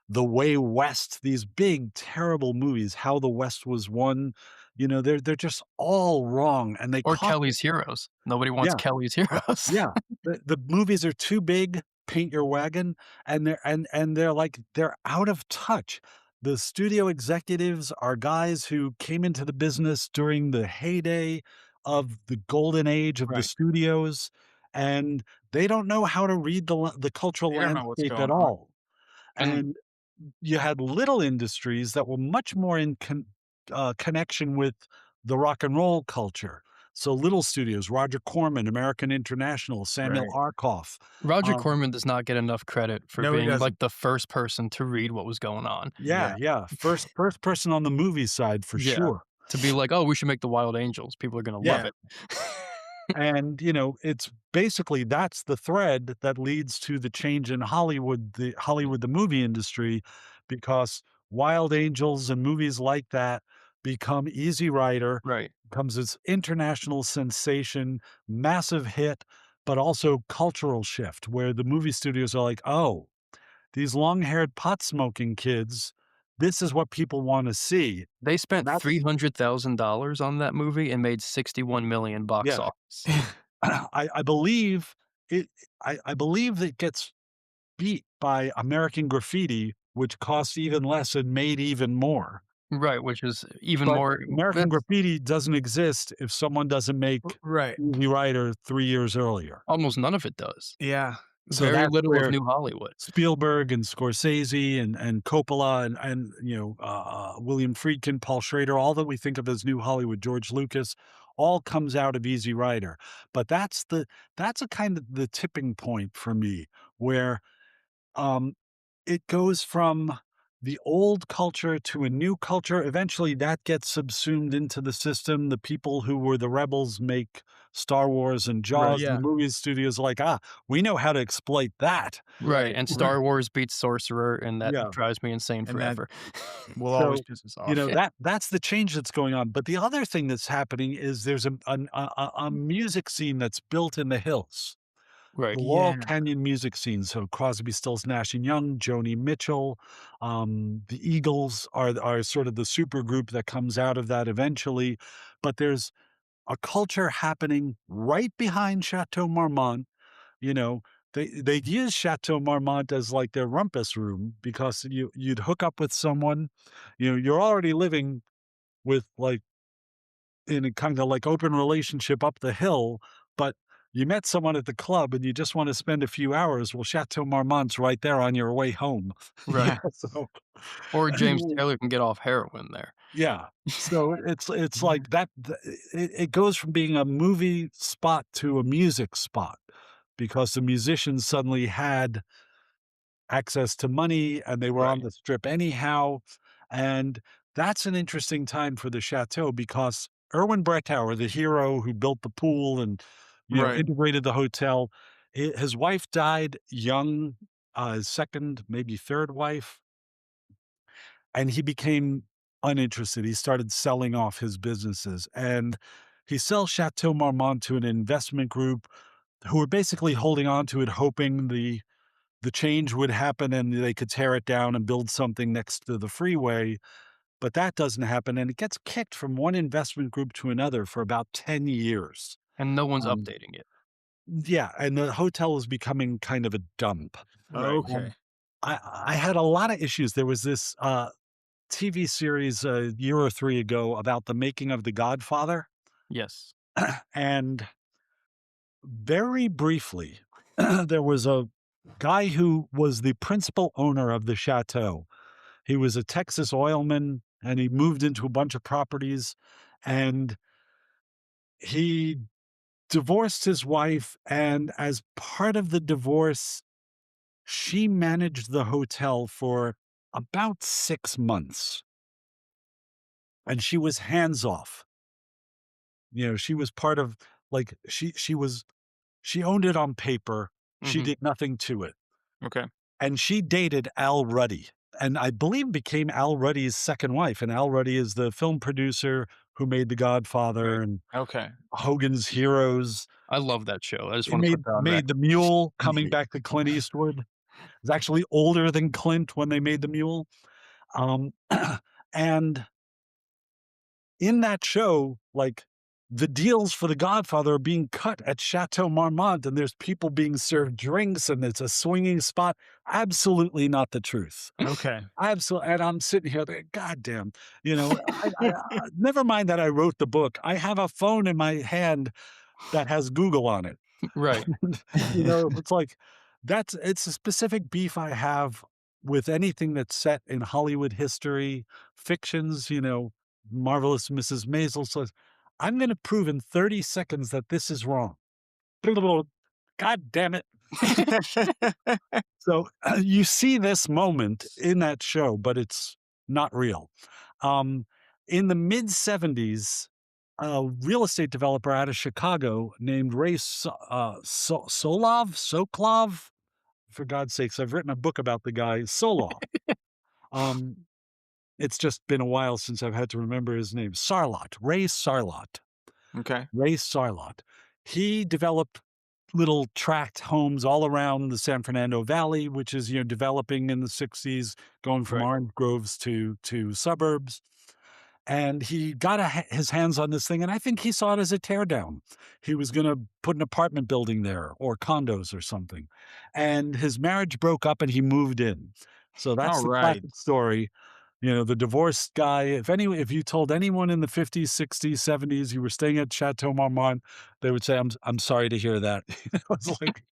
S3: The Way West, these big, terrible movies, How the West Was Won, they're just all wrong, and they
S1: Or
S3: cost.
S1: Kelly's Heroes. Nobody wants
S3: Yeah.
S1: Kelly's Heroes.
S3: Yeah, the movies are too big, paint your wagon, and they're out of touch. The studio executives are guys who came into the business during the heyday of the golden age of the
S1: Right.
S3: studios, and they don't know how to read the cultural
S5: They don't know what's
S3: landscape at
S5: going on.
S3: all.
S1: And
S3: And you had little industries that were much more in connection with the rock and roll culture. So little studios, Roger Corman, American International, Samuel
S5: Right.
S3: Arkoff.
S1: Roger
S3: Um,
S1: Corman does not get enough credit for
S5: No, he
S1: being,
S5: doesn't.
S1: like, the first person to read what was going on.
S3: yeah,
S5: Yeah.
S3: yeah. First person on the movie side for
S1: Yeah.
S3: sure.
S1: To be like, "Oh, we should make The Wild Angels." People are gonna love
S3: Yeah.
S1: it.
S3: And, it's basically that's the thread that leads to the change in Hollywood, the movie industry, because Wild Angels and movies like that become Easy Rider,
S1: Right.
S3: becomes this international sensation, massive hit, but also cultural shift where the movie studios are like, "Oh, these long-haired pot-smoking kids, this is what people wanna see."
S1: They
S3: And
S1: spent
S3: that's
S1: $300,000 on that movie and made 61,000,000 box
S3: yeah.
S1: office.
S3: I believe it I believe it gets beat by American Graffiti, which costs even less and made even more.
S1: Right, which is even
S3: But
S1: more
S3: American
S1: that's
S3: Graffiti doesn't exist if someone doesn't make
S5: Right.
S3: Easy Rider 3 years earlier.
S1: almost none of it does.
S5: Yeah.
S3: So
S1: Very
S3: that's
S1: little of
S3: where
S1: New Hollywood.
S3: Spielberg and Scorsese and Coppola and William Friedkin, Paul Schrader, all that we think of as New Hollywood, George Lucas, all comes out of Easy Rider. But that's a kind of the tipping point for me where um, it goes from the old culture to a new culture. Eventually, that gets subsumed into the system. The people who were the rebels make Star Wars and
S1: Right.
S3: Jaws, and
S5: Yeah.
S3: the movie studios are like, we know how to exploit that.
S1: Right,
S5: Right.
S1: and Star Wars beats Sorcerer, and that
S3: Yeah.
S1: drives me insane
S5: And that
S1: forever.
S5: will always
S3: So,
S5: piss us off.
S3: that's the change that's going on. But the other thing that's happening is there's a music scene that's built in the hills.
S1: Right.
S3: The Laurel
S5: Yeah.
S3: Canyon music scene. So Crosby, Stills, Nash and Young, Joni Mitchell, the Eagles are sort of the super group that comes out of that eventually. But there's a culture happening right behind Chateau Marmont. You know, they use Chateau Marmont as like their rumpus room because you'd hook up with someone, you're already living with like in a kind of like open relationship up the hill, but you met someone at the club and you just want to spend a few hours. Well, Chateau Marmont's right there on your way home.
S1: Right.
S3: So,
S1: Or James Taylor can get off heroin there.
S3: yeah. So it's
S5: Yeah.
S3: like that. It goes from being a movie spot to a music spot because the musicians suddenly had access to money and they were on
S1: Right.
S3: the strip anyhow. And that's an interesting time for the Chateau because Erwin Bretower, the hero who built the pool and,
S4: Right.
S3: integrated the hotel, his wife died young, his second, maybe third wife, and he became uninterested. He started selling off his businesses, and he sells Chateau Marmont to an investment group who were basically holding on to it, hoping the change would happen and they could tear it down and build something next to the freeway. But that doesn't happen, and it gets kicked from one investment group to another for about 10 years.
S1: And no one's
S3: Um,
S1: updating it.
S3: yeah, and the hotel is becoming kind of a dump.
S1: Right.
S3: Um,
S4: Okay.
S3: I had a lot of issues. There was this, TV series a year or 3 ago about the making of The Godfather,
S1: Yes.
S3: and very briefly, there was a guy who was the principal owner of the chateau. He was a Texas oilman, and he moved into a bunch of properties, and he divorced his wife, and as part of the divorce, she managed the hotel for about 6 months, and she was hands off. She was part of like, she owned it on paper, she
S1: Mhm.
S3: did nothing to it,
S4: Okay.
S3: and she dated Al Ruddy, and I believe became Al Ruddy's second wife, and Al Ruddy is the film producer who made The
S4: Right.
S3: Godfather and
S4: Okay.
S3: Hogan's Heroes.
S1: I love that show. I just
S3: He
S1: wanna put
S3: made
S1: that on
S3: made
S1: record.
S3: The Mule, coming back to Clint Eastwood. He's actually older than Clint when they made The Mule. Um, and in that show, like, the deals for The Godfather are being cut at Chateau Marmont, and there's people being served drinks, and it's a swinging spot. Absolutely not the truth.
S4: Okay.
S3: Absolutely, and I'm sitting here there, goddamn, never mind that I wrote the book. I have a phone in my hand that has Google on it.
S1: Right.
S3: It's like it's a specific beef I have with anything that's set in Hollywood history, fictions, Marvelous Mrs. Maisel says, I'm going to prove in 30 seconds that this is wrong. God damn it. So you see this moment in that show, but it's not real. Um, in the mid 70s, a real estate developer out of Chicago named Ray Sokolov, for God's sakes, I've written a book about the guy, Solov. Um, it's just been a while since I've had to remember his name. Ray Sarlot.
S4: Okay.
S3: Ray Sarlot. He developed little tract homes all around the San Fernando Valley, which is, developing in the 60s, going from
S1: Right.
S3: orange groves to suburbs. And he got his hands on this thing, and I think he saw it as a teardown. He was going to put an apartment building there or condos or something. And his marriage broke up and he moved in. So that's
S4: All
S3: the
S4: right.
S3: classic story. The divorced guy, if you told anyone in the 50s, 60s, 70s you were staying at Chateau Marmont, they would say, I'm sorry to hear that. It's like,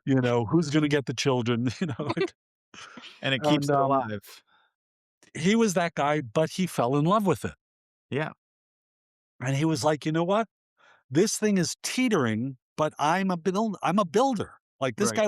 S3: who's going to get the children,
S4: And it keeps
S3: and
S4: it alive.
S3: he was that guy, but he fell in love with it.
S4: Yeah.
S3: And he was like, you know what? This thing is teetering, but I'm a builder. Like this
S1: Right.
S3: guy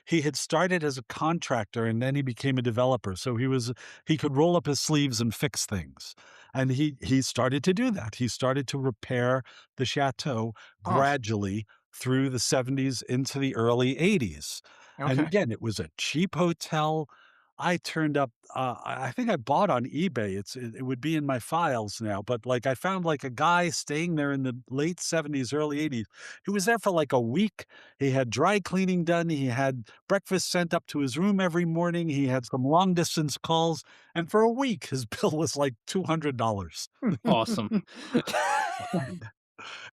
S3: he had started as a contractor and then he became a developer. So he could roll up his sleeves and fix things. And he started to do that. He started to repair the chateau
S4: Oh,
S3: gradually through the 70s into the early 80s. And
S4: okay.
S3: again, it was a cheap hotel. I turned up, I think I bought on eBay. It would be in my files now, but like I found like a guy staying there in the late 70s, early 80s. He was there for like a week. He had dry cleaning done. He had breakfast sent up to his room every morning. He had some long distance calls. And for a week, his bill was like $200.
S1: Awesome.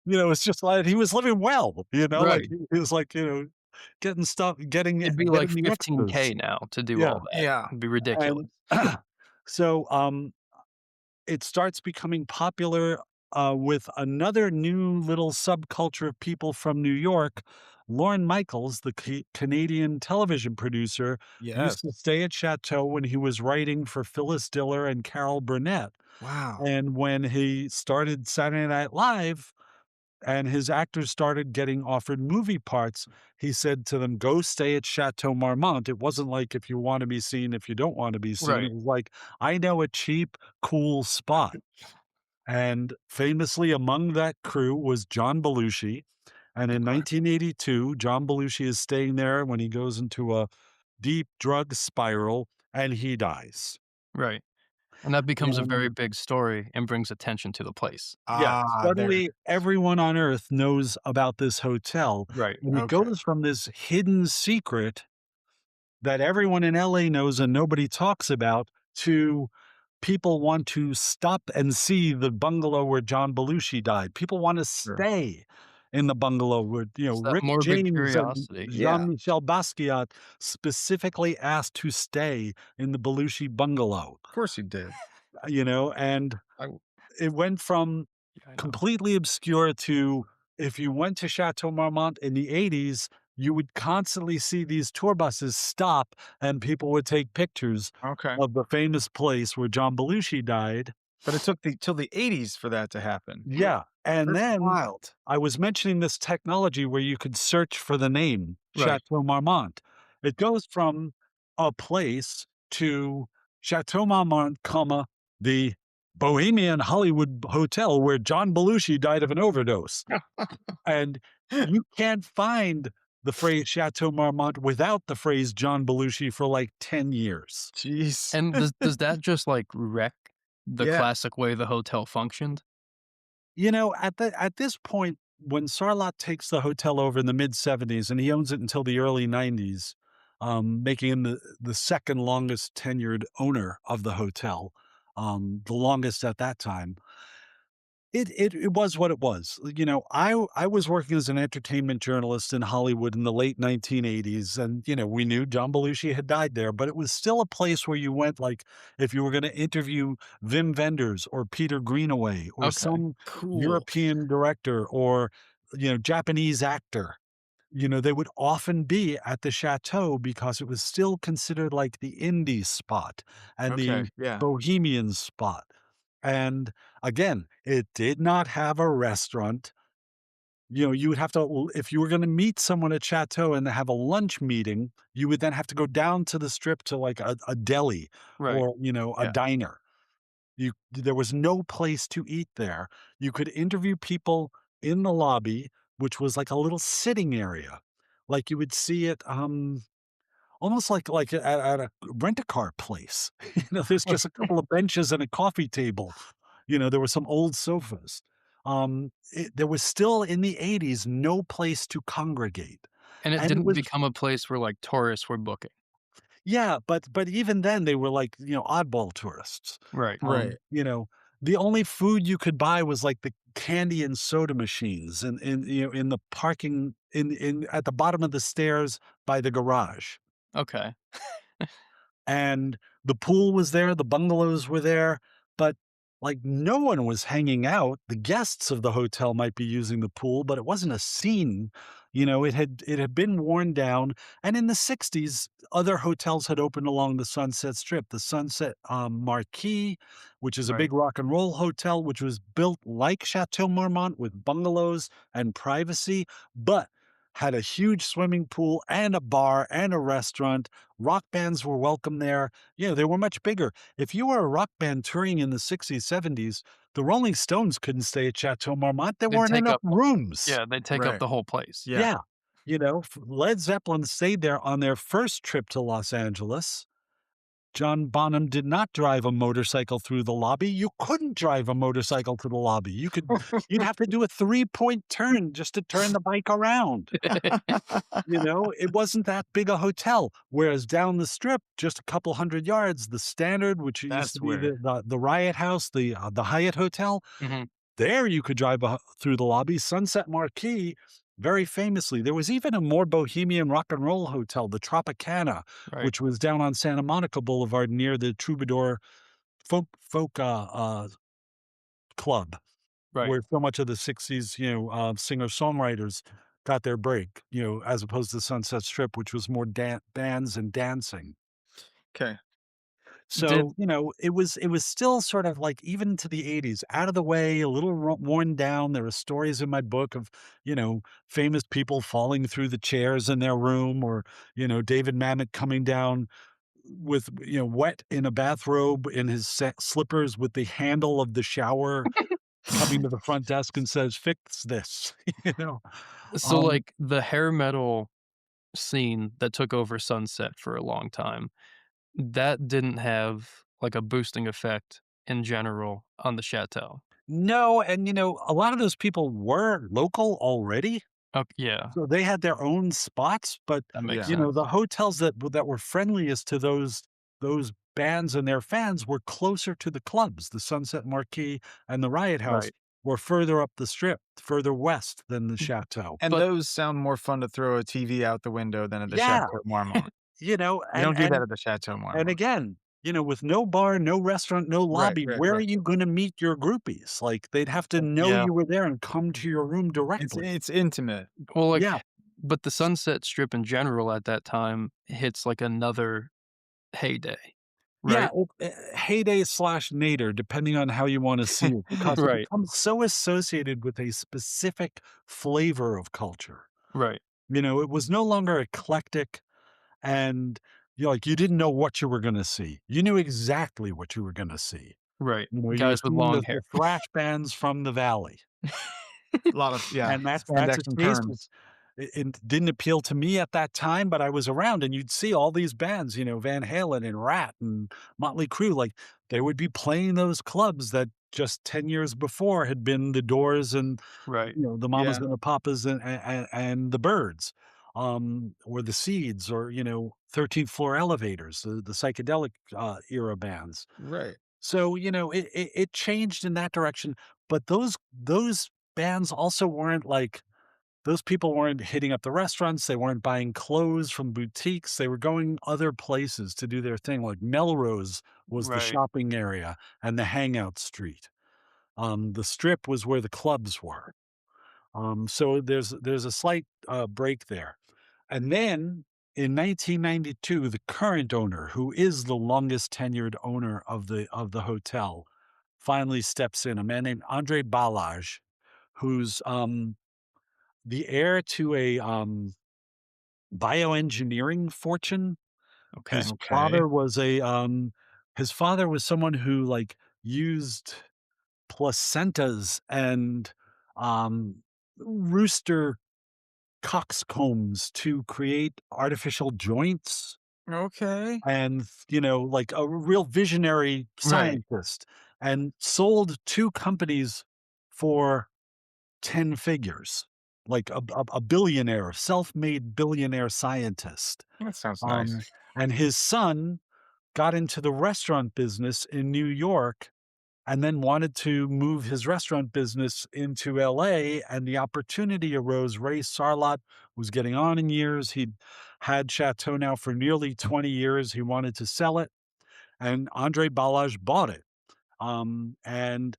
S3: It's just like he was living well, like
S1: Right.
S3: he was like, getting stuff, getting
S1: It'd be like
S3: getting the extras.
S1: 15K now to do
S3: Yeah.
S1: all that.
S4: Yeah.
S1: It'd be ridiculous.
S3: And so, it starts becoming popular, with another new little subculture of people from New York. Lorne Michaels, the Canadian television producer,
S4: Yes.
S3: used to stay at Chateau when he was writing for Phyllis Diller and Carol Burnett.
S4: Wow.
S3: And when he started Saturday Night Live, and his actors started getting offered movie parts, he said to them, "Go stay at Chateau Marmont." It wasn't like if you want to be seen, if you don't want to be seen. It
S1: Right.
S3: was like, I know a cheap, cool spot. And famously among that crew was John Belushi. And in
S1: Okay.
S3: 1982, John Belushi is staying there when he goes into a deep drug spiral and he dies.
S1: Right. And that becomes a very
S3: And
S1: big story and brings attention to the place.
S3: yeah,
S4: Ah, there it
S3: suddenly everyone on earth knows about this hotel.
S1: Right.
S3: And it
S4: okay.
S3: goes from this hidden secret that everyone in LA knows and nobody talks about to people want to stop and see the bungalow where John Belushi died. People want to
S4: Sure.
S3: stay in the bungalow where,
S1: It's that
S3: Rick
S1: morbid
S3: James and
S1: curiosity.
S4: Yeah.
S3: Jean-Michel Basquiat specifically asked to stay in the Belushi bungalow,
S4: Of course he did.
S3: and
S4: I
S3: it went from
S1: Yeah, I know.
S3: completely obscure to, if you went to Chateau Marmont in the 80s, you would constantly see these tour buses stop and people would take pictures
S4: okay.
S3: of the famous place where John Belushi died.
S4: But it took the till the '80s for that to happen.
S3: Yeah. And
S4: That's
S3: then
S4: wild.
S3: I was mentioning this technology where you could search for the name
S1: Right.
S3: Chateau Marmont. It goes from a place to Chateau Marmont, comma, the Bohemian Hollywood Hotel where John Belushi died of an overdose. And you can't find the phrase Chateau Marmont without the phrase John Belushi for like 10 years.
S4: Jeez.
S1: And does that just, like, wreck the
S4: Yeah.
S1: classic way the hotel functioned?
S3: At this point, when Sarlat takes the hotel over in the mid '70s, and he owns it until the early '90s, making him the second longest tenured owner of the hotel, the longest at that time. It was what it was. I was working as an entertainment journalist in Hollywood in the late 1980s, and we knew John Belushi had died there, but it was still a place where you went, like, if you were going to interview Wim Wenders or Peter Greenaway or
S1: Okay.
S3: some
S4: Cool.
S3: European director or Japanese actor. They would often be at the chateau because it was still considered like the indie spot and
S4: Okay.
S3: the
S4: Yeah.
S3: bohemian spot. And again, it did not have a restaurant. You would have to, if you were going to meet someone at Chateau and have a lunch meeting, you would then have to go down to the strip to like a deli
S1: Right.
S3: or, a
S1: Yeah.
S3: diner. There was no place to eat there. You could interview people in the lobby, which was like a little sitting area, like you would see it, almost like at a rent-a-car place. There's just a couple of benches and a coffee table. There were some old sofas. There was still in the '80s no place to congregate,
S1: And it
S3: and it
S1: didn't
S3: was
S1: become a place where, like, tourists were booking.
S3: yeah, but even then they were like, oddball tourists.
S1: Right.
S4: Right.
S3: The only food you could buy was like the candy and soda machines in the parking in at the bottom of the stairs by the garage.
S1: Okay.
S3: And the pool was there, the bungalows were there, but like no one was hanging out. The guests of the hotel might be using the pool, but it wasn't a scene. It had been worn down. And in the '60s, other hotels had opened along the Sunset Strip. The Sunset Marquis, which is a
S1: Right.
S3: big rock and roll hotel, which was built like Chateau Marmont with bungalows and privacy, but had a huge swimming pool and a bar and a restaurant. Rock bands were welcome there. They were much bigger. If you were a rock band touring in the '60s, '70s, the Rolling Stones couldn't stay at Chateau Marmont. There
S1: They'd
S3: weren't
S1: take
S3: enough
S1: up
S3: rooms.
S1: Yeah, they'd take up
S4: Right.
S1: the whole place.
S4: Yeah.
S3: Yeah. Led Zeppelin stayed there on their first trip to Los Angeles. John Bonham did not drive a motorcycle through the lobby. You couldn't drive a motorcycle to the lobby. You'd have to do a 3-point turn just to turn the bike around. It wasn't that big a hotel. Whereas down the strip, just a couple hundred yards, the Standard, which used to
S4: That's
S3: be
S4: weird.
S3: the Riot House, the Hyatt Hotel,
S1: Mhm.
S3: there you could drive through the lobby. Sunset Marquis, very famously, there was even a more bohemian rock and roll hotel, the Tropicana,
S1: Right.
S3: which was down on Santa Monica Boulevard near the Troubadour folk club,
S1: Right.
S3: where so much of the '60s, singer-songwriters got their break, as opposed to Sunset Strip, which was more bands and dancing.
S4: Okay.
S1: Did
S3: So, it was still sort of like even to the '80s, out of the way, a little worn down. There are stories in my book of, famous people falling through the chairs in their room, or, David Mamet coming down with, wet in a bathrobe in his slippers with the handle of the shower coming to the front desk and says, "Fix this," you know?
S1: so,
S3: Um,
S1: like, the hair metal scene that took over Sunset for a long time, that didn't have, like, a boosting effect in general on the Chateau.
S3: no, and, a lot of those people were local already.
S1: Yeah,
S3: So they had their own spots, but,
S1: that makes
S2: Yeah.
S1: sense.
S3: the hotels that were friendliest to those bands and their fans were closer to the clubs. The Sunset Marquis and the Riot House
S1: Right.
S3: were further up the strip, further west than the
S1: Mm,
S3: Chateau.
S4: And
S1: but
S4: those sound more fun to throw a TV out the window than at the
S3: Yeah,
S4: Chateau Marmont.
S3: you know,
S4: You
S3: and
S4: don't do that
S3: and
S4: at the Chateau
S3: and
S4: Marmont.
S3: again, with no bar, no restaurant, no
S4: Right,
S3: lobby,
S4: right,
S3: where are
S4: right.
S3: you gonna meet your groupies? Like, they'd have to know
S1: yeah,
S3: you were there and come to your room
S4: It's
S3: directly.
S4: it's intimate.
S1: well, like
S3: Yeah.
S1: but the Sunset Strip in general at that time hits, like, another heyday,
S3: Yeah,
S1: right?
S3: heyday/nadir, depending on how you wanna see it, because it
S1: Right,
S3: becomes so associated with a specific flavor of culture.
S1: right,
S3: It was no longer eclectic, and, you didn't know what you were gonna see. You knew exactly what you were gonna see.
S1: right.
S3: You were
S1: Guys with
S3: seeing
S1: long
S3: the
S1: hair.
S3: thrash bands from the valley.
S4: A lot of yeah,
S3: And that's
S4: spandex
S3: a
S4: and
S3: taste that
S4: perms.
S3: it didn't appeal to me at that time, but I was around and you'd see all these bands, Van Halen and Rat and Motley Crue, like, they would be playing those clubs that just 10 years before had been the Doors and,
S1: Right,
S3: the Mamas
S4: Yeah,
S3: and the Papas and the Byrds, or the Seeds, or, 13th Floor Elevators, the psychedelic, era bands.
S4: right.
S3: So, it changed in that direction, but those bands also weren't like those people weren't hitting up the restaurants, they weren't buying clothes from boutiques, they were going other places to do their thing, like Melrose was the
S1: right.
S3: shopping area and the hangout street. The Strip was where the clubs were. So there's a slight, break there. And then in 1992, the current owner, who is the longest tenured owner of the hotel, finally steps in, a man named Andre Balazs, who's, the heir to a, bioengineering fortune.
S1: Okay.
S3: His
S4: Okay.
S3: father was someone who, like, used placentas and, rooster coxcombs to create artificial joints,
S4: Okay.
S3: and, like a real visionary
S1: Right,
S3: scientist, and sold 2 companies for 10 figures, like a billionaire, self-made billionaire scientist.
S4: That sounds nice.
S3: Um, and his son got into the restaurant business in New York and then wanted to move his restaurant business into LA, and the opportunity arose. Ray Sarlot was getting on in years. He'd had Chateau now for nearly 20 years. He wanted to sell it, and Andre Balazs bought it. And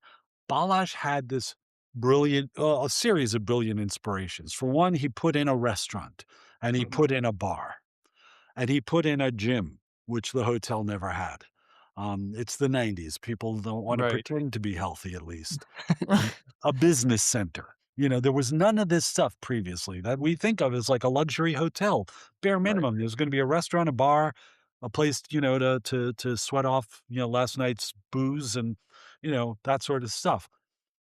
S3: Balazs had this a series of brilliant inspirations. For one, he put in a restaurant, and he
S1: mhm,
S3: put in a bar, and he put in a gym, which the hotel never had. It's the '90s. People don't want to
S1: right,
S3: pretend to be healthy, at least. A business center. There was none of this stuff previously that we think of as like a luxury hotel. Bare
S4: Right.
S3: minimum, there's going to be a restaurant, a bar, a place, to sweat off, last night's booze and, that sort of stuff.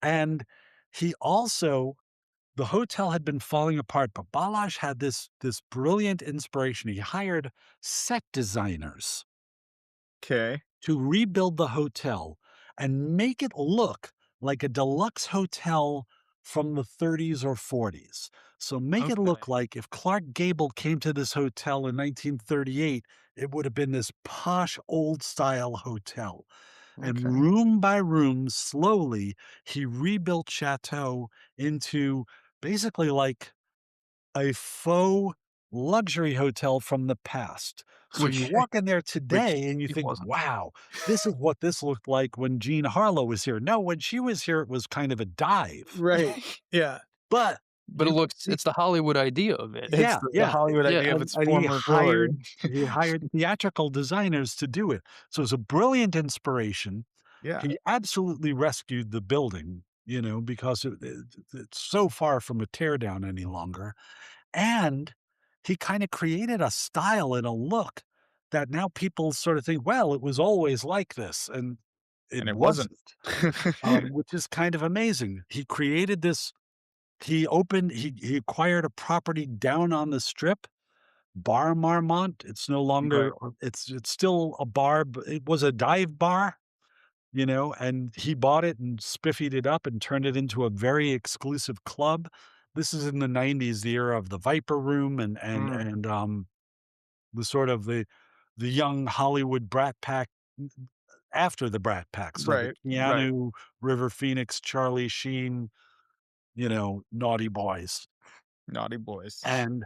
S3: And he also the hotel had been falling apart, but Balazs had this brilliant inspiration. He hired set designers
S4: Okay.
S3: to rebuild the hotel and make it look like a deluxe hotel from the 30s or 40s. So make it
S1: okay,
S3: look like if Clark Gable came to this hotel in 1938, it would have been this posh old style hotel. And
S4: Okay.
S3: room by room, slowly, he rebuilt Chateau into basically like a faux luxury hotel from the past. So you
S1: which
S3: walk in there
S1: which
S3: today and you
S1: it
S3: think,
S1: wasn't.
S3: wow, this is what this looked like when Jean Harlow was here. No, when she was here, it was kind of a dive.
S4: Right. Yeah.
S3: But
S1: But it
S3: you could
S1: looks
S3: see
S1: it's the Hollywood idea of it. It's
S4: Yeah,
S1: the
S5: The
S4: yeah,
S5: Hollywood
S1: yeah.
S5: idea of its
S3: and
S5: former glory.
S3: he hired theatrical designers to do it. So it's a brilliant inspiration.
S5: Yeah,
S3: He absolutely rescued the building, because it's so far from a tear down any longer. And he kinda created a style and a look that now people sort of think, "Well, it was always like this," and it
S5: and it wasn't.
S3: wasn't, which is kind of amazing. He created this he acquired a property down on the Strip, Bar Marmont. It's no
S5: Right.
S3: longer it's still a bar, but it was a dive bar, and he bought it and spiffied it up and turned it into a very exclusive club. This is in the '90s, the era of the Viper Room
S5: Mm,
S3: the sort of the young Hollywood Brat Pack after the Brat Pack. So the
S5: right, right.
S3: Keanu, River Phoenix, Charlie Sheen, naughty boys.
S5: Naughty boys.
S3: And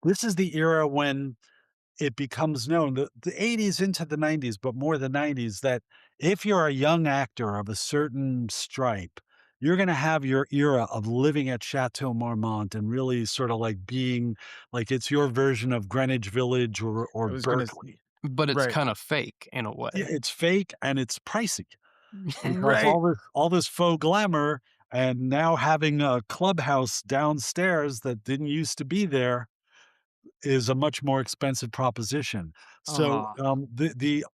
S3: this is the era when it becomes known, the '80s into the '90s, but more the '90s, that if you're a young actor of a certain stripe, you're gonna have your era of living at Chateau Marmont and really sorta like being like it's your version of Greenwich Village or
S5: I was gonna s
S3: Berkeley.
S1: But it's
S5: right.
S1: kinda fake in a
S3: Yeah,
S1: way.
S3: it's fake and it's pricey because
S5: Right.
S3: all this faux glamour and now having a clubhouse downstairs that didn't used to be there is a much more expensive proposition. So,
S5: Aw,
S3: the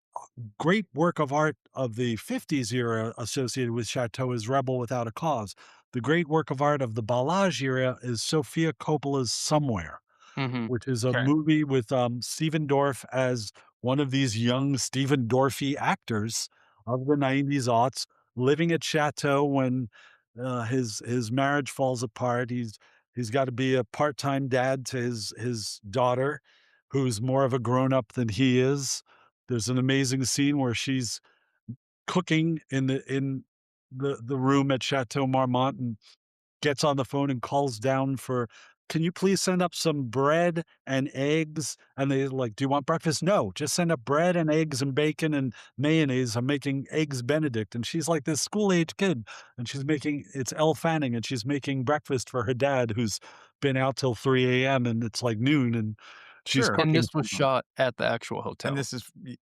S3: great work of art of the '50s era associated with Chateau is Rebel Without a Cause. The great work of art of the Balage era is Sofia Coppola's Somewhere,
S1: Mhm.
S3: which is a
S5: okay.
S3: movie with, Stephen Dorff as one of these young Stephen Dorffy actors of the '90s aughts living at Chateau when, his marriage falls apart. He's gotta be a part-time dad to his daughter, who's more of a grown-up than he is. There's an amazing scene where she's cooking in the room at Chateau Marmont and gets on the phone and calls down for, "Can you please send up some bread and eggs?" And they're like, "Do you want breakfast?" "No, just send up bread and eggs and bacon and mayonnaise. I'm making eggs Benedict." And she's like this school-age kid, and it's Elle Fanning, and she's making breakfast for her dad who's been out till 3 AM, and it's like noon, and she's
S5: Sure.
S1: And
S3: cooking
S1: this
S3: for
S1: was
S3: them.
S1: shot at the actual
S5: And
S1: hotel.
S5: this is y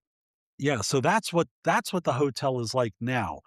S3: Yeah, so that's what the hotel is like now.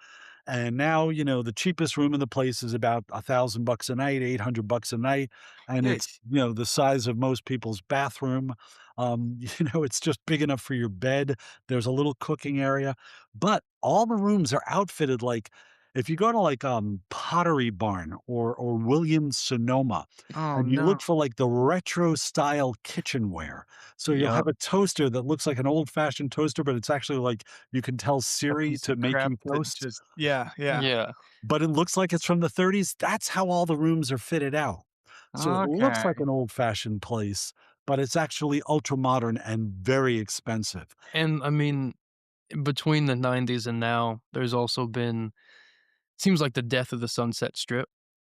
S3: And now, the cheapest room in the place is about $1,000 a night, $800 a night, and it's,
S5: Yeesh.
S3: the size of most people's bathroom. It's just big enough for your bed. There's a little cooking area, but all the rooms are outfitted like if you go to like Pottery Barn or Williams Sonoma
S5: Oh,
S3: and you look
S5: no.
S3: for like the retro style kitchenware, so you'll
S1: Yep.
S3: have a toaster that looks like an old-fashioned toaster, but it's actually like you can tell
S5: A
S3: Siri
S5: piece
S3: to
S5: of
S3: make
S5: crap
S3: you
S5: that
S3: toast,
S5: just yeah, yeah.
S1: Yeah.
S3: but it looks like it's from the '30s. That's how all the rooms are fitted out. So it looks like
S5: Okay.
S3: an old-fashioned place, but it's actually ultra modern and very expensive.
S1: And, I mean, between the '90s and now, there's also been seems like the death of the Sunset Strip.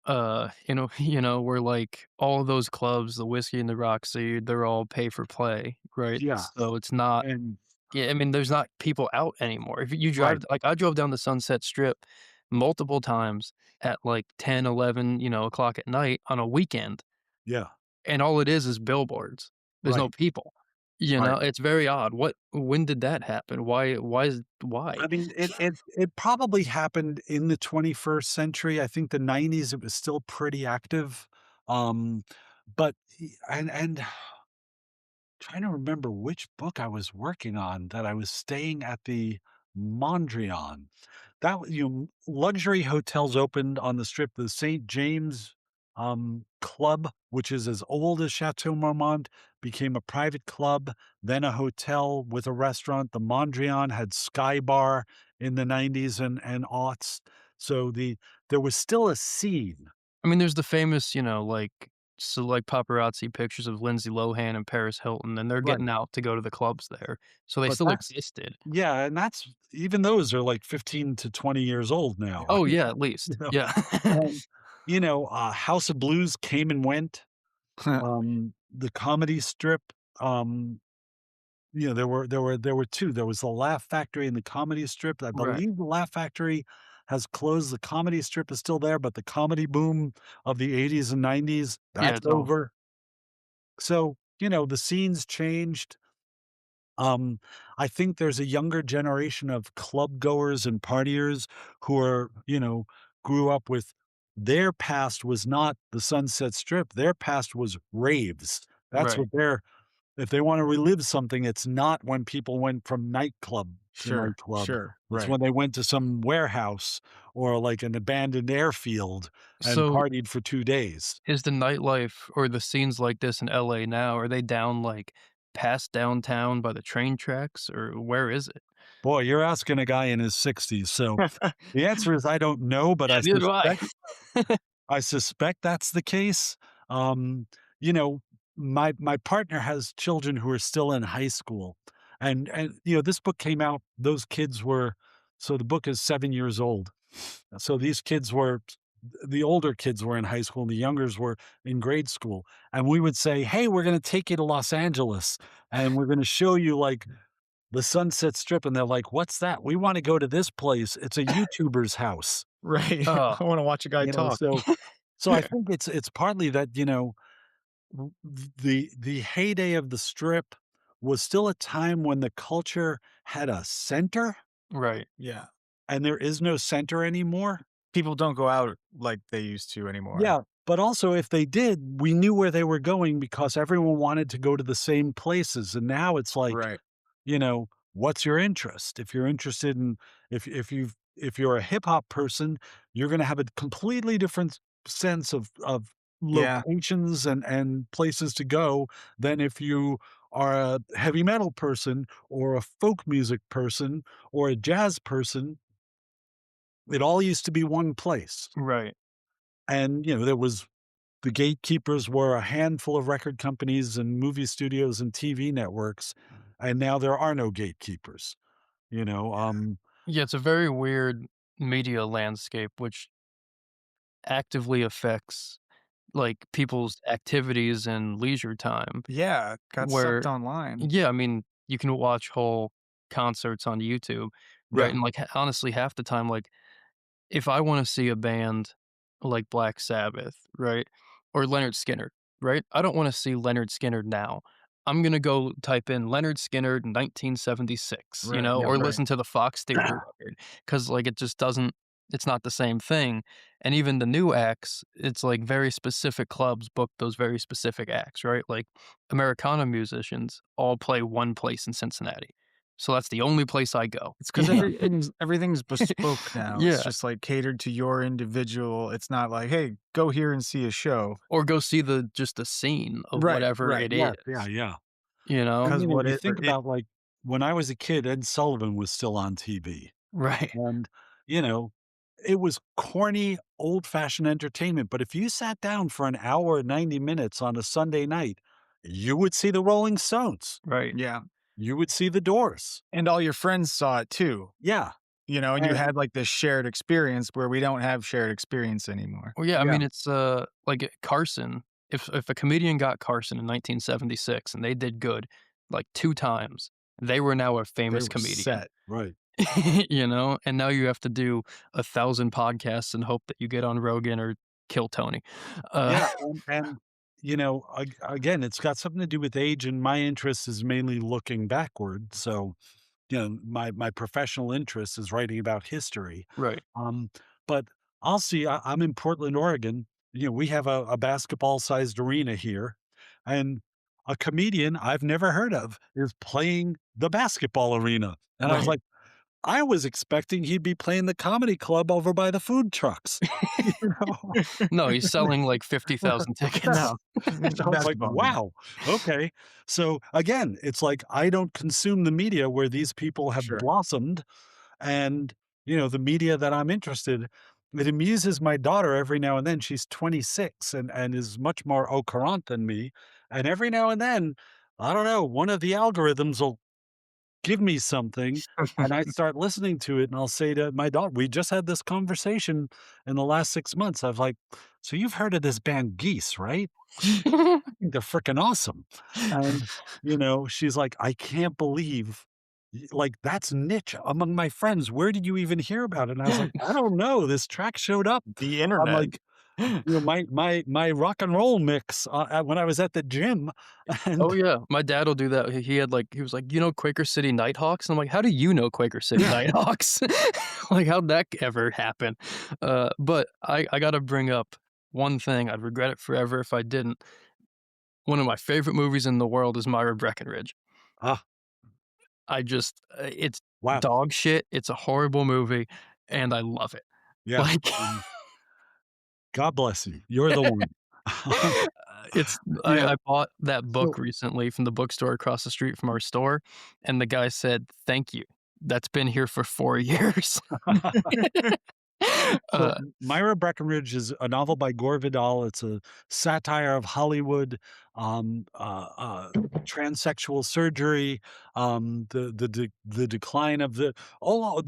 S1: Where, like, all of those clubs, the Whiskey and the Roxy, they're all pay for play, right?
S3: Yeah,
S1: So it's not
S3: and
S1: yeah, I mean, there's not people out anymore. If you drive
S3: right,
S1: like, I drove down the Sunset Strip multiple times at, like, 10, 11, o'clock at night on a weekend,
S3: yeah,
S1: and all it is billboards. There's no
S3: right.
S1: people.
S3: Right.
S1: It's very odd. When did that happen? Why?
S3: I mean, it probably happened in the 21st century. I think the '90s, it was still pretty active. Um, but and trying to remember which book I was working on that I was staying at the Mondrian. Luxury hotels opened on the Strip. The St. James, Club, which is as old as Chateau Marmont, became a private club, then a hotel with a restaurant. The Mondrian had Sky Bar in the '90s and aughts. So there was still a scene.
S1: I mean, there's the famous, like, paparazzi pictures of Lindsay Lohan and Paris Hilton, and they're
S3: Right.
S1: getting out to go to the clubs there, so they
S3: But
S1: still
S3: that's
S1: existed.
S3: Yeah, and that's even those are like 15 to 20 years old now.
S1: Oh, yeah, at
S3: You
S1: least.
S3: know?
S1: Yeah.
S3: And, House of Blues came and went. The Comedy Strip, um, there were 2. There was the Laugh Factory and the Comedy Strip. I
S1: Right.
S3: believe the Laugh Factory has closed. The comedy strip is still there, but the comedy boom of the 80s and 90s,
S1: Yeah,
S3: that's
S1: it's over.
S3: over. So, the scene's changed. Um, I think there's a younger generation of club goers and partiers who are, grew up with their past was not the Sunset Strip. Their past was raves. That's
S1: Right.
S3: what if they want to relive something, it's not when people went from nightclub to
S5: Sure.
S3: nightclub.
S5: Sure.
S3: It's
S5: Right.
S3: when they went to some warehouse or like an abandoned airfield and
S1: So
S3: partied for 2 days.
S1: is the nightlife or the scenes like this in LA now, are they down like past downtown by the train tracks or where is it?
S3: Boy, you're asking a guy in his 60s. So the answer is I don't know, but
S1: Yeah, neither do I.
S3: I suspect that's the case. You know, my partner has children who are still in high school, and this book came out. Those kids were so the book is 7 years old. So these kids were the older kids were in high school, and the youngers were in grade school. And we would say, "Hey, we're going to take you to Los Angeles, and we're going to show you like the Sunset Strip." And they're like, "What's that? We want to go to this place. It's a YouTuber's house."
S5: Right.
S1: Oh,
S5: I wanna watch a guy
S3: You know,
S5: talk.
S3: so I think it's partly that, the heyday of the strip was still a time when the culture had a center,
S1: right,
S5: Yeah.
S3: and there is no center anymore.
S5: People don't go out like they used to anymore.
S3: Yeah, but also if they did, we knew where they were going because everyone wanted to go to the same places, and now it's like,
S5: Right.
S3: what's your interest? If you're interested in if you're a hip hop person, you're gonna have a completely different sense of
S5: Yeah.
S3: locations and places to go than if you are a heavy metal person or a folk music person or a jazz person. It all used to be one place.
S1: right.
S3: And, there was the gatekeepers were a handful of record companies and movie studios and TV networks, and now there are no gatekeepers, you know, um
S1: Yeah, it's a very weird media landscape which actively affects, like, people's activities and leisure time
S5: Yeah, got sucked
S1: where
S5: online.
S1: yeah, I mean, you can watch whole concerts on YouTube, right?
S3: Yeah,
S1: And, like, honestly, half the time, like, if I wanna see a band like Black Sabbath, right, or Leonard Skinner, right, I don't wanna see Leonard Skinner now. I'm gonna go type in Leonard Skinner 1976,
S5: Right,
S3: yeah,
S1: or
S5: right.
S1: listen to the Fox Theater record, because like, it just doesn't it's not the same thing, and even the new acts, it's like very specific clubs book those very specific acts, right? Like, Americana musicians all play one place in Cincinnati, so that's the only place I go.
S5: It's because everything's bespoke now. It's
S1: Yeah.
S5: just, like, catered to your individual. It's not like, "Hey, go here and see a show."
S1: Or go see just the scene of
S5: Right,
S1: whatever
S5: right.
S1: it
S3: yeah, yeah,
S1: is,
S3: yeah.
S1: you know?
S3: And,
S5: Because
S3: you
S5: what
S3: think
S5: it
S3: about, like, when I was a kid, Ed Sullivan was still on TV,
S1: Right,
S3: and, you know, it was corny, old-fashioned entertainment, but if you sat down for an hour and 90 minutes on a Sunday night, you would see the Rolling Stones.
S1: right.
S5: Yeah,
S3: You would see the Doors.
S5: and all your friends saw it too,
S3: Yeah,
S5: and you
S3: and
S5: had, like, this shared experience where we don't have shared experience anymore.
S1: Well, yeah, I
S3: yeah,
S1: mean, it's, like, Carson, if a comedian got Carson in 1976 and they did good, like, 2 times, they were now a
S5: They
S1: famous
S5: were
S1: comedian,
S5: set.
S3: right.
S1: And now you have to do 1,000 podcasts and hope that you get on Rogan or kill Tony.
S3: Yeah,
S1: Uh,
S3: and, again, it's got something to do with age, and my interest is mainly looking backward, so, my professional interest is writing about history.
S1: right.
S3: Um, but I'm in Portland, Oregon. We have a basketball-sized arena here, and a comedian I've never heard of is playing the basketball arena, and I was
S1: Right.
S3: like, I was expecting he'd be playing the comedy club over by the food trucks, you know?
S1: No, he's selling, like, 50,000 tickets.
S3: Yeah.
S5: It's a
S3: I was like,
S5: basketball arena.
S3: "Wow, okay." So, again, it's like I don't consume the media where these people have
S5: Sure.
S3: blossomed, and, the media that I'm interested it amuses my daughter every now and then. She's 26 and is much more au courant than me, and every now and then, I don't know, one of the algorithms will give me something, and I start listening to it, and I'll say to my daughter, "We just had this conversation in the last 6 months." I was like, "So you've heard of this band Geese, right? I think they're freaking awesome." And, she's like, "I can't believe like, that's niche among my friends. Where did you even hear about it? And I was like, I don't know. This track showed up
S5: The
S3: on
S5: internet.
S3: like, my rock and roll mix when I was at the gym. And
S1: Oh, yeah. My dad'll do that. He had, like he was like, "You know Quaker City Nighthawks?" And I'm like, "How do you know Quaker City
S3: yeah,
S1: Nighthawks? Like, how'd that ever happen?" But I gotta bring up one thing, I'd regret it forever if I didn't. One of my favorite movies in the world is Myra Breckenridge.
S3: ah,
S1: It's
S3: wow,
S1: dog shit, it's a horrible movie, and I love it.
S3: yeah.
S1: Like,
S3: God bless you. You're the one.
S1: it's
S3: Yeah.
S1: I bought that book
S3: So
S1: recently from the bookstore across the street from our store, and the guy said, "Thank you. That's been here for 4 years."
S3: So,
S1: Uh,
S3: Myra Breckenridge is a novel by Gore Vidal. It's a satire of Hollywood, um, uh, uh, transsexual surgery, the decline of the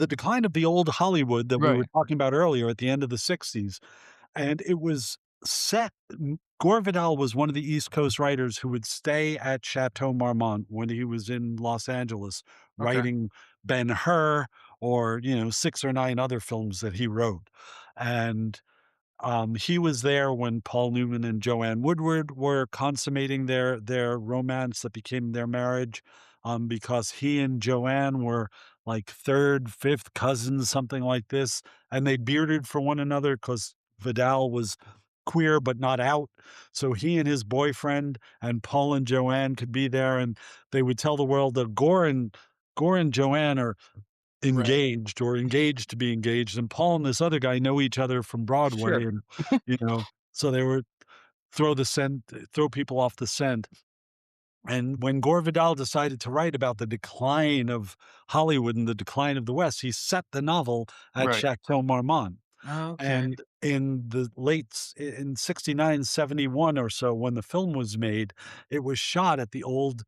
S3: decline of the old Hollywood that we were
S1: right,
S3: talking about earlier at the end of the '60s. And it was set Gore Vidal was one of the East Coast writers who would stay at Chateau Marmont when he was in Los Angeles
S2: Okay.
S3: writing Ben-Hur or, 6 or 9 other films that he wrote. And he was there when Paul Newman and Joanne Woodward were consummating their romance that became their marriage, because he and Joanne were like 3rd, 5th cousins, something like this, and they bearded for one another because Vidal was queer but not out. So he and his boyfriend and Paul and Joanne could be there, and they would tell the world that Gore and Joanne are
S1: right,
S3: engaged or engaged to be engaged, and Paul and this other guy know each other from Broadway,
S1: sure.
S3: and, you know, so they were throw people off the scent. And when Gore Vidal decided to write about the decline of Hollywood and the decline of the West, he set the novel at
S1: Right.
S3: Chateau Marmont.
S2: Okay.
S3: And in the in 69, 71 or so, when the film was made, it was shot at the old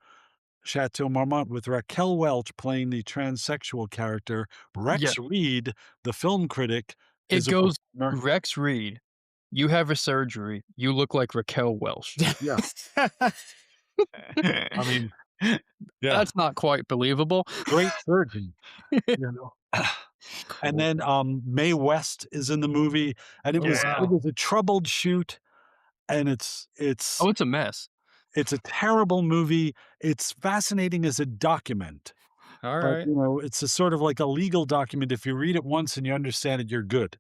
S3: Chateau Marmont with Raquel Welch playing the transsexual character.
S1: Yeah.
S3: Rex Reed, the film critic,
S1: It
S3: is a
S1: goes,
S3: performer.
S1: "Rex Reed, you have a surgery. You look like Raquel Welch."
S3: Yeah, I mean, yeah,
S1: That's not quite believable.
S3: great surgeon, you know? And
S2: Cool.
S3: then, Mae West is in the movie, and it
S1: Oh,
S3: was it
S1: wow.
S3: was a troubled shoot, and
S1: Oh, it's a mess.
S3: it's a terrible movie. It's fascinating as a document,
S2: All
S3: but,
S2: right.
S3: it's a sort of like a legal document. If you read it once and you understand it, you're good.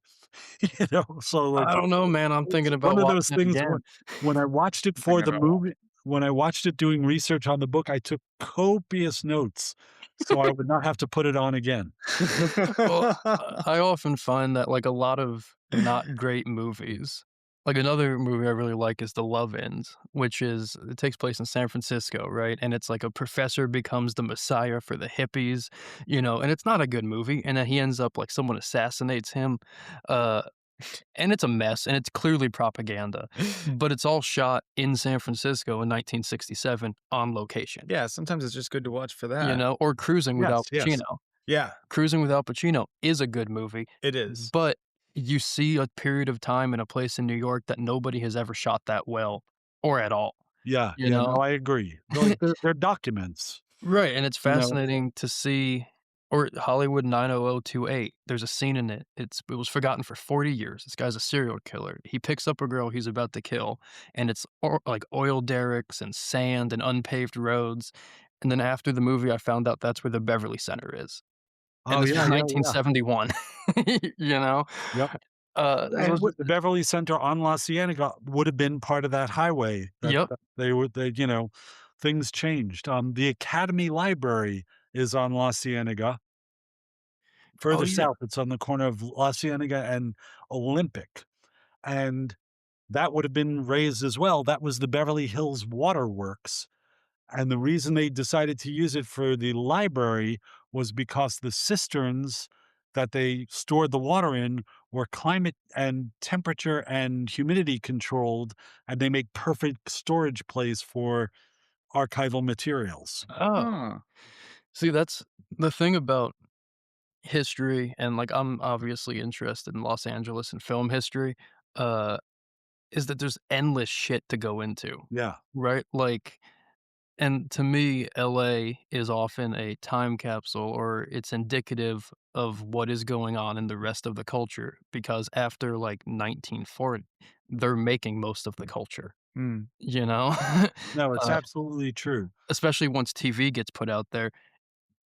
S3: So, like,
S1: I don't know, man, I'm
S3: it's
S1: thinking
S3: one
S1: about
S3: of those
S1: watching it
S3: things
S1: again.
S3: when I watched it
S2: Thinking
S3: for the
S2: about what?
S3: movie when I watched it doing research on the book, I took copious notes so I would not have to put it on again.
S1: Well, I often find that, like, a lot of not great movies like, another movie I really like is The Love Ends, which is it takes place in San Francisco, right? And it's like a professor becomes the messiah for the hippies, and it's not a good movie, and then he ends up like, someone assassinates him, uh, and it's a mess, and it's clearly propaganda, but it's all shot in San Francisco in 1967 on location,
S2: Yeah, sometimes it's just good to watch for that.
S1: or Cruising with Al
S3: Yes, yes.
S1: Pacino.
S2: Yeah,
S1: Cruising with Al Pacino is a good movie,
S2: it is.
S1: but you see a period of time and a place in New York that nobody has ever shot that well or at all,
S3: Yeah,
S1: you
S3: yeah, no,
S1: know?
S3: I agree. Like, they're documents,
S1: Right, and it's
S3: you know?
S1: fascinating to see or Hollywood 90028, there's a scene in it, it was forgotten for 40 years, this guy's a serial killer, he picks up a girl he's about to kill, and it's like oil derricks and sand and unpaved roads, and then after the movie, I found out that's where the Beverly Center is, and
S3: Oh,
S1: this was
S3: yeah, yeah, yeah.
S1: 1971, you know?
S3: Yep.
S1: So
S3: And
S1: it's
S3: with the Beverly Center on La Cienega would have been part of that highway
S1: Yep.
S3: that things changed. The Academy Library is on La Cienega.
S1: Oh,
S3: Further
S1: yeah.
S3: south, it's on the corner of La Cienega and Olympic, and that would have been raised as well. That was the Beverly Hills Water Works, and the reason they decided to use it for the library was because the cisterns that they stored the water in were climate and temperature and humidity controlled, and they make perfect storage place for archival materials.
S1: Oh.
S2: Huh.
S1: See, that's the thing about history, and, like, I'm obviously interested in Los Angeles and film history, uh, is that there's endless shit to go into,
S3: Yeah.
S1: right? Like, And to me, LA is often a time capsule, or it's indicative of what is going on in the rest of the culture, because after, like, 1940, they're making most of the culture,
S5: Mm.
S1: you know?
S3: No, it's
S1: Uh,
S3: absolutely true.
S1: especially once TV gets put out there,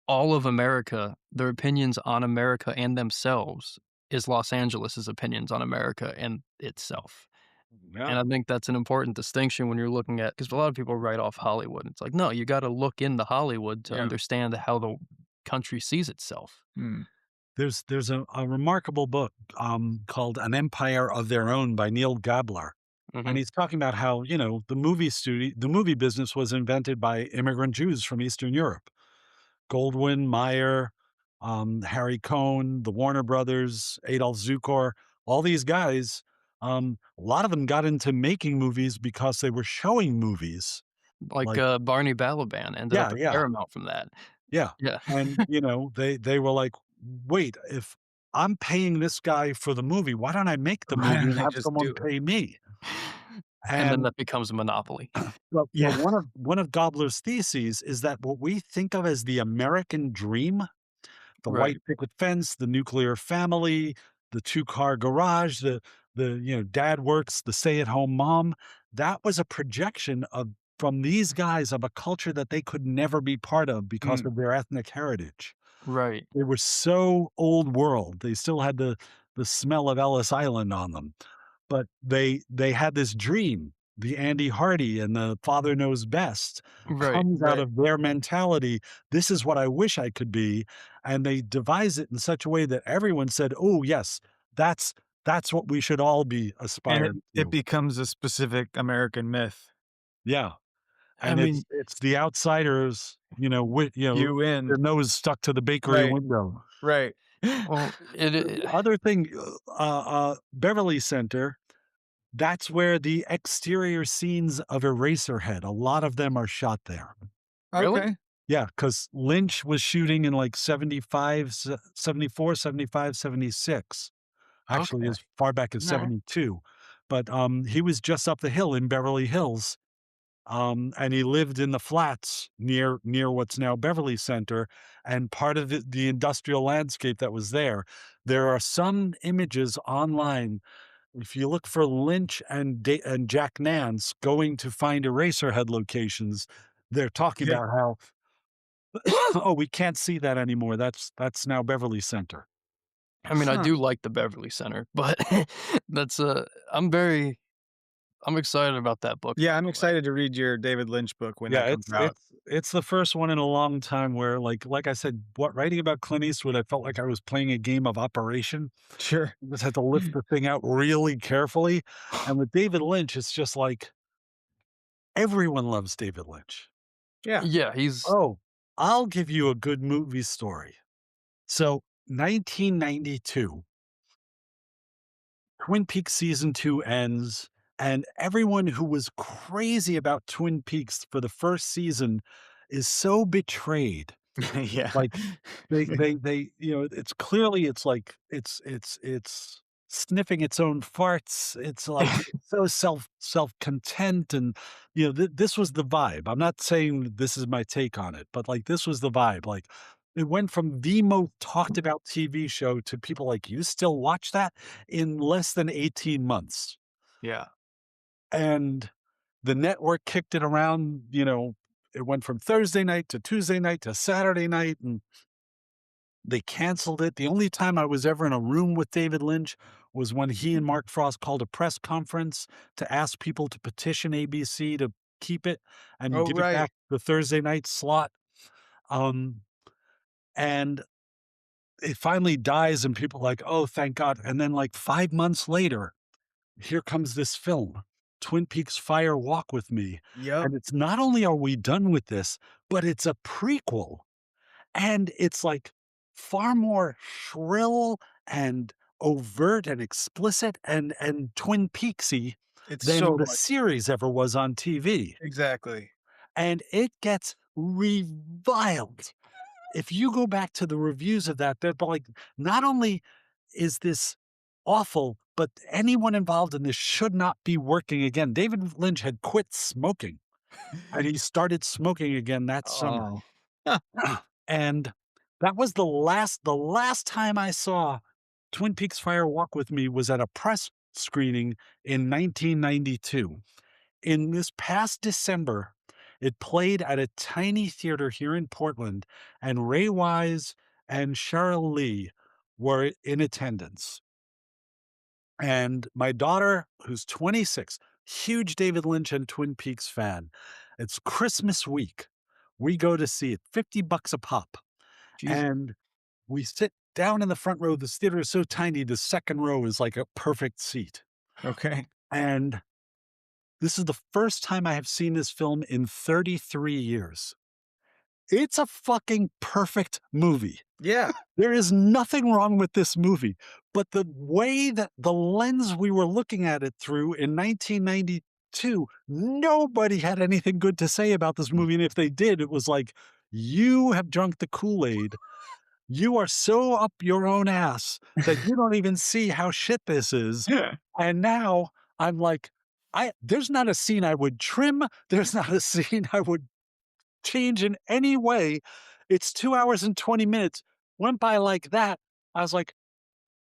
S1: all of America, their opinions on America and themselves is Los Angeles's opinions on America and itself.
S3: Yeah.
S1: And I think that's an important distinction when you're looking at, because a lot of people write off Hollywood. It's like, no, you gotta look into Hollywood to
S5: Yeah.
S1: understand how the country sees itself.
S5: Mm.
S3: There's a remarkable book, called An Empire of Their Own by Neil Gabler, and
S1: Mhm.
S3: he's talking about how, the movie business was invented by immigrant Jews from Eastern Europe. Goldwyn Mayer, Harry Cohn, the Warner Brothers, Adolf Zukor, all these guys, a lot of them got into making movies because they were showing movies.
S1: Like,
S3: Like
S1: Barney Balaban ended
S3: yeah,
S1: up at
S3: yeah,
S1: Paramount from that.
S3: yeah,
S1: Yeah.
S3: and, they were like, "Wait, if I'm paying this guy for the movie, why don't I make the
S5: Why
S3: movie
S5: don't
S3: and
S5: I
S3: have
S5: just
S3: someone
S5: do it?
S3: pay me?"
S1: And then
S3: And
S1: that becomes a monopoly.
S3: well,
S5: Yeah.
S3: one of Gabler's theses is that what we think of as the American dream, the white
S1: Right.
S3: picket fence, the nuclear family, the two-car garage, dad works, the stay-at-home mom. That was a projection of from these guys of a culture that they could never be part of because
S5: Mm.
S3: of their ethnic heritage.
S1: Right.
S3: They were so old world. They still had the smell of Ellis Island on them, but they had this dream. The Andy Hardy and the Father Knows Best
S1: Right,
S3: comes out
S1: right.
S3: of their mentality. This is what I wish I could be, and they devise it in such a way that everyone said, "Oh, yes, that's that's what we should all be
S5: And it
S3: aspiring
S5: it
S3: to."
S5: becomes a specific American myth.
S3: Yeah,
S1: I
S3: and
S1: mean,
S3: it's the outsiders, with
S5: You win.
S3: their nose stuck to the bakery
S5: Right,
S3: window.
S5: right.
S1: well,
S3: The other thing, Beverly Center, that's where the exterior scenes of Eraserhead, a lot of them are shot there.
S1: really?
S5: Okay.
S3: Yeah, because Lynch was shooting in, like, 75, 74, 75, 76, actually
S1: Okay.
S3: as far back as
S1: Alright.
S3: 72, but, he was just up the hill in Beverly Hills, and he lived in the flats near what's now Beverly Center, and part of the industrial landscape that was there. There are some images online. If you look for Lynch and Jack Nance going to find Eraserhead locations, they're talking
S5: Yeah.
S3: about how, "Oh, we can't see that anymore. That's now Beverly Center."
S1: I mean, I
S5: Huh.
S1: do like the Beverly Center, but that's, I'm excited about that book,
S5: Yeah,
S1: by
S5: I'm
S1: the way.
S5: excited to read your David Lynch book when
S3: Yeah,
S5: that comes out.
S3: it's the first one in a long time where, like I said, what writing about Clint Eastwood, I felt like I was playing a game of Operation.
S5: Sure.
S3: You just had to lift the thing out really carefully, and with David Lynch, it's just like everyone loves David Lynch.
S5: Yeah.
S1: Yeah, he's
S3: Oh, I'll give you a good movie story. So, 1992, Twin Peaks season 2 ends, and everyone who was crazy about Twin Peaks for the first season is so betrayed.
S5: Yeah.
S3: Like, it's clearly it's like it's sniffing its own farts. It's like so self-content and, this was the vibe. I'm not saying that this is my take on it, but, like, this was the vibe. Like, it went from the most talked about TV show to people like, "You still watch that?" in less than 18 months.
S5: Yeah.
S3: And the network kicked it around, it went from Thursday night to Tuesday night to Saturday night, and they canceled it. The only time I was ever in a room with David Lynch was when he and Mark Frost called a press conference to ask people to petition ABC to keep it and
S5: Oh,
S3: give it
S5: right.
S3: back the Thursday night slot. Um, and it finally dies, and people are like, "Oh, thank God." And then, like, 5 months later, here comes this film, Twin Peaks Fire Walk with Me.
S5: Yep.
S3: And it's not only are we done with this, but it's a prequel. And it's like far more shrill and overt and explicit and Twin Peaksy
S5: It's
S3: than
S5: so
S3: the
S5: much.
S3: series ever was on TV.
S5: Exactly.
S3: And it gets reviled. If you go back to the reviews of that, they're like, not only is this awful, but anyone involved in this should not be working again. David Lynch had quit smoking. and he started smoking again that summer.
S4: Oh.
S3: And that was the last time I saw Twin Peaks Fire Walk with Me was at a press screening in 1992. In this past December, it played at a tiny theater here in Portland, and Ray Wise and Cheryl Lee were in attendance. And my daughter, who's 26, huge David Lynch and Twin Peaks fan. It's Christmas week. We go to see it, $50 a pop.
S1: Jesus.
S3: And we sit down in the front row. This theater is so tiny, the second row is like a perfect seat.
S4: Okay.
S3: And this is the first time I have seen this film in 33 years. It's a fucking perfect movie.
S4: Yeah.
S3: There is nothing wrong with this movie, but the way that the lens we were looking at it through in 1992, nobody had anything good to say about this movie, and if they did, it was like, "You have drunk the Kool-Aid. You are so up your own ass that you don't even see how shit this is." And now I'm like, there's not a scene I would trim, there's not a scene I would change in any way. It's 2 hours and 20 minutes. Went by like that. I was like,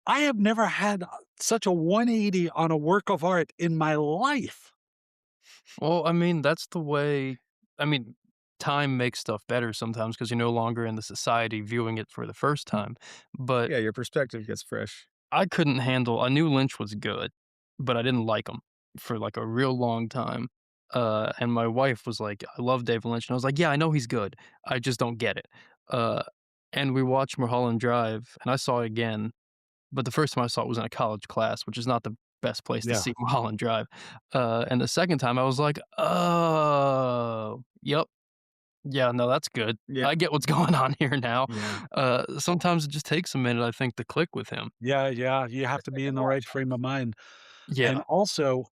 S3: I have never had such a 180 on a work of art in my life.
S1: Well, I mean, that's the way. I mean, time makes stuff better sometimes because you're no longer in the society viewing it for the first time. But
S4: Yeah, your perspective gets fresh.
S1: I couldn't handle. I knew Lynch was good, but I didn't like him for like a real long time. And my wife was like, "I love David Lynch," and I was like, "Yeah, I know he's good. I just don't get it." Uh, and we watched Mulholland Drive, and I saw it again. But the first time I saw it was in a college class, which is not the best place to
S3: Yeah.
S1: see Mulholland Drive. And the second time I was like, "Oh, yep. Yeah, no, that's good.
S4: Yeah.
S1: I get what's going on here now."
S4: Yeah.
S1: Sometimes it just takes a minute, I think, to click with him.
S3: Yeah, yeah. You have to be in the right frame of mind. And
S1: Yeah,
S3: also,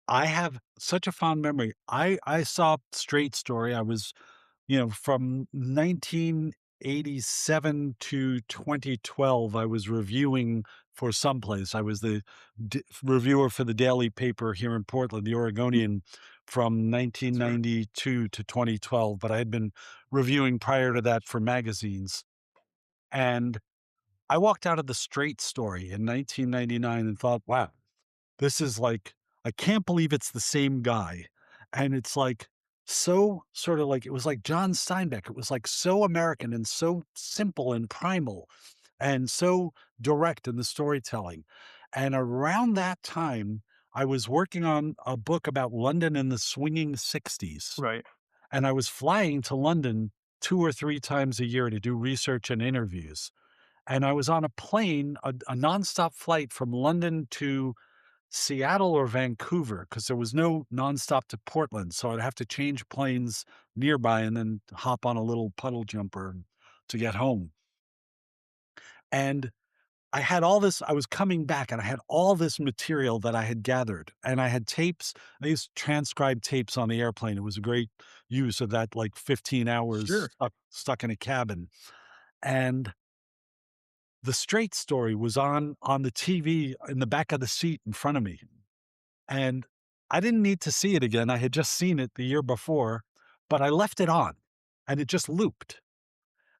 S3: I have such a fond memory. I saw Straight Story. I was, from 1987 to 2012, I was reviewing for someplace. I was the reviewer for the daily paper here in Portland, the Oregonian, from
S4: Sure.
S3: 1992 to 2012. But I had been reviewing prior to that for magazines. And I walked out of the Straight Story in 1999 and thought, wow, this is like, I can't believe it's the same guy. And it's like so sort of like it was like John Steinbeck. It was like so American and so simple and primal and so direct in the storytelling. And around that time, I was working on a book about London in the swinging 60s.
S1: right.
S3: And I was flying to London 2 or 3 times a year to do research and interviews. And I was on a plane, a nonstop flight from London to Seattle or Vancouver because there was no nonstop to Portland, so I'd have to change planes nearby and then hop on a little puddle jumper to get home. And I had all this I was coming back and I had all this material that I had gathered, and I had tapes. I used transcribed tapes on the airplane. It was a great use of that, like, 15 hours
S4: Sure.
S3: stuck in a cabin. And the Straight Story was on the TV in the back of the seat in front of me. And I didn't need to see it again. I had just seen it the year before, but I left it on and it just looped.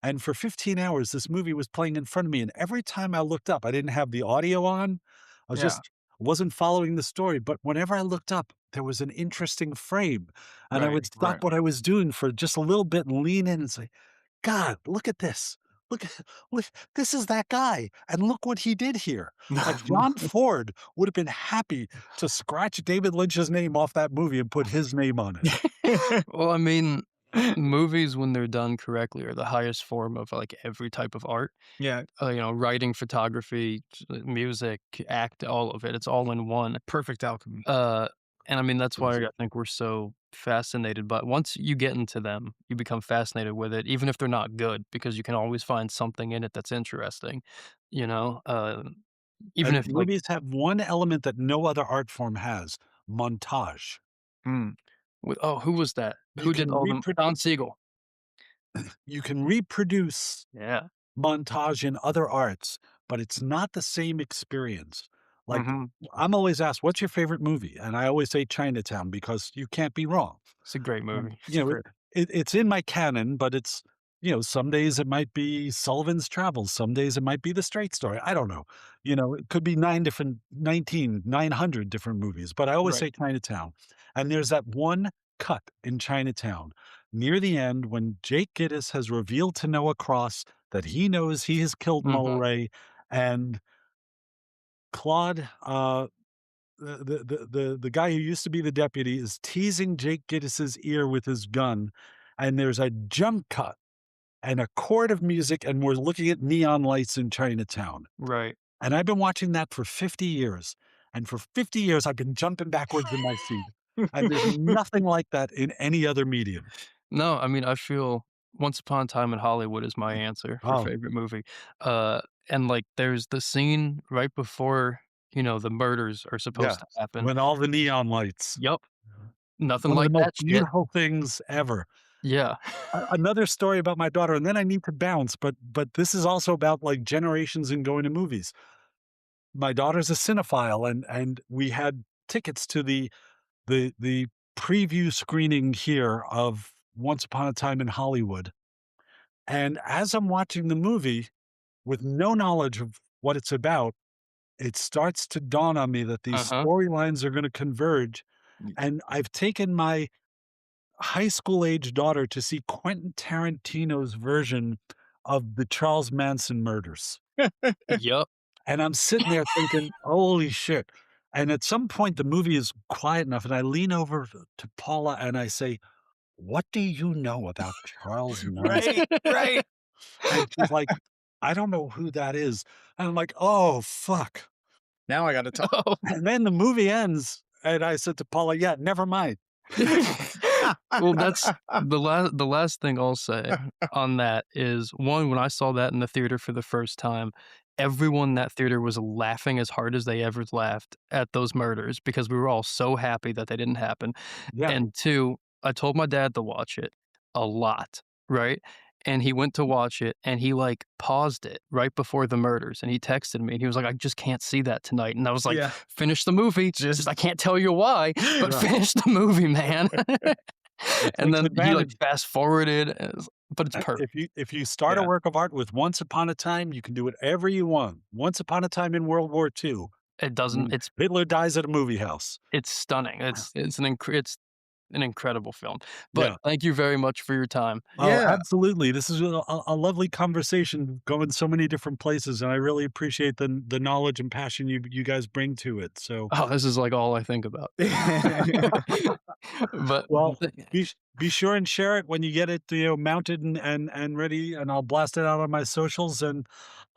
S3: And for 15 hours, this movie was playing in front of me. And every time I looked up, I didn't have the audio on. I was
S4: Yeah.
S3: just wasn't following the story. But whenever I looked up, there was an interesting frame. And I
S4: Right.
S3: would
S4: Right.
S3: stop what I was doing for just a little bit and lean in and say, God, look at this. Look, look, this is that guy. And look what he did here. Like John Ford would have been happy to scratch David Lynch's name off that movie and put his name on it.
S1: Well, I mean, movies, when they're done correctly, are the highest form of, like, every type of art.
S4: Yeah.
S1: Writing, photography, music, act, all of it. It's all in one.
S4: Perfect alchemy.
S1: Uh, and I mean, that's why I think we're so fascinated. But once you get into them, you become fascinated with it, even if they're not good, because you can always find something in it that's interesting. You know, even
S3: And
S1: if like,
S3: movies have one element that no other art form has, montage.
S4: Mm.
S1: oh, who was that?
S3: You
S1: Who did
S3: can
S1: all them? Don Siegel.
S3: you can reproduce
S1: Yeah,
S3: montage in other arts, but it's not the same experience. Like,
S1: Hmm.
S3: I'm always asked, "What's your favorite movie?" And I always say Chinatown because you can't be wrong.
S1: It's a great movie. It's
S3: You know,
S1: great.
S3: it's in my canon, but it's, some days it might be Sullivan's Travels, some days it might be The Straight Story. I don't know. It could be 900 different movies, but I always
S1: Right.
S3: say Chinatown. And there's that one cut in Chinatown near the end when Jake Gittes has revealed to Noah Cross that he knows he has killed
S1: Hmm.
S3: Mulray, and Claude, the guy who used to be the deputy is teasing Jake Gittes's ear with his gun, and there's a jump cut and a chord of music, and we're looking at neon lights in Chinatown.
S1: Right.
S3: And I've been watching that for 50 years, and for 50 years, I've been jumping backwards in my seat, and there's nothing like that in any other medium.
S1: No, I mean, I feel Once Upon a Time in Hollywood is my answer for
S3: Oh,
S1: favorite movie. And like, there's the scene right before, the murders are supposed
S3: yeah,
S1: to happen.
S3: when all the neon lights.
S1: Yup. Nothing
S3: One of the
S1: like
S3: most
S1: that shit.
S3: beautiful things ever.
S1: Yeah.
S3: Another story about my daughter, and then I need to bounce, but this is also about, like, generations and going to movies. My daughter's a cinephile, and we had tickets to the preview screening here of Once Upon a Time in Hollywood, and as I'm watching the movie, with no knowledge of what it's about, it starts to dawn on me that these
S1: Uh-huh.
S3: storylines are gonna converge, and I've taken my high school age daughter to see Quentin Tarantino's version of the Charles Manson murders.
S1: Yup.
S3: And I'm sitting there thinking, "Holy shit." And at some point, the movie is quiet enough, and I lean over to Paula and I say, "What do you know about Charles Manson?"
S5: Right, right.
S3: And she's like, "I don't know who that is." And I'm like, "Oh, fuck."
S5: Now I gotta talk.
S1: Oh.
S3: And then the movie ends, and I said to Paula, "Yeah, never mind."
S1: Well, that's the last thing I'll say on that is, one, when I saw that in the theater for the first time, everyone in that theater was laughing as hard as they ever laughed at those murders because we were all so happy that they didn't happen.
S3: Yeah.
S1: And two, I told my dad to watch it a lot, right? And he went to watch it and he like paused it right before the murders and he texted me and he was like, "I just can't see that tonight." And I was like,
S5: Yeah.
S1: "Finish the movie."
S5: Just-
S1: I can't tell you why, but
S3: Right.
S1: finish the movie, man. And
S3: takes
S1: then he like
S3: advantage.
S1: fast forwarded, but it's perfect.
S3: If you start a
S5: Yeah.
S3: work of art with Once Upon a Time, you can do whatever you want. Once Upon a Time in World War II,
S1: It doesn't.
S3: when Hitler dies at a movie house.
S1: It's stunning. It's an incredible film. But
S3: Yeah.
S1: thank you very much for your time.
S3: Oh,
S5: Yeah.
S3: absolutely. This is a lovely conversation going so many different places, and I really appreciate the knowledge and passion you guys bring to it. So,
S1: Oh, this is like all I think about. But
S3: well, be sure and share it when you get it, mounted and ready, and I'll blast it out on my socials and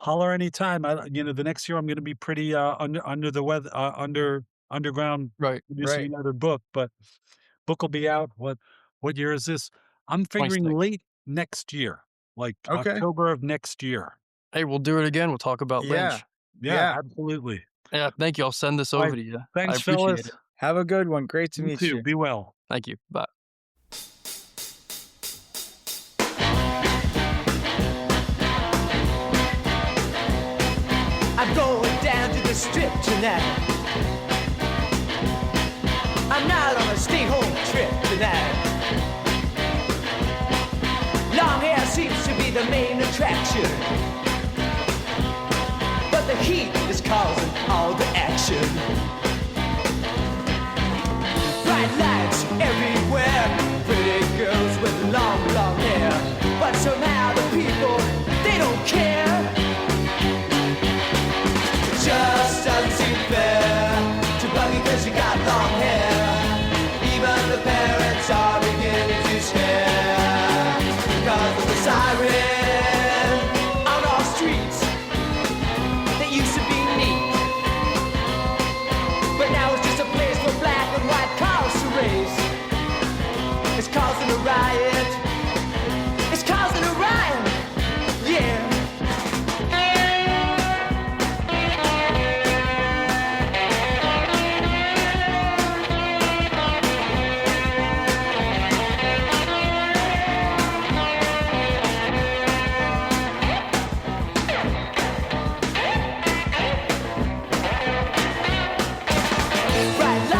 S3: holler anytime. The next year I'm going to be pretty under the weather, underground
S1: right,
S3: producing
S5: Right.
S3: another book, but book will be out. What year is this? I'm figuring
S1: 26.
S3: late next year, like
S5: Okay.
S3: October of next year.
S1: Hey, we'll do it again. We'll talk about
S5: Yeah.
S1: Lynch.
S3: Yeah,
S5: Yeah.
S3: absolutely.
S1: Yeah, thank you. I'll send this
S3: All right.
S1: over to you. I
S3: Thanks,
S1: appreciate
S3: fellas.
S1: it.
S5: Have a good one. Great to
S3: You
S5: meet
S3: too.
S5: you.
S3: Be well.
S1: Thank you. Bye.
S6: I'm going down to the strip tonight. I'm not on a stay-home trip tonight. Long hair seems to be the main attraction, but the heat is causing all the action. Bright lights everywhere, pretty girls with long, long hair, but somehow the people, they don't care. Just doesn't seem fair to buggy cause you got long hair. Even the parents are beginning to stare because of the siren on our streets that used to be neat, but now it's just a place for black and white cars to race. It's causing a riot. It's causing a riot. Yeah. bright lights.